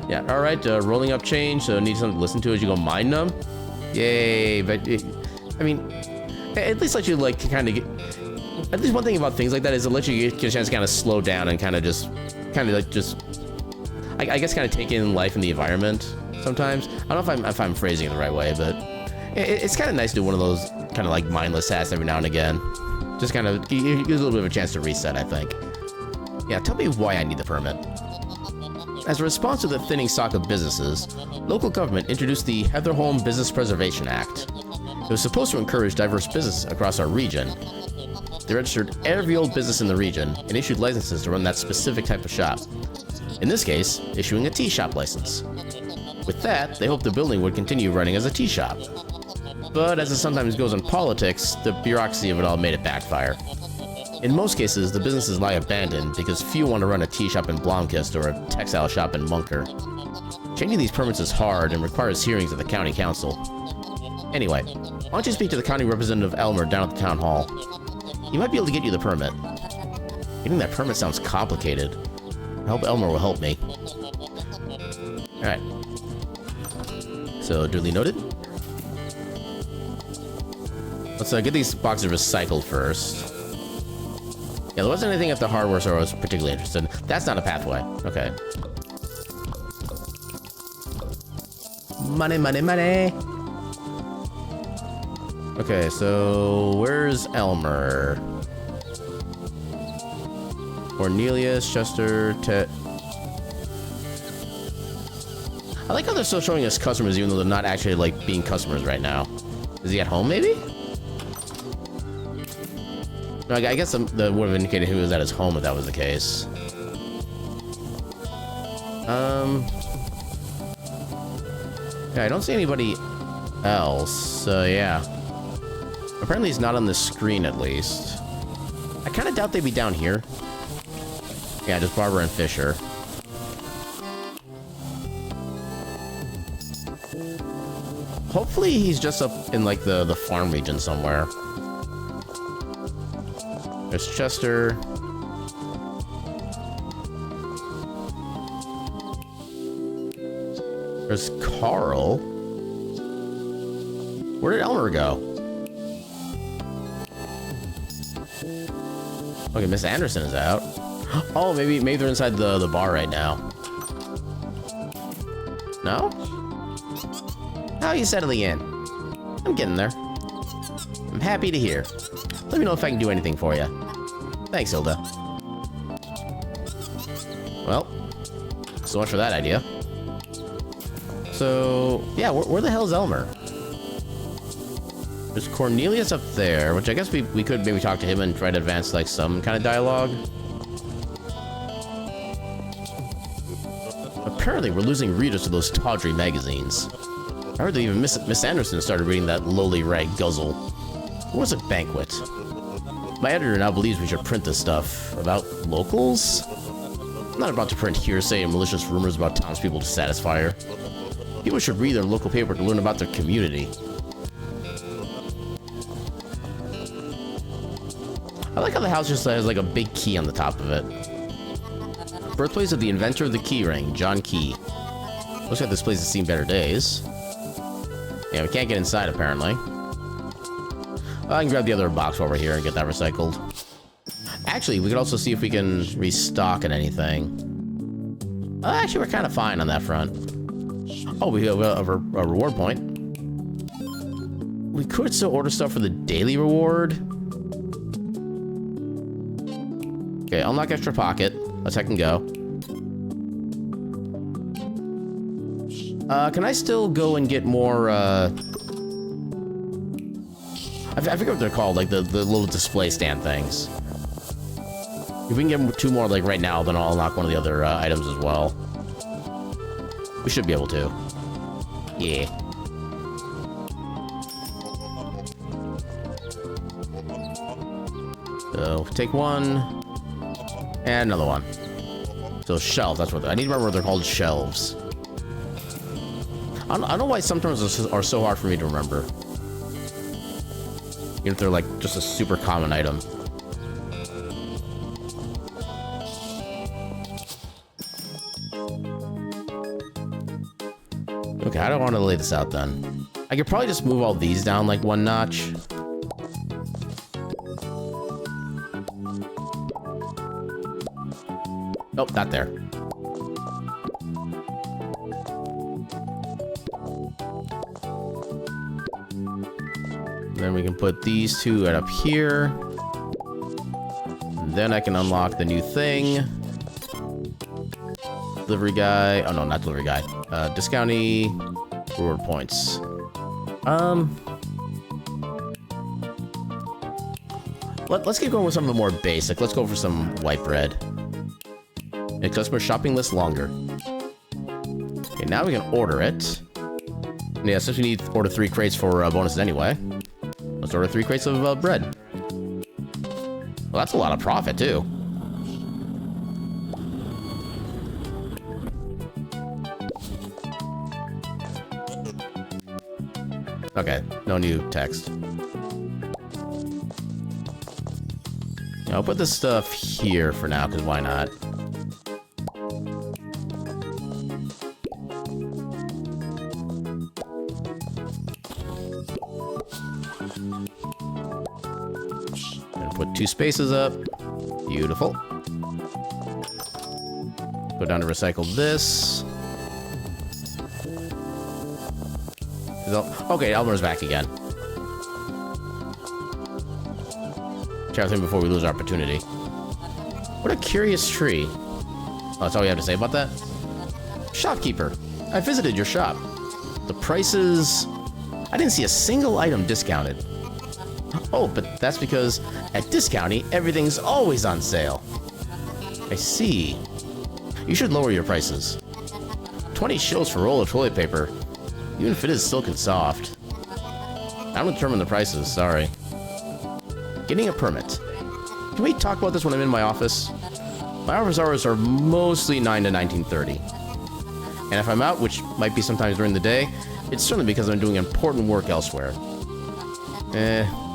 Yeah, alright, rolling up change, so need something to listen to as you go mind numb. Yay, but, I mean, at least let you, like, kind of get... At least one thing about things like that is it lets you get a chance to kind of slow down and kind of I guess kind of take in life and the environment sometimes. I don't know if I'm phrasing it the right way, but it's kind of nice to do one of those kind of, like, mindless tasks every now and again. Just kind of gives a little bit of a chance to reset, I think. Yeah, tell me why I need the permit. As a response to the thinning stock of businesses, local government introduced the Heatherholm Business Preservation Act. It was supposed to encourage diverse business across our region. They registered every old business in the region and issued licenses to run that specific type of shop. In this case, issuing a tea shop license. With that, they hoped the building would continue running as a tea shop. But as it sometimes goes in politics, the bureaucracy of it all made it backfire. In most cases, the businesses lie abandoned because few want to run a tea shop in Blomkist or a textile shop in Munker. Changing these permits is hard and requires hearings at the county council. Anyway, why don't you speak to the county representative Elmer down at the town hall? He might be able to get you the permit. Getting that permit sounds complicated. I hope Elmer will help me. Alright. So, duly noted. Let's get these boxes recycled first. Yeah, there wasn't anything at the hardware store I was particularly interested in. That's not a pathway. Okay. Money, money, money! Okay, so where's Elmer? Cornelius, Chester, Ted. I like how they're still showing us customers even though they're not actually like being customers right now. Is he at home maybe? No, I guess that would have indicated who was at his home if that was the case. Yeah, I don't see anybody else. Yeah. Apparently he's not on the screen at least. I kind of doubt they'd be down here. Yeah, just Barbara and Fisher. Hopefully he's just up in like the farm region somewhere. There's Chester. There's Carl. Where did Elmer go? Okay, Miss Anderson is out. Oh, maybe they're inside the bar right now. No? How are you settling in? I'm getting there. I'm happy to hear. Let me know if I can do anything for you. Thanks, Hilda. Well, so much for that idea. So, yeah, where the hell is Elmer? There's Cornelius up there, which I guess we could maybe talk to him and try to advance, like, some kind of dialogue. Apparently, we're losing readers to those tawdry magazines. I heard that even Miss Anderson started reading that lowly rag guzzle. What was a banquet? My editor now believes we should print this stuff. About locals? I'm not about to print hearsay and malicious rumors about townspeople to satisfy her. People should read their local paper to learn about their community. I like how the house just has like a big key on the top of it. Birthplace of the inventor of the key ring, John Key. Looks like this place has seen better days. Yeah, we can't get inside apparently. I can grab the other box while we're here and get that recycled. Actually, we could also see if we can restock at anything. Actually, we're kind of fine on that front. Oh, we have a reward point. We could still order stuff for the daily reward. Okay, unlock extra pocket. Let's heck and go. Can I still go and get more, I forget what they're called, like the little display stand things. If we can get 2 more, like, right now, then I'll unlock one of the other items as well. We should be able to. Yeah. So, take 1. And another one. So, shelves, that's what I need to remember what they're called, shelves. I don't know why some terms are so hard for me to remember. Even if they're, like, just a super common item. Okay, I don't want to lay this out then. I could probably just move all these down like 1 notch. Nope, not there. Then we can put these 2 right up here. And then I can unlock the new thing. Delivery guy. Oh no, not delivery guy. Discounty reward points. Let's keep going with something more basic. Let's go for some white bread. Make customer shopping list longer. Okay, now we can order it. And yeah, since we need to order 3 crates for bonuses anyway, let's order 3 crates of bread. Well, that's a lot of profit too. Okay, no new text. I'll put this stuff here for now, because why not? And put 2 spaces up. Beautiful. Go down to recycle this. Okay, Elmer's back again. Try everything before we lose our opportunity. What a curious tree. Oh, that's all you have to say about that? Shopkeeper, I visited your shop. The prices... I didn't see a single item discounted. Oh, but that's because at Discounty, everything's always on sale. I see. You should lower your prices. 20 shills for a roll of toilet paper. Even if it is silk and soft. I don't determine the prices, sorry. Getting a permit. Can we talk about this when I'm in my office? My office hours are mostly 9 to 19:30. And if I'm out, which might be sometimes during the day, it's certainly because I'm doing important work elsewhere.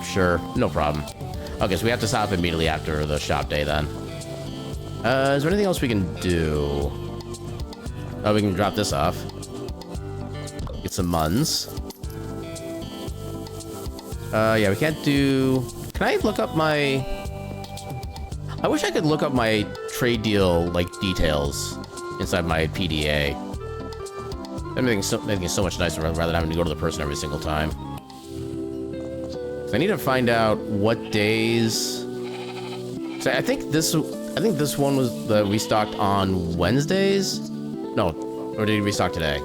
Sure, no problem. Okay, so we have to stop immediately after the shop day then. Is there anything else we can do? Oh, we can drop this off. Get some muns. Yeah, we can't do... Can I look up my... I wish I could look up my trade deal, like, details inside my PDA. That makes it so much nicer rather than having to go to the person every single time. So I need to find out what days... So I think this one was restocked on Wednesdays? No, or did he restock today?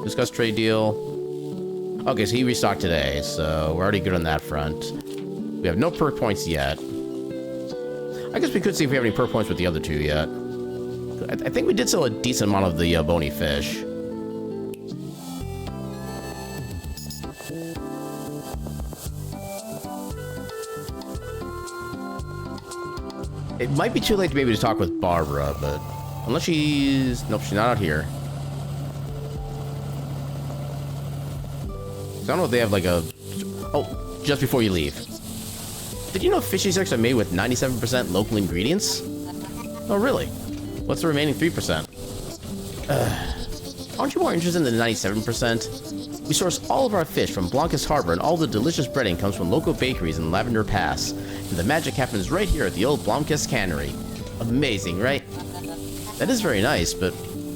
Discuss trade deal. Okay, so he restocked today, so we're already good on that front. We have no perk points yet. I guess we could see if we have any perk points with the other 2 yet. I think we did sell a decent amount of the bony fish. It might be too late maybe to talk with Barbara, but unless she's... Nope, she's not out here. I don't know if they have like a... Oh, just before you leave. Did you know fishy sticks are made with 97% local ingredients? Oh, really? What's the remaining 3%? Aren't you more interested in the 97%? We source all of our fish from Blancas Harbor, and all the delicious breading comes from local bakeries in Lavender Pass. And the magic happens right here at the old Blomkist Cannery. Amazing, right? That is very nice, but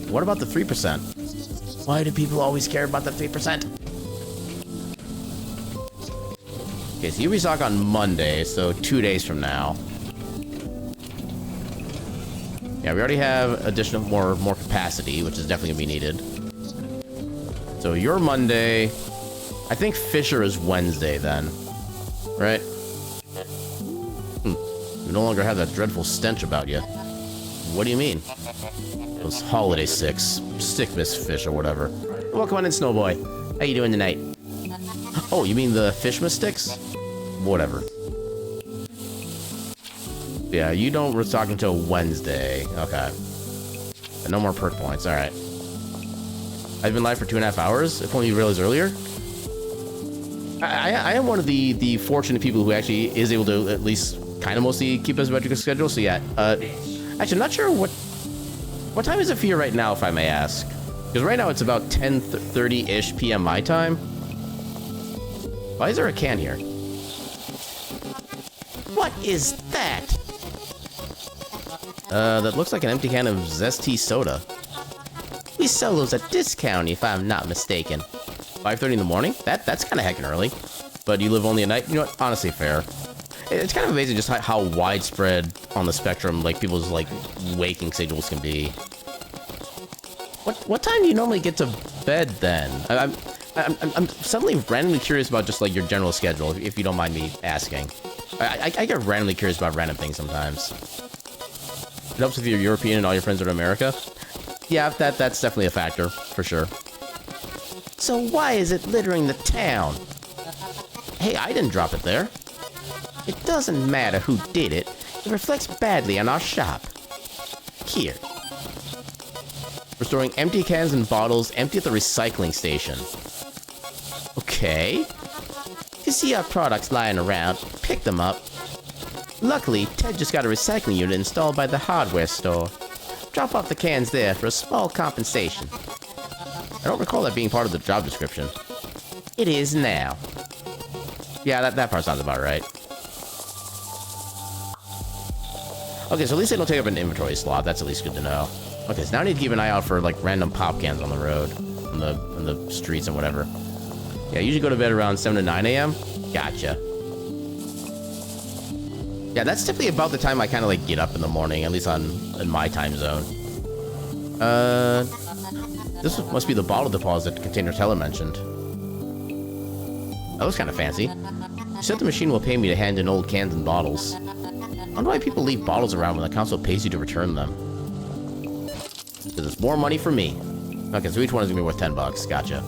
what about the 3%? Why do people always care about the 3%? Okay, so you restock on Monday, so 2 days from now. Yeah, we already have additional more capacity, which is definitely gonna be needed. So your Monday, I think Fisher is Wednesday then, right? You no longer have that dreadful stench about you. What do you mean? Those holiday sticks, Stickmas fish or whatever. Welcome on in, Snowboy. How you doing tonight? Oh, you mean the Fishmas sticks? Whatever. Yeah, you don't restock until Wednesday. Okay. And no more perk points. Alright. I've been live for 2.5 hours. If only you realized earlier. I am one of the fortunate people who actually is able to at least kind of mostly keep us regular schedule. So yeah. Actually, I'm not sure what time is it for you right now, if I may ask. Because right now it's about 10:30-ish p.m. my time. Why is there a can here? What is that? That looks like an empty can of zesty soda. We sell those at discount, if I'm not mistaken. 5:30 in the morning? That's kind of heckin' early. But you live only at night? You know what? Honestly, fair. It's kind of amazing just how widespread on the spectrum, like, people's, like, waking schedules can be. What time do you normally get to bed then? I'm suddenly randomly curious about just like your general schedule, if you don't mind me asking. I get randomly curious about random things sometimes. It helps if you're European and all your friends are in America. Yeah, that's definitely a factor, for sure. So why is it littering the town? Hey, I didn't drop it there. It doesn't matter who did it. It reflects badly on our shop. Here. Restoring empty cans and bottles empty at the recycling station. Okay. If you see our products lying around, pick them up. Luckily, Ted just got a recycling unit installed by the hardware store. Drop off the cans there for a small compensation. I don't recall that being part of the job description. It is now. Yeah, that part sounds about right. Okay, so at least they don't take up an inventory slot. That's at least good to know. Okay, so now I need to keep an eye out for, like, random pop cans on the road. On the streets and whatever. Yeah, I usually go to bed around 7 to 9 a.m. Gotcha. Yeah, that's typically about the time I kind of, like, get up in the morning, at least in my time zone. This must be the bottle deposit Container Teller mentioned. That looks kind of fancy. He said the machine will pay me to hand in old cans and bottles. I wonder why people leave bottles around when the console pays you to return them. Because it's more money for me. Okay, so each one is going to be worth 10 bucks. Gotcha.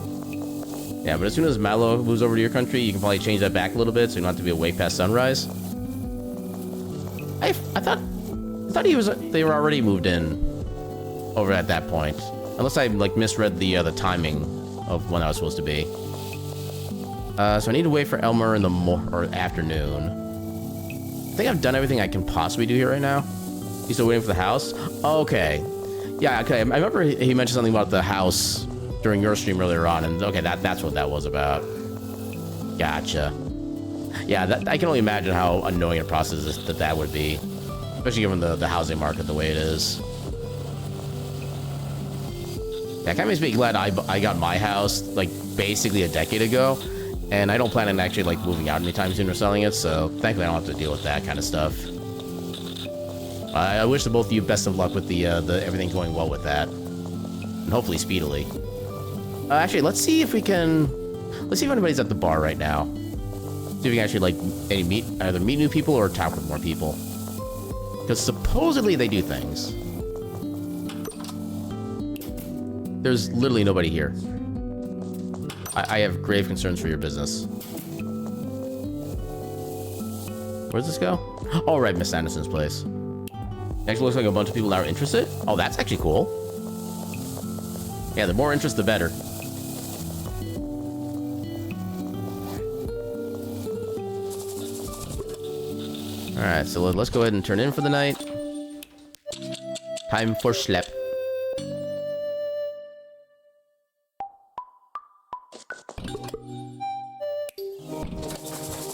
Yeah, but as soon as Mallow moves over to your country, you can probably change that back a little bit so you don't have to be awake past sunrise. I thought they were already moved in over at that point. Unless I, like, misread the timing of when I was supposed to be. So I need to wait for Elmer in the afternoon. I think I've done everything I can possibly do here right now. You still waiting for the house? Okay. Yeah, okay. I remember he mentioned something about the house during your stream earlier on, and okay, that's what that was about. Gotcha. Yeah, I can only imagine how annoying a process that would be. Especially given the housing market the way it is. Yeah, it kind of makes me glad I got my house, like, basically a decade ago. And I don't plan on actually, like, moving out anytime soon or selling it, so thankfully I don't have to deal with that kind of stuff. I wish the both of you best of luck with the everything going well with that. And hopefully speedily. Actually, let's see if anybody's at the bar right now. See if we can actually, like, either meet new people or talk with more people. Because supposedly they do things. There's literally nobody here. I have grave concerns for your business. Where does this go? Oh, right, Miss Anderson's place. Actually looks like a bunch of people now are interested. Oh, that's actually cool. Yeah, the more interest, the better. Alright, so let's go ahead and turn in for the night. Time for schlep.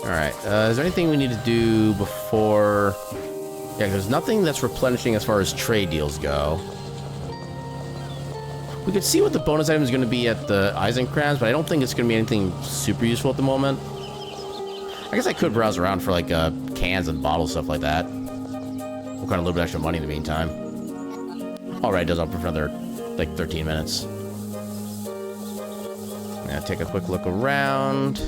Alright, is there anything we need to do before... Yeah, there's nothing that's replenishing as far as trade deals go. We could see what the bonus item is going to be at the Eisenkranz, but I don't think it's going to be anything super useful at the moment. I guess I could browse around for, like, cans and bottles, stuff like that. We'll earn a little bit extra money in the meantime. Alright, it does open for another, like, 13 minutes. Now take a quick look around.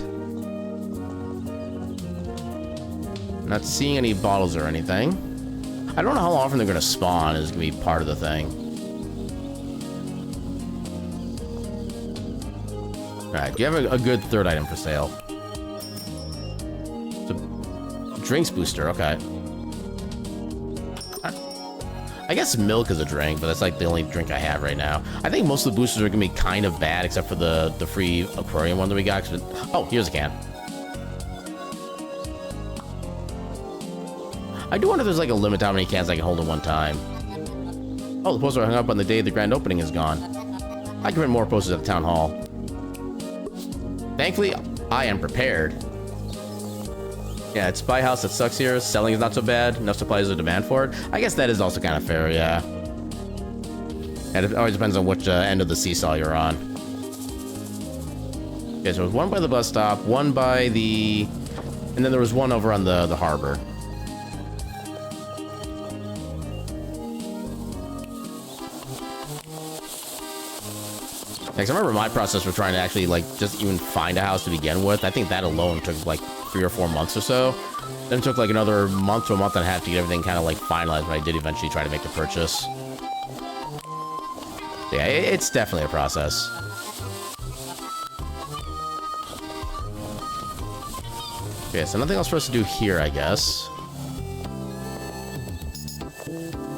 Not seeing any bottles or anything. I don't know how often they're going to spawn is going to be part of the thing. Alright, do you have a good third item for sale? It's a drinks booster, okay. I guess milk is a drink, but that's like the only drink I have right now. I think most of the boosters are going to be kind of bad, except for the free aquarium one that we got. Oh, here's a can. I do wonder if there's like a limit to how many cans I can hold at one time. Oh, the poster I hung up on the day the grand opening is gone. I can print more posters at the town hall. Thankfully, I am prepared. Yeah, it's Spy House that sucks here. Selling is not so bad. Enough supply is a demand for it. I guess that is also kind of fair, yeah. And it always depends on which end of the seesaw you're on. Okay, so there's one by the bus stop, one by the... And then there was one over on the harbor. Like, I remember my process for trying to actually, like, just even find a house to begin with. I think that alone took, like, 3 or 4 months or so. Then it took, like, another month to a month and a half to get everything kind of, like, finalized, but I did eventually try to make the purchase. Yeah, it's definitely a process. Okay, so nothing else for us to do here, I guess.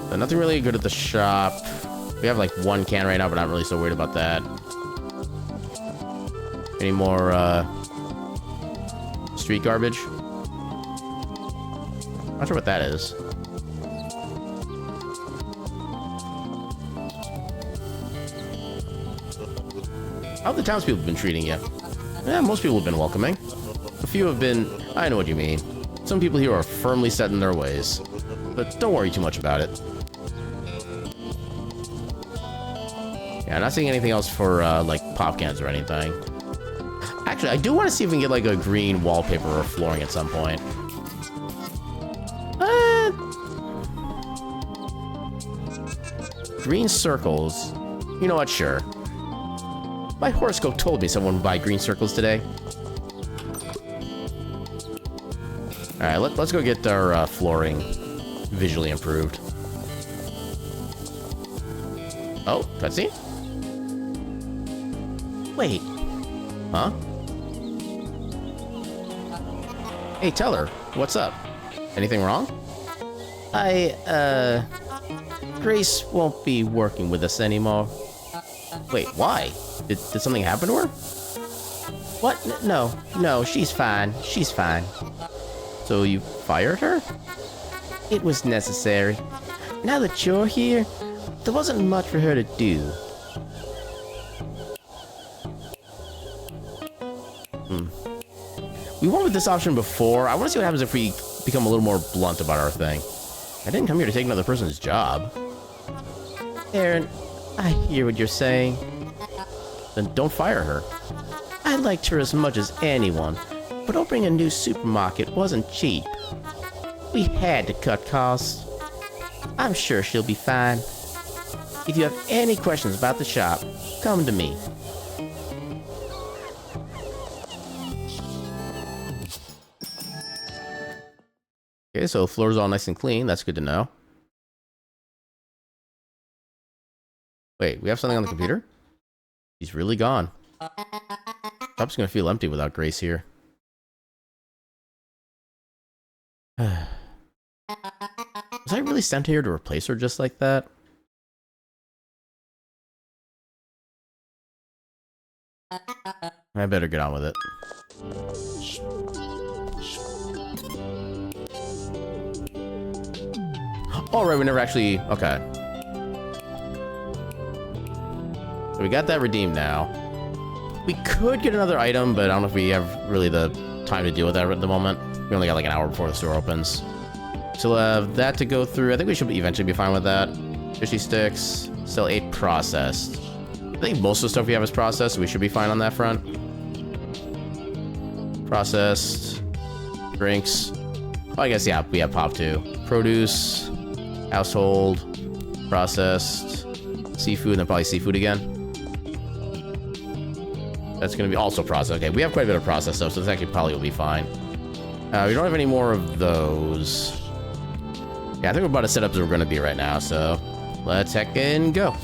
So nothing really good at the shop. We have like 1 can right now, but not really so worried about that. Any more street garbage? Not sure what that is. How have the townspeople been treating you? Yeah, most people have been welcoming. A few have been... I know what you mean. Some people here are firmly set in their ways. But don't worry too much about it. Yeah, I'm not seeing anything else for, like, pop cans or anything. Actually, I do want to see if we can get, like, a green wallpaper or flooring at some point. Green circles. You know what? Sure. My horoscope told me someone would buy green circles today. Alright, let's go get our flooring visually improved. Oh, cutscene? Wait. Huh? Hey, tell her. What's up? Anything wrong? Grace won't be working with us anymore. Wait, why? Did something happen to her? What? No, she's fine. She's fine. So you fired her? It was necessary. Now that you're here, there wasn't much for her to do. We went with this option before. I want to see what happens if we become a little more blunt about our thing. I didn't come here to take another person's job. Aaron, I hear what you're saying. Then don't fire her. I liked her as much as anyone, but opening a new supermarket wasn't cheap. We had to cut costs. I'm sure she'll be fine. If you have any questions about the shop, come to me. Okay, so the floor's all nice and clean. That's good to know. Wait, we have something on the computer? He's really gone. Shop's gonna feel empty without Grace here. Was I really sent here to replace her just like that? I better get on with it. Oh, right, we never actually... Okay. So we got that redeemed now. We could get another item, but I don't know if we have really the time to deal with that at the moment. We only got like an hour before the store opens. So we'll have that to go through. I think we should eventually be fine with that. Fishy sticks. Still 8 processed. I think most of the stuff we have is processed, so we should be fine on that front. Processed. Drinks. Oh, I guess, yeah, we have pop too. Produce. Household. Processed. Seafood, and then probably seafood again. That's going to be also processed. Okay, we have quite a bit of processed stuff, so this actually probably will be fine. We don't have any more of those. Yeah, I think we're about as set up as we're going to be right now, so let's heckin' go.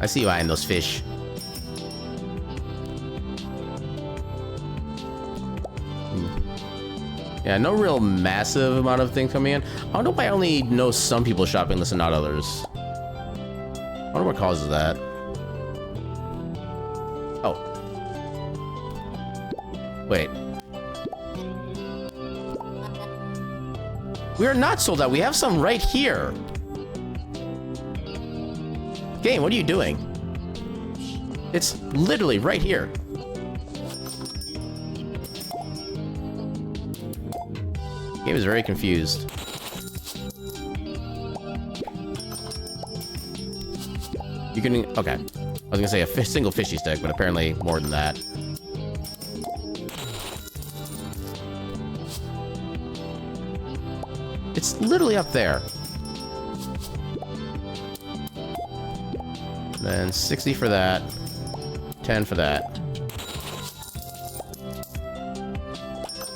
I see you eyeing those fish. Yeah, no real massive amount of things coming in. I don't know why I only know some people's shopping list and not others. I wonder what causes that. Oh. Wait. We are not sold out. We have some right here. Game, what are you doing? It's literally right here. Game is very confused. You can... Okay. I was gonna say a single fishy stick, but apparently more than that. It's literally up there. Then 60 for that. 10 for that.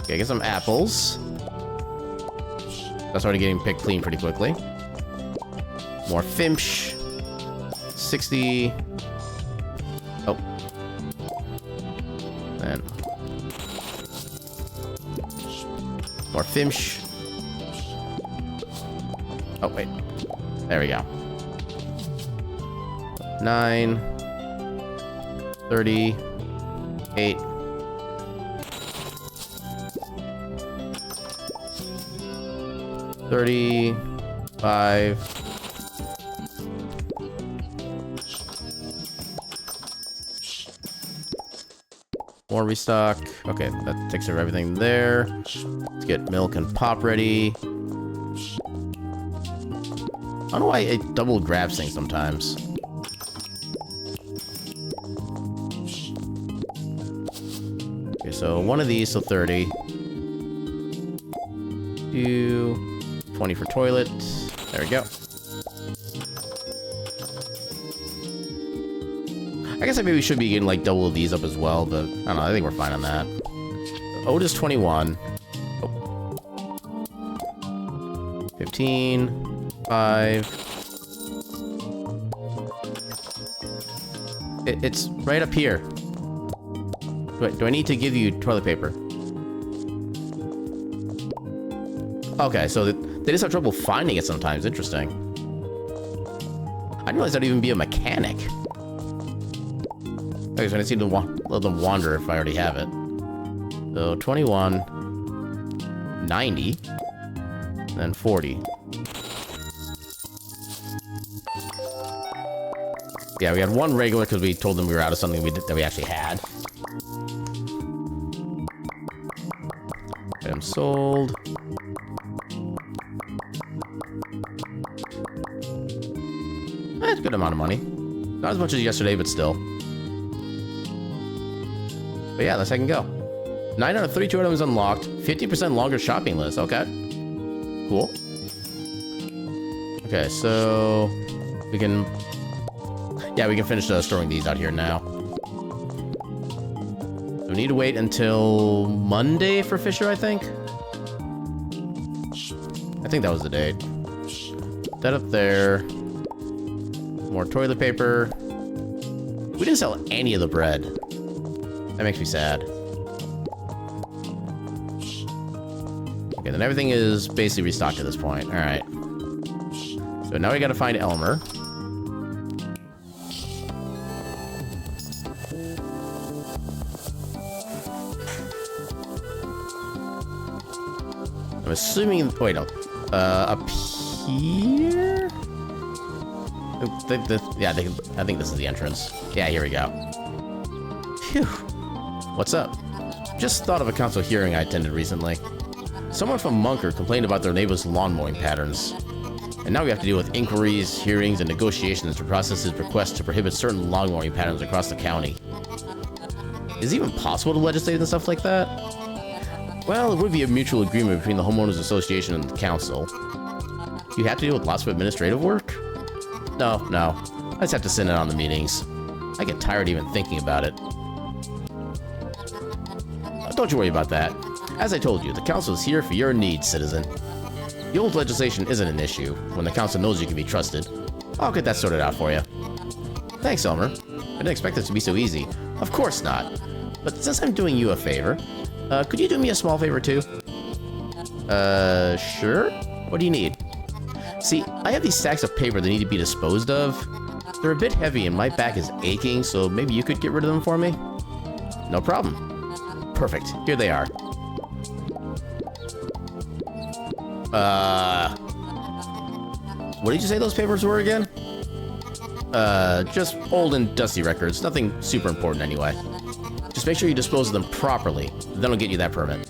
Okay, get some apples. That's already getting picked clean pretty quickly. More Fimsh. 60. Oh. Then. More Fimsh. Oh, wait. There we go. 9. 30. 8. 35. More restock. Okay, that takes care of everything there. Let's get milk and pop ready. I don't know why it double grabs things sometimes. Okay, so one of these, so 30. 2, 20 for toilet. There we go. I guess I maybe should be getting like double of these up as well, but I don't know. I think we're fine on that. Otis 21. Oh. 15. 5. It's right up here. Do I need to give you toilet paper? Okay, so they just have trouble finding it sometimes. Interesting. I didn't realize that'd even be a mechanic. Okay, so I just need to let them wander if I already have it. So 21, 90, and then 40. Yeah, we had one regular because we told them we were out of something that we actually had. Item sold. That's a good amount of money. Not as much as yesterday, but still. But yeah, let's I can go. 9 out of 32 items unlocked. 50% longer shopping list. Okay. Cool. Okay, so we can... Yeah, we can finish storing these out here now. So we need to wait until Monday for Fisher, I think. I think that was the date. That up there. More toilet paper. We didn't sell any of the bread. That makes me sad. Okay, then everything is basically restocked at this point. Alright. So now we gotta find Elmer. I'm assuming... Wait, no. Up here? Yeah, I think this is the entrance. Yeah, here we go. Phew. What's up? Just thought of a council hearing I attended recently. Someone from Munker complained about their neighbor's lawn mowing patterns. And now we have to deal with inquiries, hearings, and negotiations to process his request to prohibit certain lawn mowing patterns across the county. Is it even possible to legislate and stuff like that? Well, it would be a mutual agreement between the Homeowners Association and the council. Do you have to deal with lots of administrative work? No. I just have to sit in on the meetings. I get tired even thinking about it. Don't you worry about that. As I told you, the council is here for your needs, citizen. The old legislation isn't an issue when the council knows you can be trusted. I'll get that sorted out for you. Thanks, Elmer. I didn't expect this to be so easy. Of course not. But since I'm doing you a favor, could you do me a small favor too? Sure? What do you need? See, I have these stacks of paper that need to be disposed of. They're a bit heavy and my back is aching, so maybe you could get rid of them for me? No problem. Perfect. Here they are. What did you say those papers were again? Just old and dusty records. Nothing super important anyway. Just make sure you dispose of them properly. Then I'll get you that permit.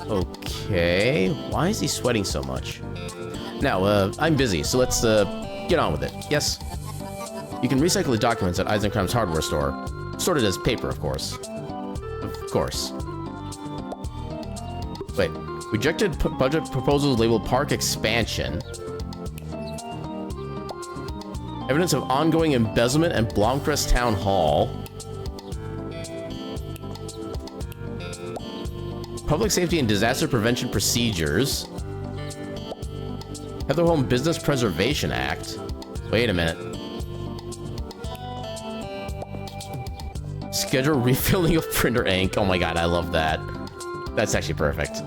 Okay. Why is he sweating so much? Now, I'm busy, so let's, get on with it. Yes? You can recycle the documents at Eisenkram's hardware store. Sorted as paper, of course. Of course. Wait. Rejected budget proposals labeled park expansion. Evidence of ongoing embezzlement and Blomcrest Town Hall. Public safety and disaster prevention procedures. Heatherholm Business Preservation Act. Wait a minute. Schedule refilling of printer ink. Oh my god, I love that. That's actually perfect.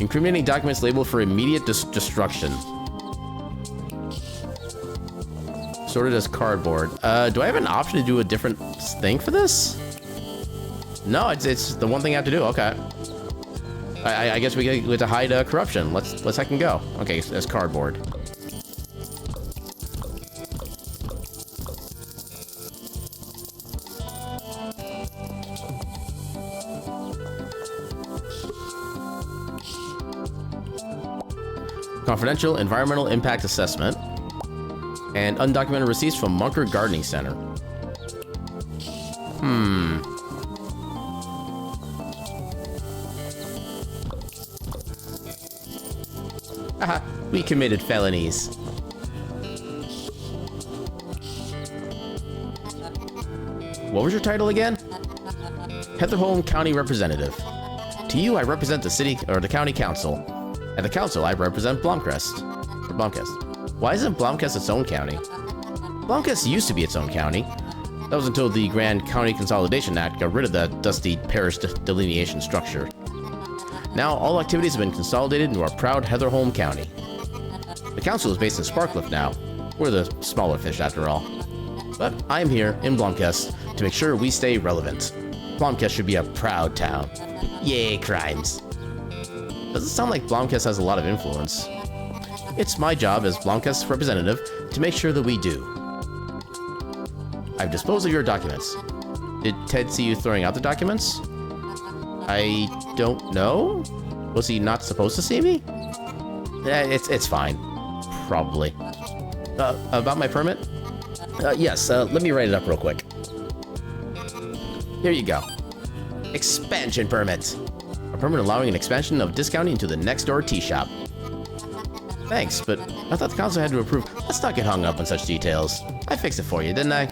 Incriminating documents labeled for immediate destruction. Sorted as cardboard. Do I have an option to do a different thing for this? No, it's the one thing I have to do. Okay. I guess we get to hide corruption. Let's heck and go. Okay, so that's cardboard. Confidential environmental impact assessment. And undocumented receipts from Munker Gardening Center. Haha, we committed felonies. What was your title again? Heatherholm County Representative. To you, I represent the city, or the county council. At the council, I represent Blomcrest. Or Blomcrest. Why isn't Blomcrest its own county? Blomcrest used to be its own county. That was until the Grand County Consolidation Act got rid of that dusty parish delineation structure. Now, all activities have been consolidated into our proud Heatherholm County. The council is based in Sparkliff now. We're the smaller fish, after all. But I'm here, in Blomcrest, to make sure we stay relevant. Blomcrest should be a proud town. Yay, crimes. Doesn't sound like Blomcrest has a lot of influence. It's my job as Blomcrest's representative to make sure that we do. I've disposed of your documents. Did Ted see you throwing out the documents? I don't know? Was he not supposed to see me? It's fine. Probably. About my permit? Yes, let me write it up real quick. Here you go. Expansion permit. A permit allowing an expansion of discounting into the next door tea shop. Thanks, but I thought the council had to approve. Let's not get hung up on such details. I fixed it for you, didn't I?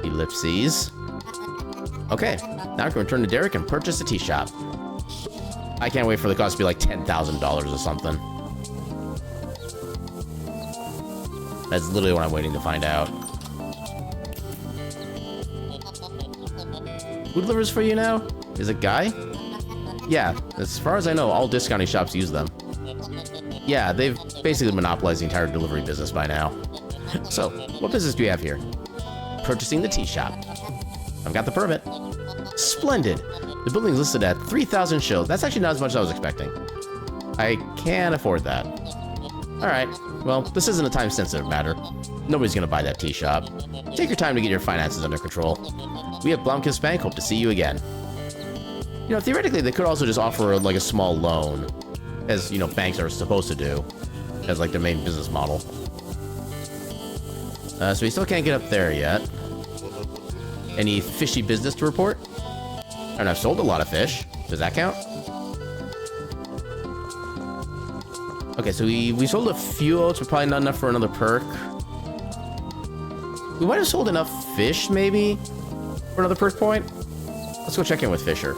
Ellipses. Okay, now I can return to Derek and purchase a tea shop. I can't wait for the cost to be like $10,000 or something. That's literally what I'm waiting to find out. Who delivers for you now? Is it Guy? Yeah, as far as I know, all discounting shops use them. Yeah, they've basically monopolized the entire delivery business by now. So, what business do you have here? Purchasing the tea shop. I've got the permit. Splendid. The building's listed at 3,000 shows. That's actually not as much as I was expecting. I can't afford that. Alright, well, this isn't a time-sensitive matter. Nobody's gonna buy that tea shop. Take your time to get your finances under control. We at Blomkist Bank hope to see you again. You know, theoretically, they could also just offer, like, a small loan. As, you know, banks are supposed to do. As, like, their main business model. So we still can't get up there yet. Any fishy business to report? And I've sold a lot of fish. Does that count? Okay, so we sold a few oats, but probably not enough for another perk. We might have sold enough fish, maybe, for another perk point. Let's go check in with Fisher.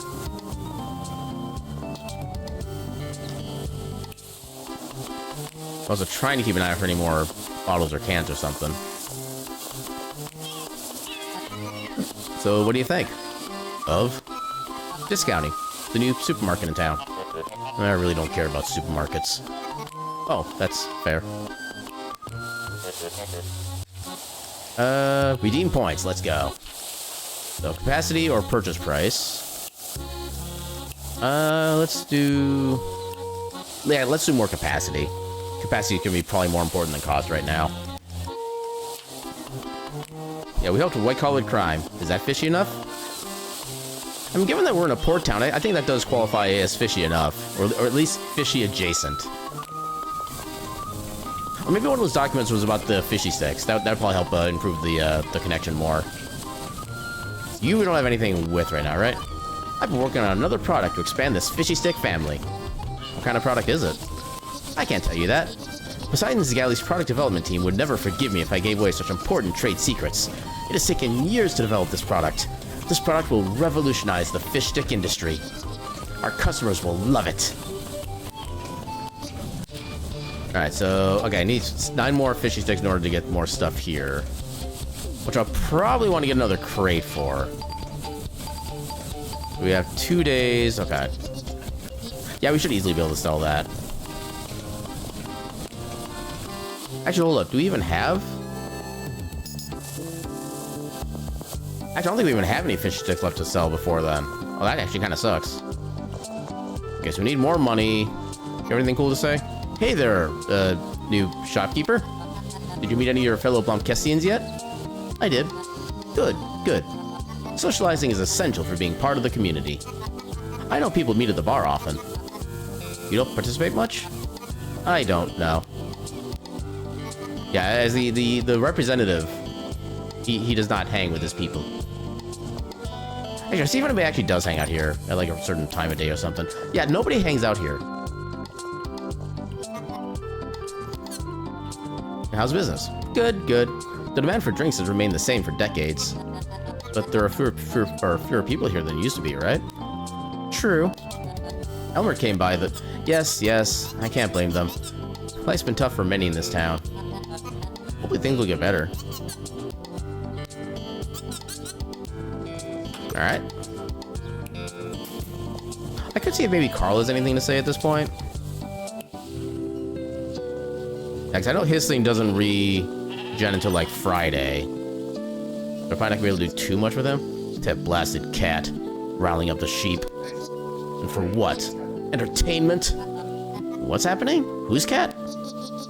I was trying to keep an eye out for any more bottles or cans or something. So, what do you think of discounting, the new supermarket in town? I really don't care about supermarkets. Oh, that's fair. Redeem points, let's go. So, capacity or purchase price. Let's do... Yeah, let's do more capacity. Capacity can be probably more important than cost right now. Yeah, we helped with white-collar crime. Is that fishy enough? I mean, given that we're in a port town, I think that does qualify as fishy enough. Or at least fishy adjacent. Or maybe one of those documents was about the fishy sticks. That'd probably help improve the connection more. You don't have anything with right now, right? I've been working on another product to expand this fishy stick family. What kind of product is it? I can't tell you that. Poseidon's Galley's product development team would never forgive me if I gave away such important trade secrets. It has taken years to develop this product. This product will revolutionize the fish stick industry. Our customers will love it. Alright, so, okay, I need 9 more fishy sticks in order to get more stuff here. Which I'll probably want to get another crate for. We have 2 days, okay. Yeah, we should easily be able to sell that. Actually, hold up, do we even have? Actually, I don't think we even have any fish sticks left to sell before then. Oh, that actually kind of sucks. Okay, so we need more money. You have anything cool to say? Hey there, new shopkeeper. Did you meet any of your fellow Blomkestians yet? I did. Good, good. Socializing is essential for being part of the community. I know people meet at the bar often. You don't participate much? I don't know. Yeah, as the representative, he does not hang with his people. Actually, see if anybody actually does hang out here at like a certain time of day or something. Yeah, nobody hangs out here. How's business? Good, good. The demand for drinks has remained the same for decades. But there are fewer people here than used to be, right? True. Elmer came by the... Yes, I can't blame them. Life's been tough for many in this town. Hopefully things will get better. Alright. I could see if maybe Carl has anything to say at this point. Because I know his thing doesn't regen until like Friday. So I'm probably not gonna be able to do too much with him. That blasted cat riling up the sheep. And for what? Entertainment? What's happening? Whose cat?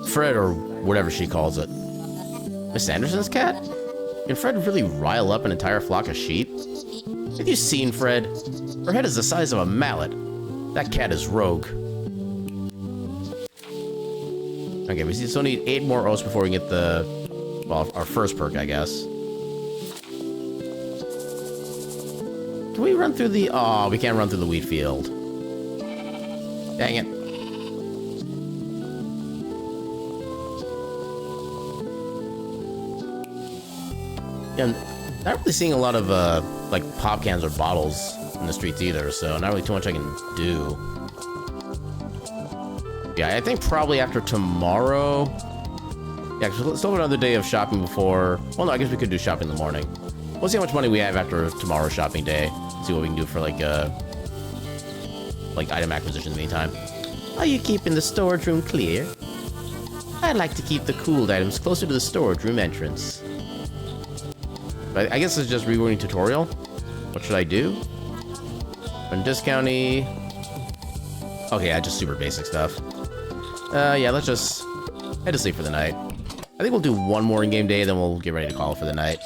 Fred, or whatever she calls it. Miss Anderson's cat? Can Fred really rile up an entire flock of sheep? Have you seen Fred? Her head is the size of a mallet. That cat is rogue. Okay, we still need 8 more oats before we get the... well, our first perk, I guess. Can we run through the... oh, we can't run through the wheat field. Dang it. Yeah, not really seeing a lot of, like, pop cans or bottles in the streets either, so not really too much I can do. Yeah, I think probably after tomorrow... yeah, because we'll still have another day of shopping before... well, no, I guess we could do shopping in the morning. We'll see how much money we have after tomorrow's shopping day. See what we can do for, like item acquisition in the meantime. Are you keeping the storage room clear? I'd like to keep the cooled items closer to the storage room entrance. But I guess it's just rewording tutorial. What should I do? Run discounty. Okay, yeah, just super basic stuff. Yeah, let's just head to sleep for the night. I think we'll do one more in-game day, then we'll get ready to call it for the night.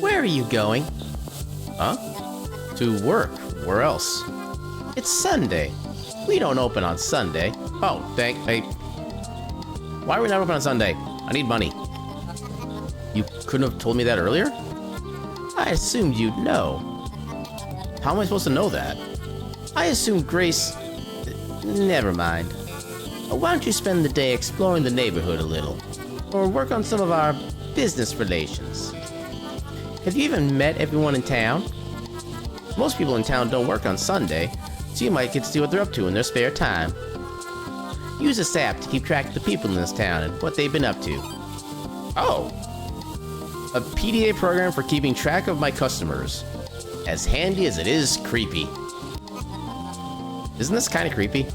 Where are you going? Huh? To work. Where else? It's Sunday. We don't open on Sunday. Oh, hey. Why are we not open on Sunday? I need money. You couldn't have told me that earlier? I assumed you'd know. How am I supposed to know that? I assumed Grace... never mind. Why don't you spend the day exploring the neighborhood a little? Or work on some of our business relations? Have you even met everyone in town? Most people in town don't work on Sunday, so you might get to see what they're up to in their spare time. Use this app to keep track of the people in this town and what they've been up to. Oh! A PDA program for keeping track of my customers. As handy as it is creepy. Isn't this kind of creepy?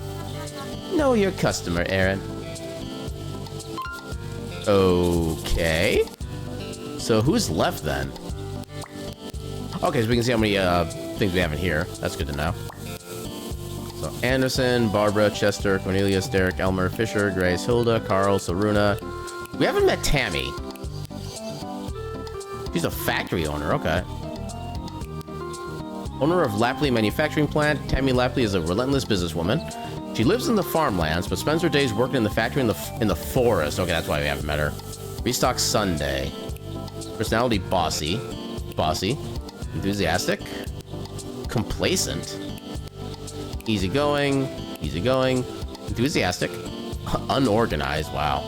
Know your customer, Aaron. Okay. So who's left then? Okay, so we can see how many things we have in here. That's good to know. So Anderson, Barbara, Chester, Cornelius, Derek, Elmer, Fisher, Grace, Hilda, Carl, Saruna. We haven't met Tammy. She's a factory owner, okay. Owner of Lapley Manufacturing Plant, Tammy Lapley is a relentless businesswoman. She lives in the farmlands, but spends her days working in the factory in the forest. Okay, that's why we haven't met her. Restock Sunday. Personality bossy. Bossy. Enthusiastic. Complacent. Easygoing. Easygoing. Enthusiastic. Unorganized. Wow.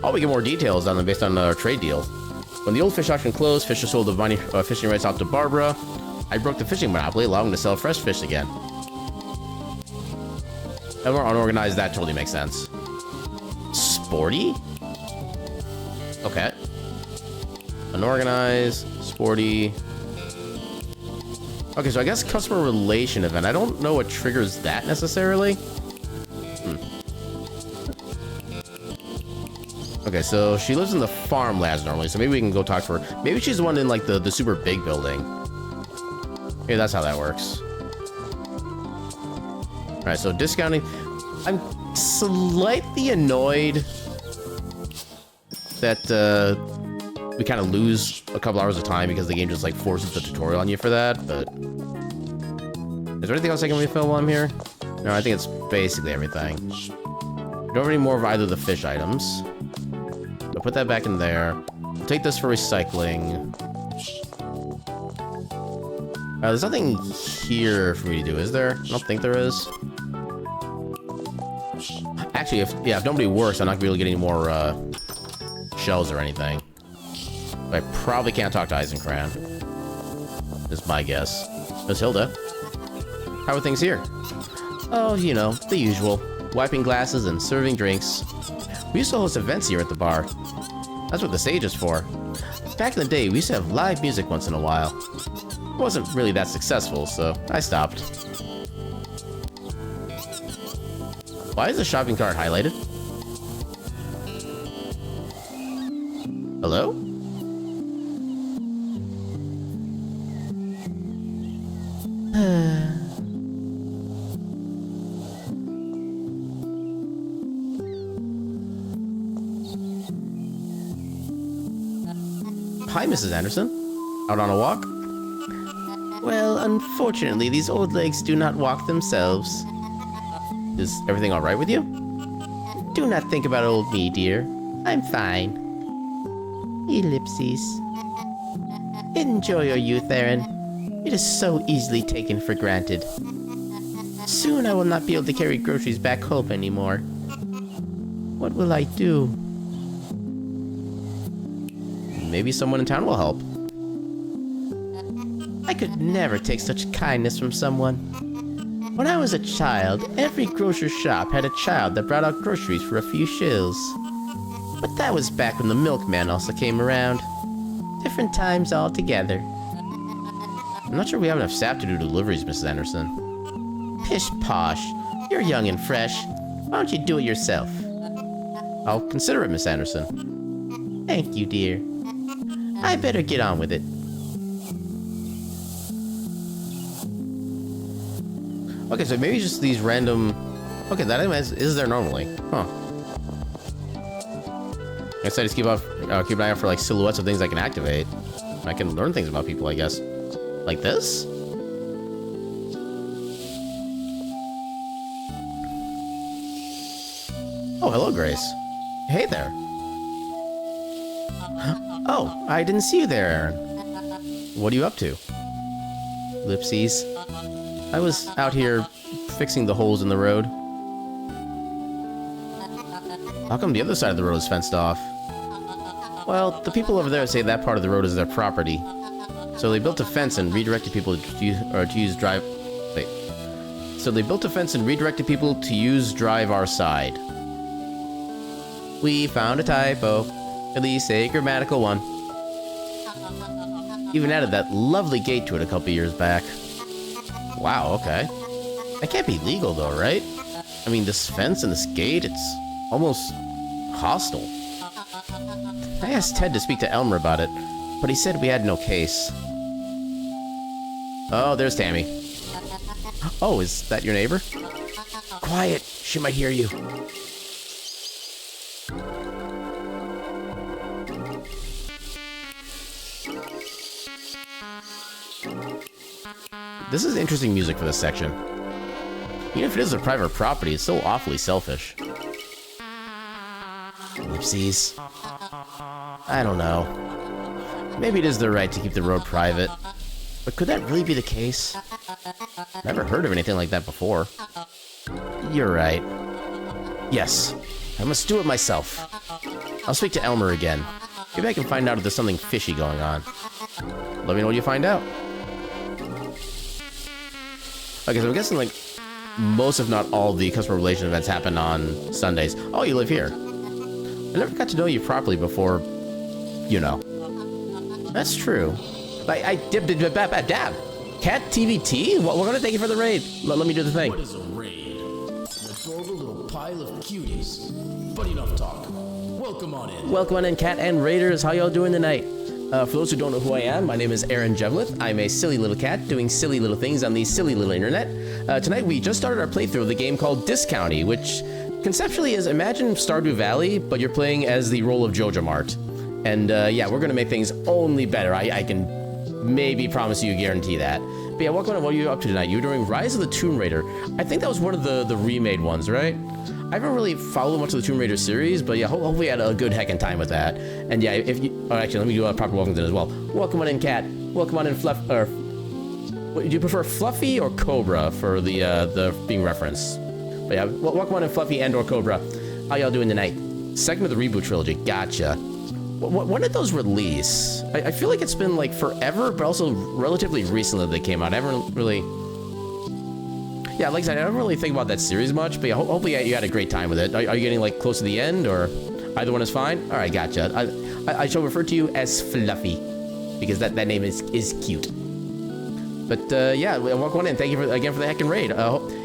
Oh, we get more details on them based on our trade deal. When the old fish auction closed, Fisher sold the fishing rights out to Barbara. I broke the fishing monopoly, allowing to sell fresh fish again. And more unorganized, that totally makes sense. Sporty? Okay. Unorganized, sporty. Okay, so I guess customer relation event. I don't know what triggers that necessarily. Okay, so she lives in the farmlands normally, so maybe we can go talk to her. Maybe she's the one in like the super big building. Yeah, that's how that works. All right, so discounting. I'm slightly annoyed that we kind of lose a couple hours of time because the game just like forces the tutorial on you for that, but is there anything else I can refill while I'm here? No, I think it's basically everything. Don't have any more of either of the fish items. I'll put that back in there. I'll take this for recycling. There's nothing here for me to do, is there? I don't think there is. Actually, if nobody works, I'm not gonna be able to get any more shells or anything. But I probably can't talk to Eisenkran. Is my guess. Miss Hilda, how are things here? Oh, you know, the usual. Wiping glasses and serving drinks. We used to host events here at the bar. That's what the stage is for. Back in the day, we used to have live music once in a while. It wasn't really that successful, so I stopped. Why is the shopping cart highlighted? Hello? Hi, Mrs. Anderson. Out on a walk? Well, unfortunately, these old legs do not walk themselves. Is everything all right with you? Do not think about old me, dear. I'm fine. Ellipses. Enjoy your youth, Aaron. It is so easily taken for granted. Soon I will not be able to carry groceries back home anymore. What will I do? Maybe someone in town will help. I could never take such kindness from someone. When I was a child, every grocer's shop had a child that brought out groceries for a few shills. But that was back when the milkman also came around. Different times altogether. I'm not sure we have enough staff to do deliveries, Mrs. Anderson. Pish posh. You're young and fresh. Why don't you do it yourself? I'll consider it, Miss Anderson. Thank you, dear. I better get on with it. Okay, so maybe just these random... Okay, that is there normally. Huh. I said just keep an eye out for like silhouettes of things I can activate. I can learn things about people, I guess. Like this? Oh, hello, Grace. Hey there. Oh, I didn't see you there, Aaron. What are you up to? Lipsies. I was out here fixing the holes in the road. How come the other side of the road is fenced off? Well, the people over there say that part of the road is their property. So they built a fence and redirected people So they built a fence and redirected people to use drive our side. We found a typo. At least a grammatical one. Even added that lovely gate to it a couple years back. Wow, okay. That can't be legal though, right? I mean, this fence and this gate, it's almost hostile. I asked Ted to speak to Elmer about it, but he said we had no case. Oh, there's Tammy. Oh, is that your neighbor? Quiet, she might hear you. This is interesting music for this section. Even if it is a private property, it's still awfully selfish. Oopsies. I don't know. Maybe it is their right to keep the road private. But could that really be the case? Never heard of anything like that before. You're right. Yes, I must do it myself. I'll speak to Elmer again. Maybe I can find out if there's something fishy going on. Let me know what you find out. Okay, so I'm guessing like most, if not all, the customer relation events happen on Sundays. Oh, you live here. I never got to know you properly before, you know. That's true. I dab. Cat TVT? Well, we're gonna thank you for the raid. Let me do the thing. What is a raid? An adorable little pile of cuties. But enough talk. Welcome on in. Welcome on in, Cat and Raiders. How y'all doing tonight? For those who don't know who I am, my name is Aaron Jevlith. I'm a silly little cat doing silly little things on the silly little internet. Tonight we just started our playthrough of the game called Discounty, which conceptually is imagine Stardew Valley, but you're playing as the role of Joja Mart. And yeah, we're gonna make things only better. I can maybe promise you, guarantee that. But yeah, what are you up to tonight? You were doing Rise of the Tomb Raider. I think that was one of the remade ones, right? I haven't really followed much of the Tomb Raider series, but yeah, hopefully you had a good heckin' time with that. And yeah, if you... Oh, actually, let me do a proper welcome to it as well. Welcome on in, Cat. Welcome on in, Fluff... Or... Do you prefer Fluffy or Cobra for the being referenced? But yeah, welcome on in, Fluffy and or Cobra. How y'all doing tonight? Second of the reboot trilogy. Gotcha. When did those release? I feel like it's been like forever, but also relatively recently they came out. I haven't really... Yeah, like I said, I don't really think about that series much, but yeah, hopefully you had a great time with it. Are you getting like close to the end, or either one is fine? All right, gotcha. I shall refer to you as Fluffy, because that name is cute. But yeah, welcome on in. Thank you again for the heckin' raid.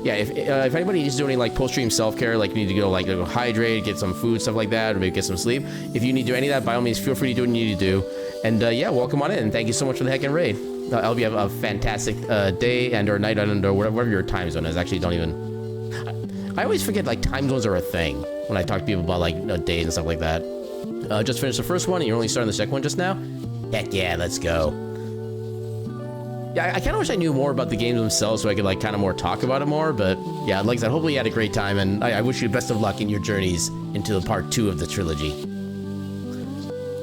Yeah, if anybody needs to do any like post-stream self-care, like you need to go hydrate, get some food, stuff like that, or maybe get some sleep. If you need to do any of that, by all means, feel free to do what you need to do. And yeah, welcome on in. And thank you so much for the heckin' raid. I hope you have a fantastic day and or night and or whatever your time zone is. Actually, don't even... I always forget like time zones are a thing when I talk to people about like days and stuff like that. Just finished the first one and you're only starting the second one just now? Heck yeah, let's go. Yeah, I kind of wish I knew more about the games themselves so I could like kind of more talk about it more, but yeah, like I said, hopefully you had a great time, and I wish you best of luck in your journeys into the part 2 of the trilogy.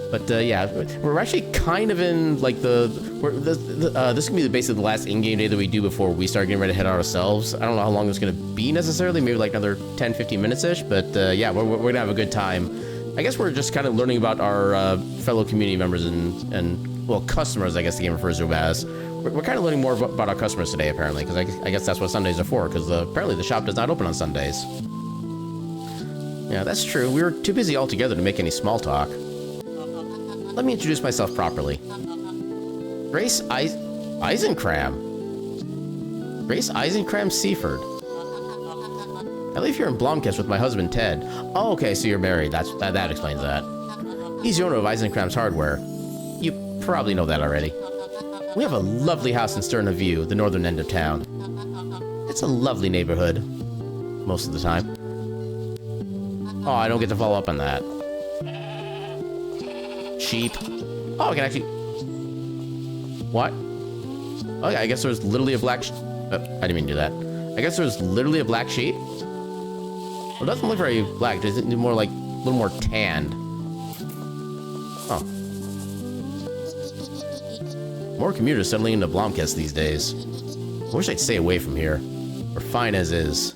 But yeah, we're actually kind of in like this can be basically the last in-game day that we do before we start getting ready to head out ourselves. I don't know how long it's going to be necessarily, maybe like another 10-15 minutes-ish, but yeah, we're going to have a good time. I guess we're just kind of learning about our fellow community members and well, customers, I guess the game refers to them as. We're kind of learning more about our customers today, apparently, because I guess that's what Sundays are for, because apparently the shop does not open on Sundays. Yeah, that's true. We were too busy altogether to make any small talk. Let me introduce myself properly. Grace Eisenkram. Grace Eisenkram Seaford. I live here in Blomkist with my husband, Ted. Oh, okay, so you're married. That explains that. He's the owner of Eisenkram's Hardware. You probably know that already. We have a lovely house in Sterna View, the northern end of town. It's a lovely neighborhood, most of the time. Oh, I don't get to follow up on that. Sheep. Oh, I can actually... What? Oh, yeah, I guess there's literally a black... I didn't mean to do that. I guess there's literally a black sheep? Well, it doesn't look very black. Does it look more like... a little more tanned? Oh. More commuters settling into Blomkist these days. I wish I'd stay away from here. We're fine as is.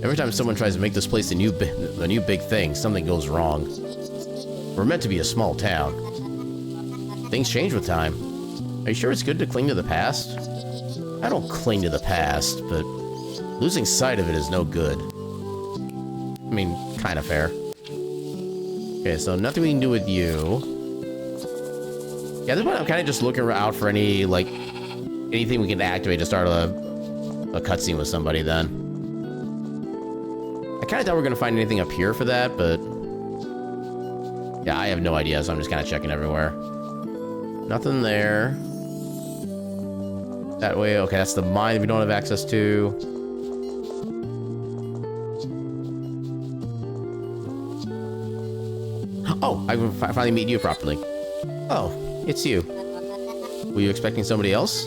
Every time someone tries to make this place a new big thing, something goes wrong. We're meant to be a small town. Things change with time. Are you sure it's good to cling to the past? I don't cling to the past, but losing sight of it is no good. I mean, kind of fair. Okay, so nothing we can do with you. Yeah, at this point I'm kind of just looking out for any, like, anything we can activate to start a cutscene with somebody then. I kind of thought we were going to find anything up here for that, but... yeah, I have no idea, so I'm just kind of checking everywhere. Nothing there. That way, okay, that's the mine we don't have access to. Oh, I can finally meet you properly. Oh, it's you. Were you expecting somebody else?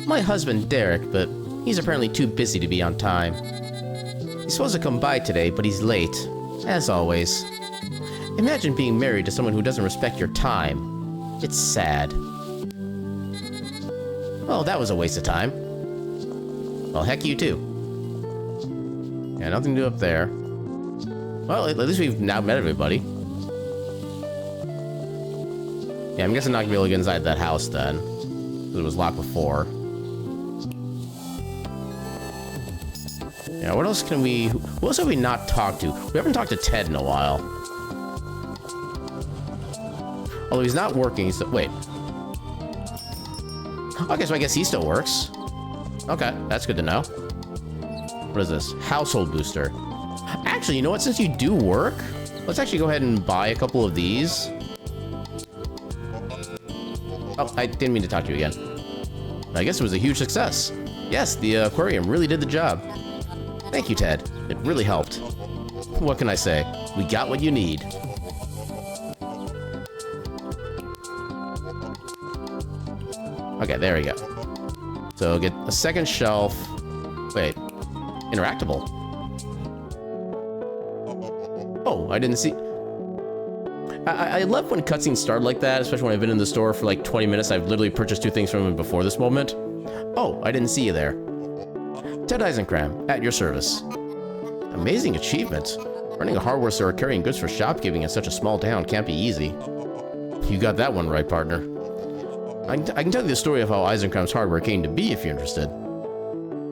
My husband, Derek, but he's apparently too busy to be on time. He's supposed to come by today, but he's late, as always. Imagine being married to someone who doesn't respect your time. It's sad. Well, that was a waste of time. Well, heck you too. Yeah, nothing to do up there. Well, at least we've now met everybody. Yeah, I'm guessing not gonna be able to get inside that house then. Because it was locked before. Yeah, what else can we... Who else have we not talked to? We haven't talked to Ted in a while. Although he's not working, so... Wait. Okay, so I guess he still works. Okay, that's good to know. What is this? Household booster. Actually, you know what? Since you do work, let's actually go ahead and buy a couple of these. Oh, I didn't mean to talk to you again. I guess it was a huge success. Yes, the aquarium really did the job. Thank you, Ted. It really helped. What can I say? We got what you need. Okay, there we go. So get a second shelf. Wait, interactable. Oh, I didn't see. I love when cutscenes start like that, especially when I've been in the store for like 20 minutes. I've literally purchased 2 things from him before this moment. Oh, I didn't see you there. Ted Eisenkram, at your service. Amazing achievement. Running a hardware store carrying goods for shopkeeping in such a small town can't be easy. You got that one right, partner. I can tell you the story of how Eisenkram's hardware came to be if you're interested.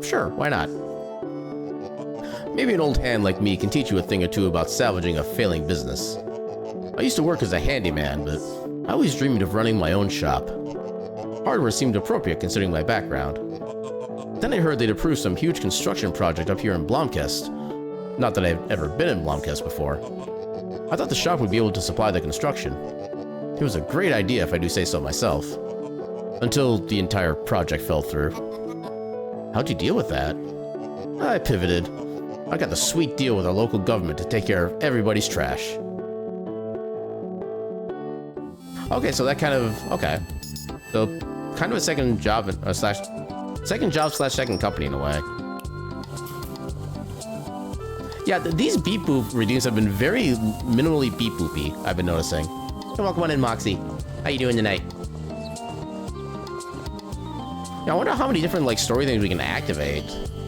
Sure, why not? Maybe an old hand like me can teach you a thing or two about salvaging a failing business. I used to work as a handyman, but I always dreamed of running my own shop. Hardware seemed appropriate considering my background. Then I heard they'd approved some huge construction project up here in Blomkest. Not that I've ever been in Blomkest before. I thought the shop would be able to supply the construction. It was a great idea if I do say so myself. Until the entire project fell through. How'd you deal with that? I pivoted. I got the sweet deal with our local government to take care of everybody's trash. Okay, so that kind of... Okay. So, kind of a second job slash second company in a way. Yeah, these beep boop redeems have been very minimally beep boopy, I've been noticing. So welcome on in, Moxie. How you doing tonight? Yeah, I wonder how many different like story things we can activate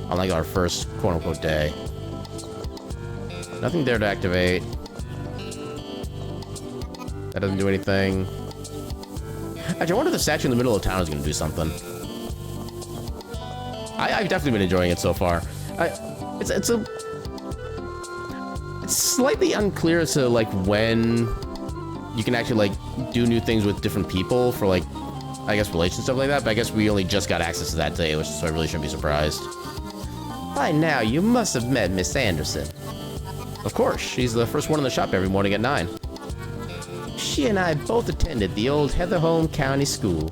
on like our first quote unquote day. Nothing there to activate. That doesn't do anything. Actually, I wonder if the statue in the middle of town is going to do something. I've definitely been enjoying it so far. It's slightly unclear as to like when you can actually like do new things with different people for like, I guess, relations, stuff like that, but I guess we only just got access to that today, so I really shouldn't be surprised. By now, you must have met Miss Anderson. Of course, she's the first one in the shop every morning at 9. She and I both attended the old Heatherholm County School.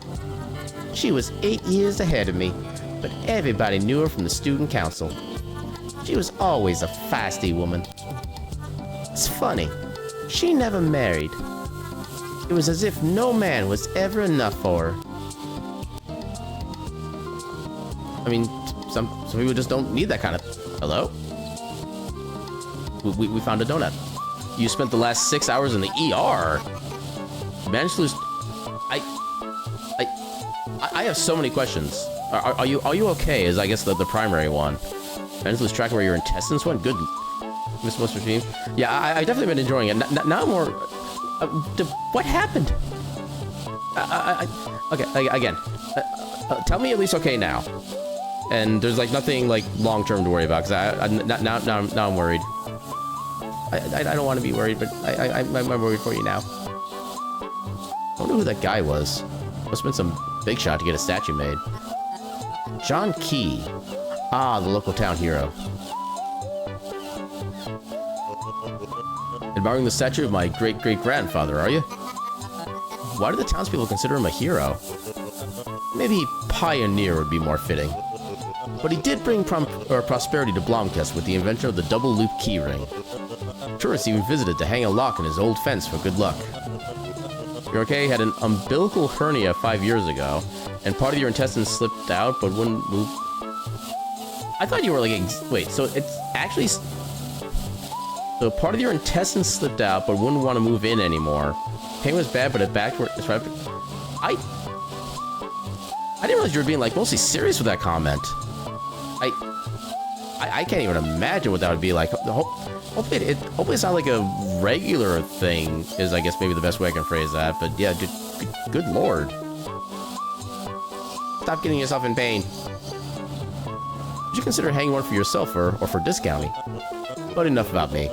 She was 8 years ahead of me, but everybody knew her from the student council. She was always a feisty woman. It's funny, she never married. It was as if no man was ever enough for her. I mean, some people just don't need that kind of... Hello? We found a donut. You spent the last 6 hours in the ER. Managed to lose... I have so many questions. Are you okay? Is I guess the primary one. Managed to lose track of where your intestines went. Good, Miss Mustard. Yeah, I definitely been enjoying it. Now more. What happened? Okay, again. Tell me at least okay now. And there's like nothing like long term to worry about because now I'm worried. I don't want to be worried, but I'm worried for you now. I wonder who that guy was. Must have been some big shot to get a statue made. John Key. Ah, the local town hero. Admiring the statue of my great-great-grandfather, are you? Why do the townspeople consider him a hero? Maybe pioneer would be more fitting. But he did bring prosperity to Blomkest with the invention of the double-loop keyring. Tourists even visited to hang a lock in his old fence for good luck. Yorkay had an umbilical hernia 5 years ago, and part of your intestines slipped out but wouldn't move. I thought you were like, wait, so it's actually, so part of your intestines slipped out but wouldn't want to move in anymore. Pain was bad, but it backward. I didn't realize you were being like mostly serious with that comment. I can't even imagine what that would be like. Hopefully it's not like a regular thing, is I guess maybe the best way I can phrase that. But yeah, good lord. Stop getting yourself in pain. Would you consider hanging one for yourself or for discounting? But enough about me.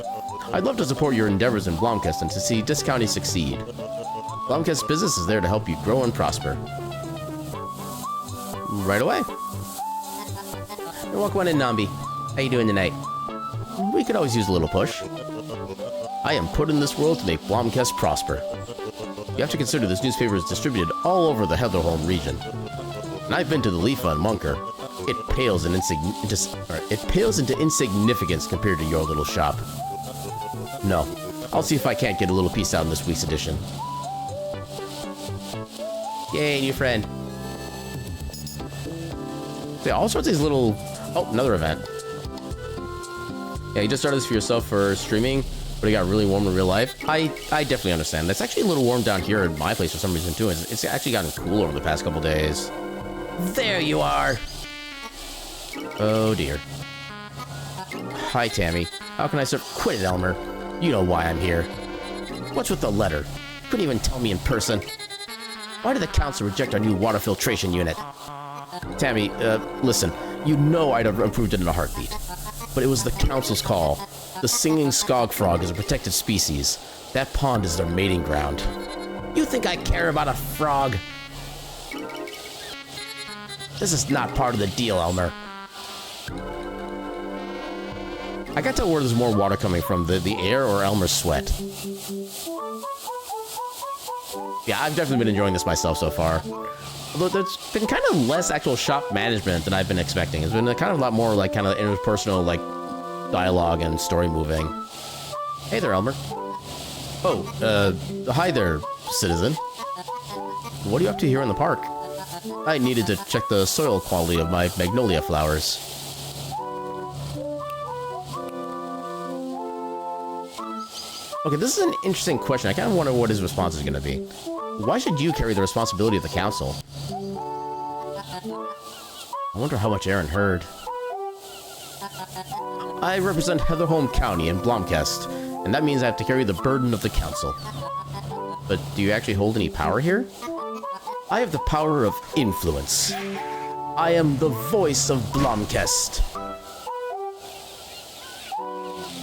I'd love to support your endeavors in Blomkest and to see discounting succeed. Blomkest's business is there to help you grow and prosper. Right away. Welcome on in, Nambi. How you doing tonight? We could always use a little push. I am put in this world to make Blomkest prosper. You have to consider this newspaper is distributed all over the Heatherholm region. And I've been to the Lufia and Munker. It pales into insignificance compared to your little shop. No, I'll see if I can't get a little piece out in this week's edition. Yay, new friend. Yeah, all sorts of these little... Oh, another event. Yeah, you just started this for yourself for streaming, but it got really warm in real life. I definitely understand. It's actually a little warm down here at my place for some reason, too. It's actually gotten cool over the past couple days. There you are! Oh, dear. Hi, Tammy. How can I serve... Quit it, Elmer. You know why I'm here. What's with the letter? Couldn't even tell me in person. Why did the council reject our new water filtration unit? Tammy, listen. You know I'd have approved it in a heartbeat. But it was the council's call. The singing skog frog is a protected species. That pond is their mating ground. You think I care about a frog? This is not part of the deal, Elmer. I can't tell where there's more water coming from, the air or Elmer's sweat. Yeah, I've definitely been enjoying this myself so far. Although there's been kind of less actual shop management than I've been expecting. It's been kind of a lot more like kind of interpersonal like dialogue and story moving. Hey there, Elmer. Oh, hi there, citizen. What are you up to here in the park? I needed to check the soil quality of my magnolia flowers. Okay, this is an interesting question. I kind of wonder what his response is going to be. Why should you carry the responsibility of the council? I wonder how much Aaron heard. I represent Heatherholm County in Blomkest, and that means I have to carry the burden of the council. But do you actually hold any power here? I have the power of influence. I am the voice of Blomkest.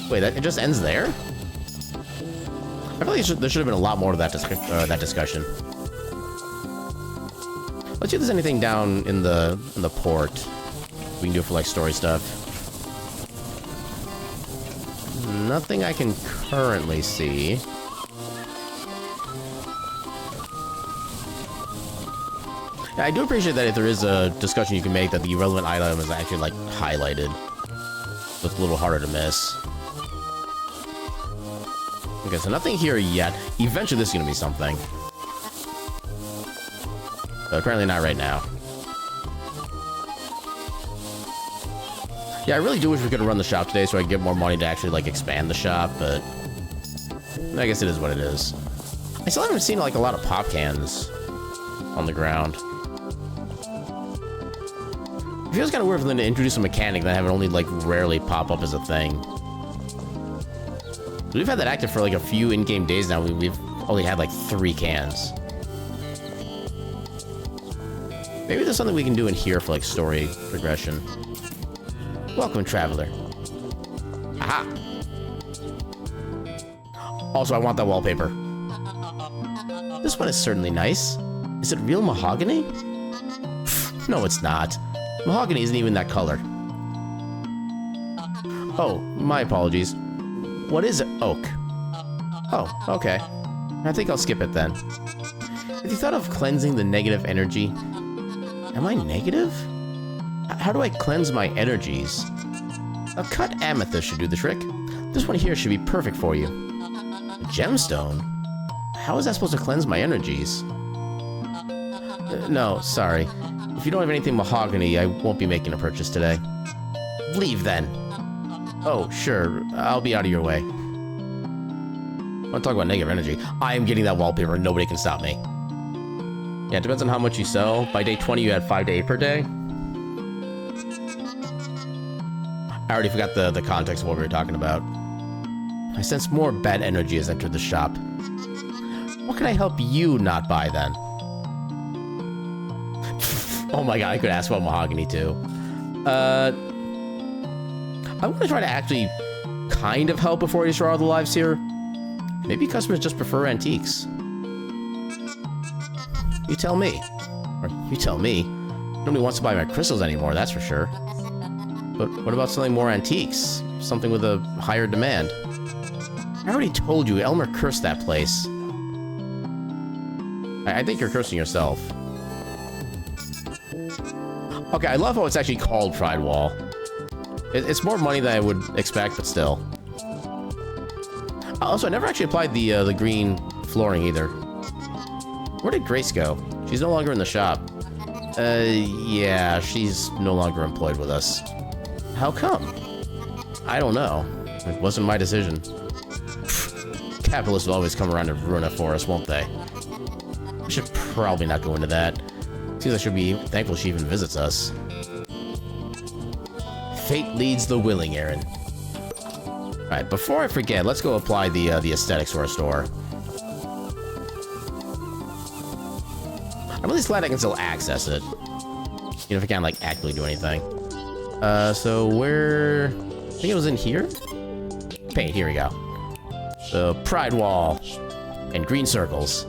Wait, it just ends there? I feel like there should have been a lot more to that discussion. Let's see if there's anything down in the port we can do for like story stuff. Nothing I can currently see. Yeah, I do appreciate that if there is a discussion you can make that the relevant item is actually like highlighted. So it's a little harder to miss. Okay, so nothing here yet. Eventually this is gonna be something. But apparently not right now. Yeah, I really do wish we could have run the shop today so I could get more money to actually like expand the shop, but I guess it is what it is. I still haven't seen like a lot of pop cans on the ground. It feels kind of weird for them to introduce a mechanic that have it only like rarely pop up as a thing. We've had that active for like a few in-game days now. We've only had like 3 cans. Maybe there's something we can do in here for like story progression. Welcome, traveler. Aha! Also, I want that wallpaper. This one is certainly nice. Is it real mahogany? No, it's not. Mahogany isn't even that color. Oh, my apologies. What is it? Oak. Oh, okay. I think I'll skip it then. Have you thought of cleansing the negative energy? Am I negative? How do I cleanse my energies? A cut amethyst should do the trick. This one here should be perfect for you. A gemstone? How is that supposed to cleanse my energies? No, sorry. If you don't have anything mahogany, I won't be making a purchase today. Leave then. Oh, sure. I'll be out of your way. I want to talk about negative energy. I am getting that wallpaper. Nobody can stop me. Yeah, it depends on how much you sell. By day 20, you had 5 to 8 per day. I already forgot the context of what we were talking about. I sense more bad energy has entered the shop. What can I help you not buy, then? Oh my god, I could ask about mahogany, too. I want to try to actually kind of help before I destroy all the lives here. Maybe customers just prefer antiques. You tell me. Or you tell me. Nobody wants to buy my crystals anymore, that's for sure. But what about selling more antiques? Something with a higher demand. I already told you, Elmer cursed that place. I think you're cursing yourself. Okay, I love how it's actually called Pride Wall. It's more money than I would expect, but still. Also, I never actually applied the green flooring either. Where did Grace go? She's no longer in the shop. Yeah, she's no longer employed with us. How come? I don't know. It wasn't my decision. Capitalists will always come around and ruin it for us, won't they? I should probably not go into that. Seems I should be thankful she even visits us. Fate leads the willing, Aaron. Alright, before I forget, let's go apply the aesthetics to our store. I'm at least glad I can still access it. You know, if I can't, like, actively do anything. So where... I think it was in here? Paint, here we go. The Pride Wall. And green circles.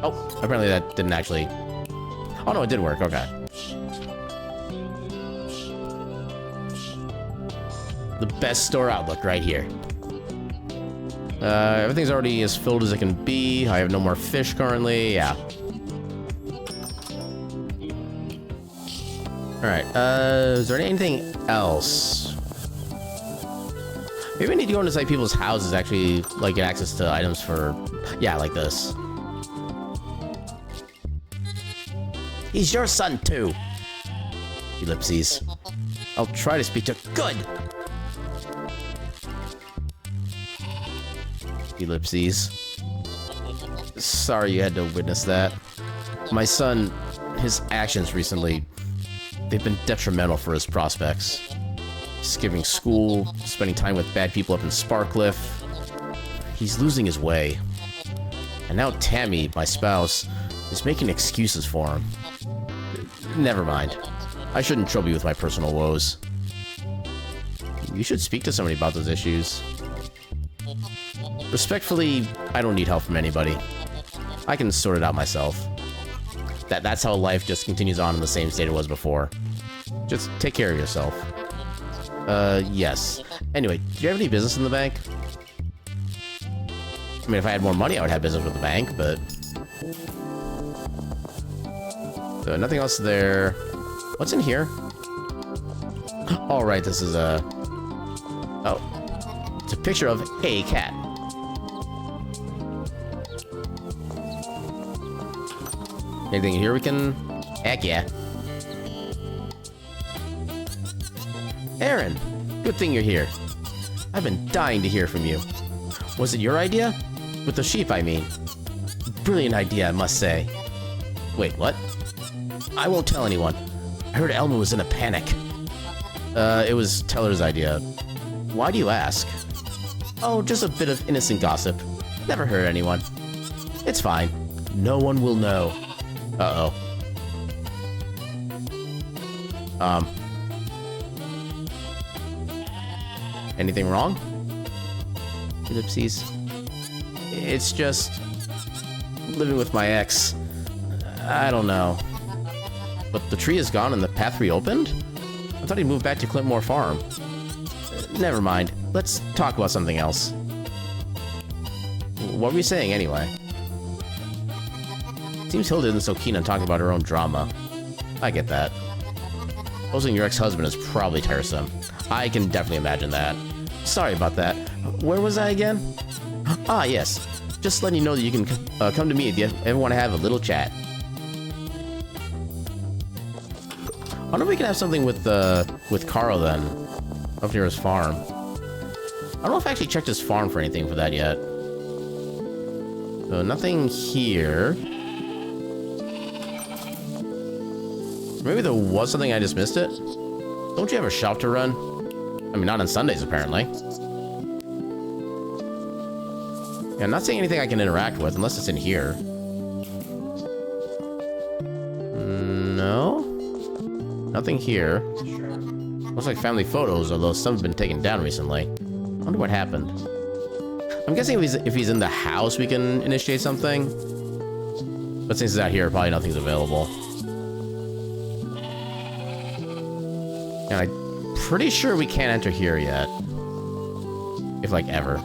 Oh, apparently that didn't actually... Oh no, it did work, okay. The best store outlook right here. Everything's already as filled as it can be. I have no more fish currently, yeah. Alright, is there anything else? Maybe I need to go into like people's houses actually, like, get access to items for... Yeah, like this. He's your son, too. Ellipses. I'll try to speak to... Good! Ellipses. Sorry you had to witness that. My son, his actions recently, they've been detrimental for his prospects. Skipping school, spending time with bad people up in Sparkliff. He's losing his way. And now Tammy, my spouse, is making excuses for him. Never mind. I shouldn't trouble you with my personal woes. You should speak to somebody about those issues. Respectfully, I don't need help from anybody. I can sort it out myself. That's how life just continues on in the same state it was before. Just take care of yourself. Yes. Anyway, do you have any business in the bank? I mean, if I had more money, I would have business with the bank, but... So, nothing else there. What's in here? Alright, this is a... Oh. It's a picture of a cat. Anything in here we can... Heck yeah. Aaron! Good thing you're here. I've been dying to hear from you. Was it your idea? With the sheep, I mean. Brilliant idea, I must say. Wait, what? I won't tell anyone. I heard Elma was in a panic. It was Teller's idea. Why do you ask? Oh, just a bit of innocent gossip. Never hurt anyone. It's fine. No one will know. Uh-oh. Anything wrong? Ellipses. It's just... living with my ex. I don't know. But the tree is gone and the path reopened? I thought he moved back to Clintmore Farm. Never mind. Let's talk about something else. What were you saying, anyway? Seems Hilda isn't so keen on talking about her own drama. I get that. Posing your ex-husband is probably tiresome. I can definitely imagine that. Sorry about that. Where was I again? Ah, yes. Just letting you know that you can come to me if you ever want to have a little chat. wonder if we can have something with Carl then, up near his farm. I don't know if I actually checked his farm for anything for that yet. So nothing here. Maybe there was something, I just missed it. Don't you have a shop to run? I mean, not on Sundays, apparently. Yeah, I'm not seeing anything I can interact with, unless it's in here. No? Nothing here. Looks like family photos, although some have been taken down recently. I wonder what happened. I'm guessing if he's in the house, we can initiate something. But since he's out here, probably nothing's available. And I'm pretty sure we can't enter here yet. If, like, ever.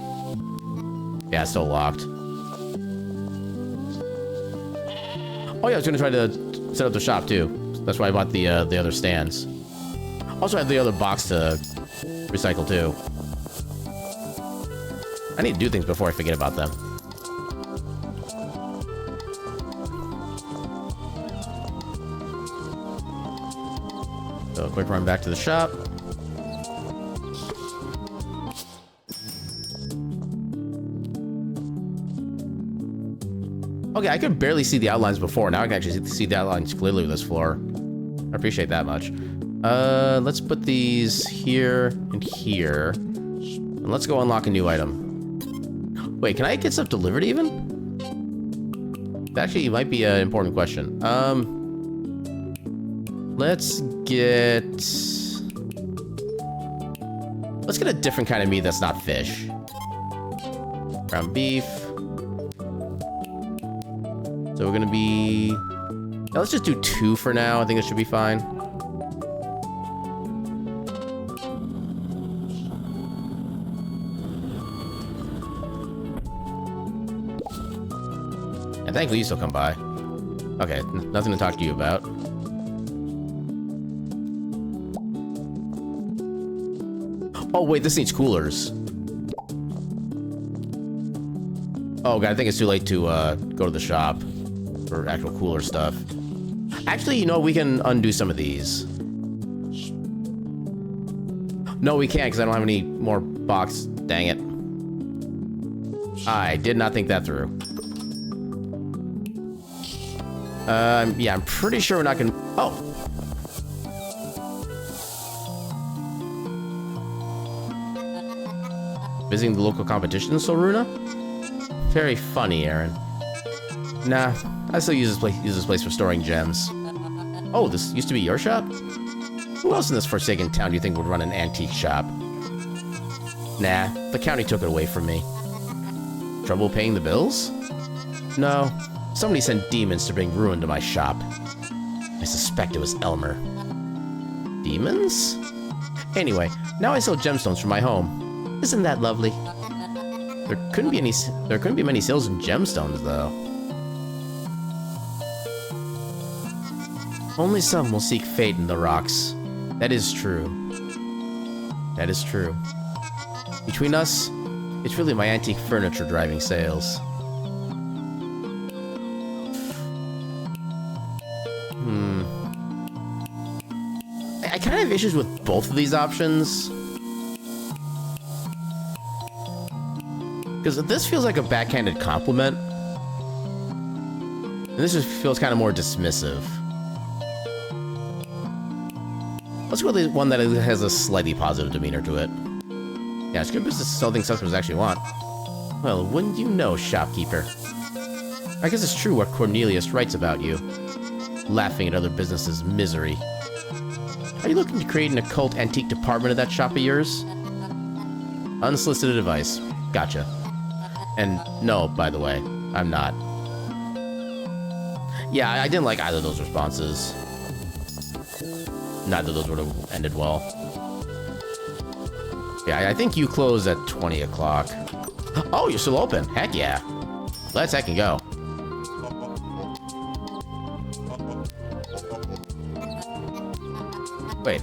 Yeah, it's still locked. Oh yeah, I was gonna try to set up the shop too. That's why I bought the other stands. Also, I have the other box to recycle too. I need to do things before I forget about them. So, a quick run back to the shop. Okay, I could barely see the outlines before. Now I can actually see the outlines clearly with this floor. I appreciate that much. Let's put these here and here. And let's go unlock a new item. Wait, can I get stuff delivered even? That actually might be an important question. Let's get a different kind of meat that's not fish. Ground beef. So we're gonna be... Now let's just do 2 for now. I think it should be fine. And thankfully you still come by. Okay, nothing to talk to you about. Oh wait, this needs coolers. Oh god, I think it's too late to go to the shop for actual cooler stuff. Actually, you know, we can undo some of these. No, we can't because I don't have any more box. Dang it. I did not think that through. Yeah, I'm pretty sure we're not gonna... Oh! Visiting the local competition, Soruna? Very funny, Aaron. Nah, I still use this place for storing gems. Oh, this used to be your shop? Who else in this forsaken town do you think would run an antique shop? Nah, the county took it away from me. Trouble paying the bills? No, somebody sent demons to bring ruin to my shop. I suspect it was Elmer. Demons? Anyway, now I sell gemstones for my home. Isn't that lovely? There couldn't be many sales in gemstones, though. Only some will seek fate in the rocks. That is true. That is true. Between us, it's really my antique furniture driving sales. I kind of have issues with both of these options. Because this feels like a backhanded compliment. And this just feels kind of more dismissive. Let's go with the one that has a slightly positive demeanor to it. Yeah, it's good business to sell things customers actually want. Well, wouldn't you know, shopkeeper? I guess it's true what Cornelius writes about you. Laughing at other businesses' misery. Are you looking to create an occult antique department of that shop of yours? Unsolicited advice. Gotcha. And no, by the way, I'm not. Yeah, I didn't like either of those responses. Neither of those would have ended well. Yeah, I think you close at 20 o'clock. Oh, you're still open. Heck yeah. Let's heckin' go. Wait.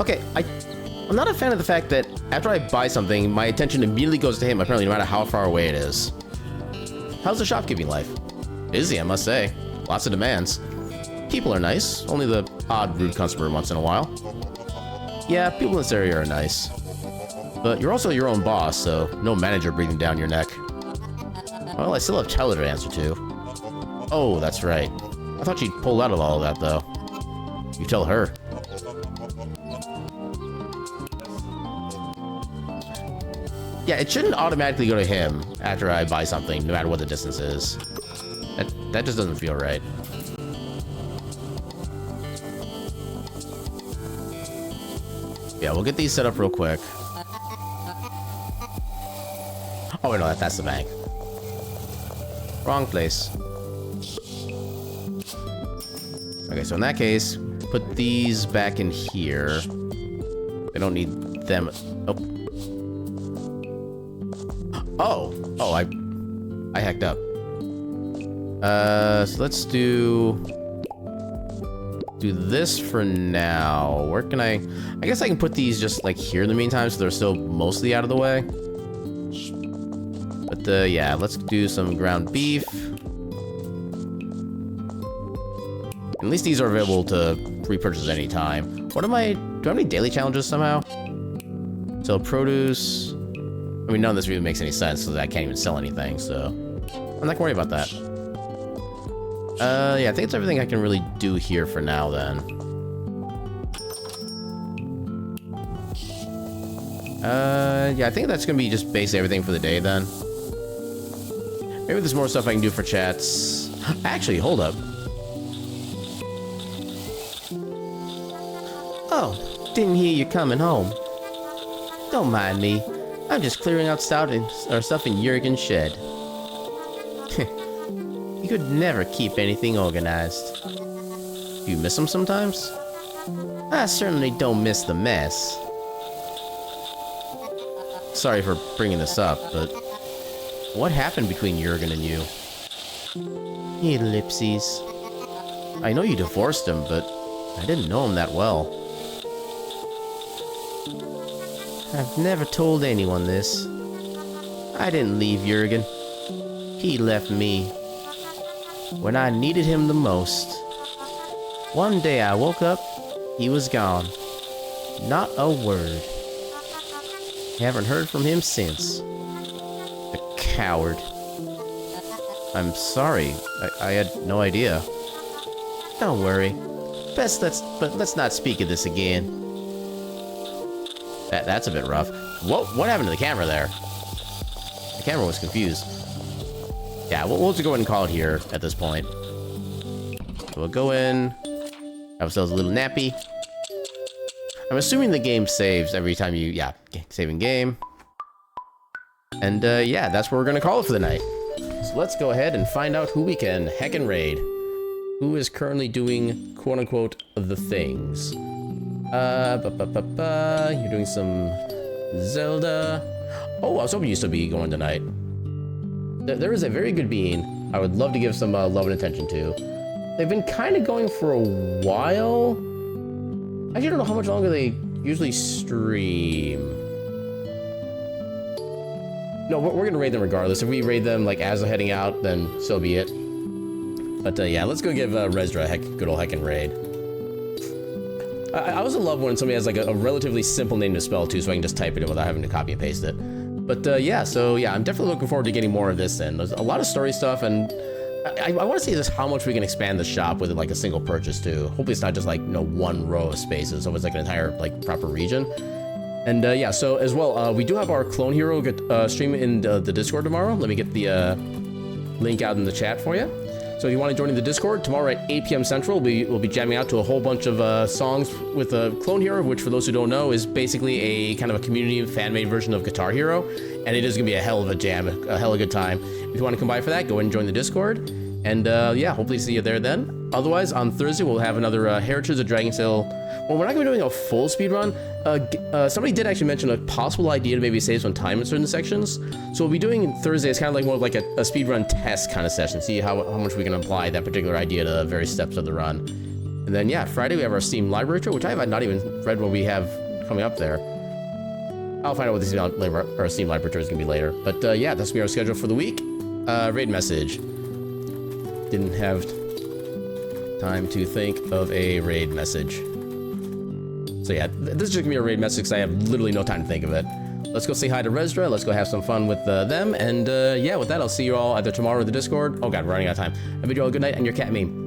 Okay, I'm not a fan of the fact that after I buy something, my attention immediately goes to him, apparently no matter how far away it is. How's the shopkeeping life? Busy, I must say. Lots of demands. People are nice. Only the odd rude customer once in a while. Yeah, people in this area are nice. But you're also your own boss, so no manager breathing down your neck. Well, I still have Teller to answer to. Oh, that's right. I thought she'd pulled out of all of that, though. You tell her. Yeah, it shouldn't automatically go to him after I buy something, no matter what the distance is. That just doesn't feel right. Yeah, we'll get these set up real quick. Oh, wait, no, that's the bank. Wrong place. Okay, so in that case, put these back in here. I don't need them. Oh, I hacked up. So let's do this for now. Where can I guess I can put these just like here in the meantime, so they're still mostly out of the way. But yeah, let's do some ground beef. At least these are available to repurchase any time. Do I have any daily challenges somehow? Sell produce. I mean, none of this really makes any sense, so that I can't even sell anything, so I'm not gonna worry about that. Yeah, I think it's everything I can really do here for now, then. Yeah, I think that's gonna be just basically everything for the day, then. Maybe there's more stuff I can do for chats. Actually, hold up. Oh, didn't hear you coming home. Don't mind me. I'm just clearing out stuff in Jurgen's shed. You could never keep anything organized. Do you miss him sometimes? I certainly don't miss the mess. Sorry for bringing this up, but what happened between Jurgen and you? Ellipses. I know you divorced him, but I didn't know him that well. I've never told anyone this. I didn't leave Jurgen. He left me. When I needed him the most. One day I woke up, he was gone. Not a word. Haven't heard from him since. The coward. I'm sorry. I had no idea. Don't worry. Let's not speak of this again. That's a bit rough. What happened to the camera there? The camera was confused. Yeah, we'll just go ahead and call it here at this point. So we'll go in, have ourselves a little nappy. I'm assuming the game saves every time you, yeah, saving game. And yeah, that's where we're gonna call it for the night. So let's go ahead and find out who we can heck and raid. Who is currently doing, quote-unquote, the things. You're doing some Zelda. Oh, I was hoping you'd still be going tonight. There is a very good being I would love to give some love and attention to. They've been kind of going for a while. I actually don't know how much longer they usually stream. No, we're gonna raid them regardless. If we raid them like as they're heading out, then so be it. But yeah, let's go give Resdra a good old heckin' raid. I also love when somebody has like a relatively simple name to spell too, so I can just type it in without having to copy and paste it. But yeah, so yeah, I'm definitely looking forward to getting more of this then. There's a lot of story stuff, and I want to see this how much we can expand the shop with like a single purchase too. Hopefully it's not just like, you know, one row of spaces, so it's like an entire like proper region. And yeah, so as well, we do have our Clone Hero stream in the Discord tomorrow. Let me get the link out in the chat for you. So if you want to join in the Discord, tomorrow at 8 p.m. Central, we'll be jamming out to a whole bunch of songs with Clone Hero, which for those who don't know is basically a kind of a community fan-made version of Guitar Hero, and it is going to be a hell of a jam, a hell of a good time. If you want to come by for that, go ahead and join the Discord, and yeah, hopefully see you there then. Otherwise, on Thursday, we'll have another Heritage of Dragon Sail. Well, we're not going to be doing a full speedrun. Somebody did actually mention a possible idea to maybe save some time in certain sections. So we'll be doing Thursday, it's kind of like more of like a speedrun test kind of session. See how much we can apply that particular idea to various steps of the run. And then, yeah, Friday we have our Steam Library tour, which I have not even read what we have coming up there. I'll find out what the Steam Library tour is going to be later. But yeah, that's going to be our schedule for the week. Raid message. Didn't have Time to think of a raid message. So yeah, this is just gonna be a raid message because I have literally no time to think of it. Let's go say hi to Resdra. Let's go have some fun with them. And yeah, with that, I'll see you all either tomorrow or the Discord. Oh god, we're running out of time. I bid you all a good night and your cat meme.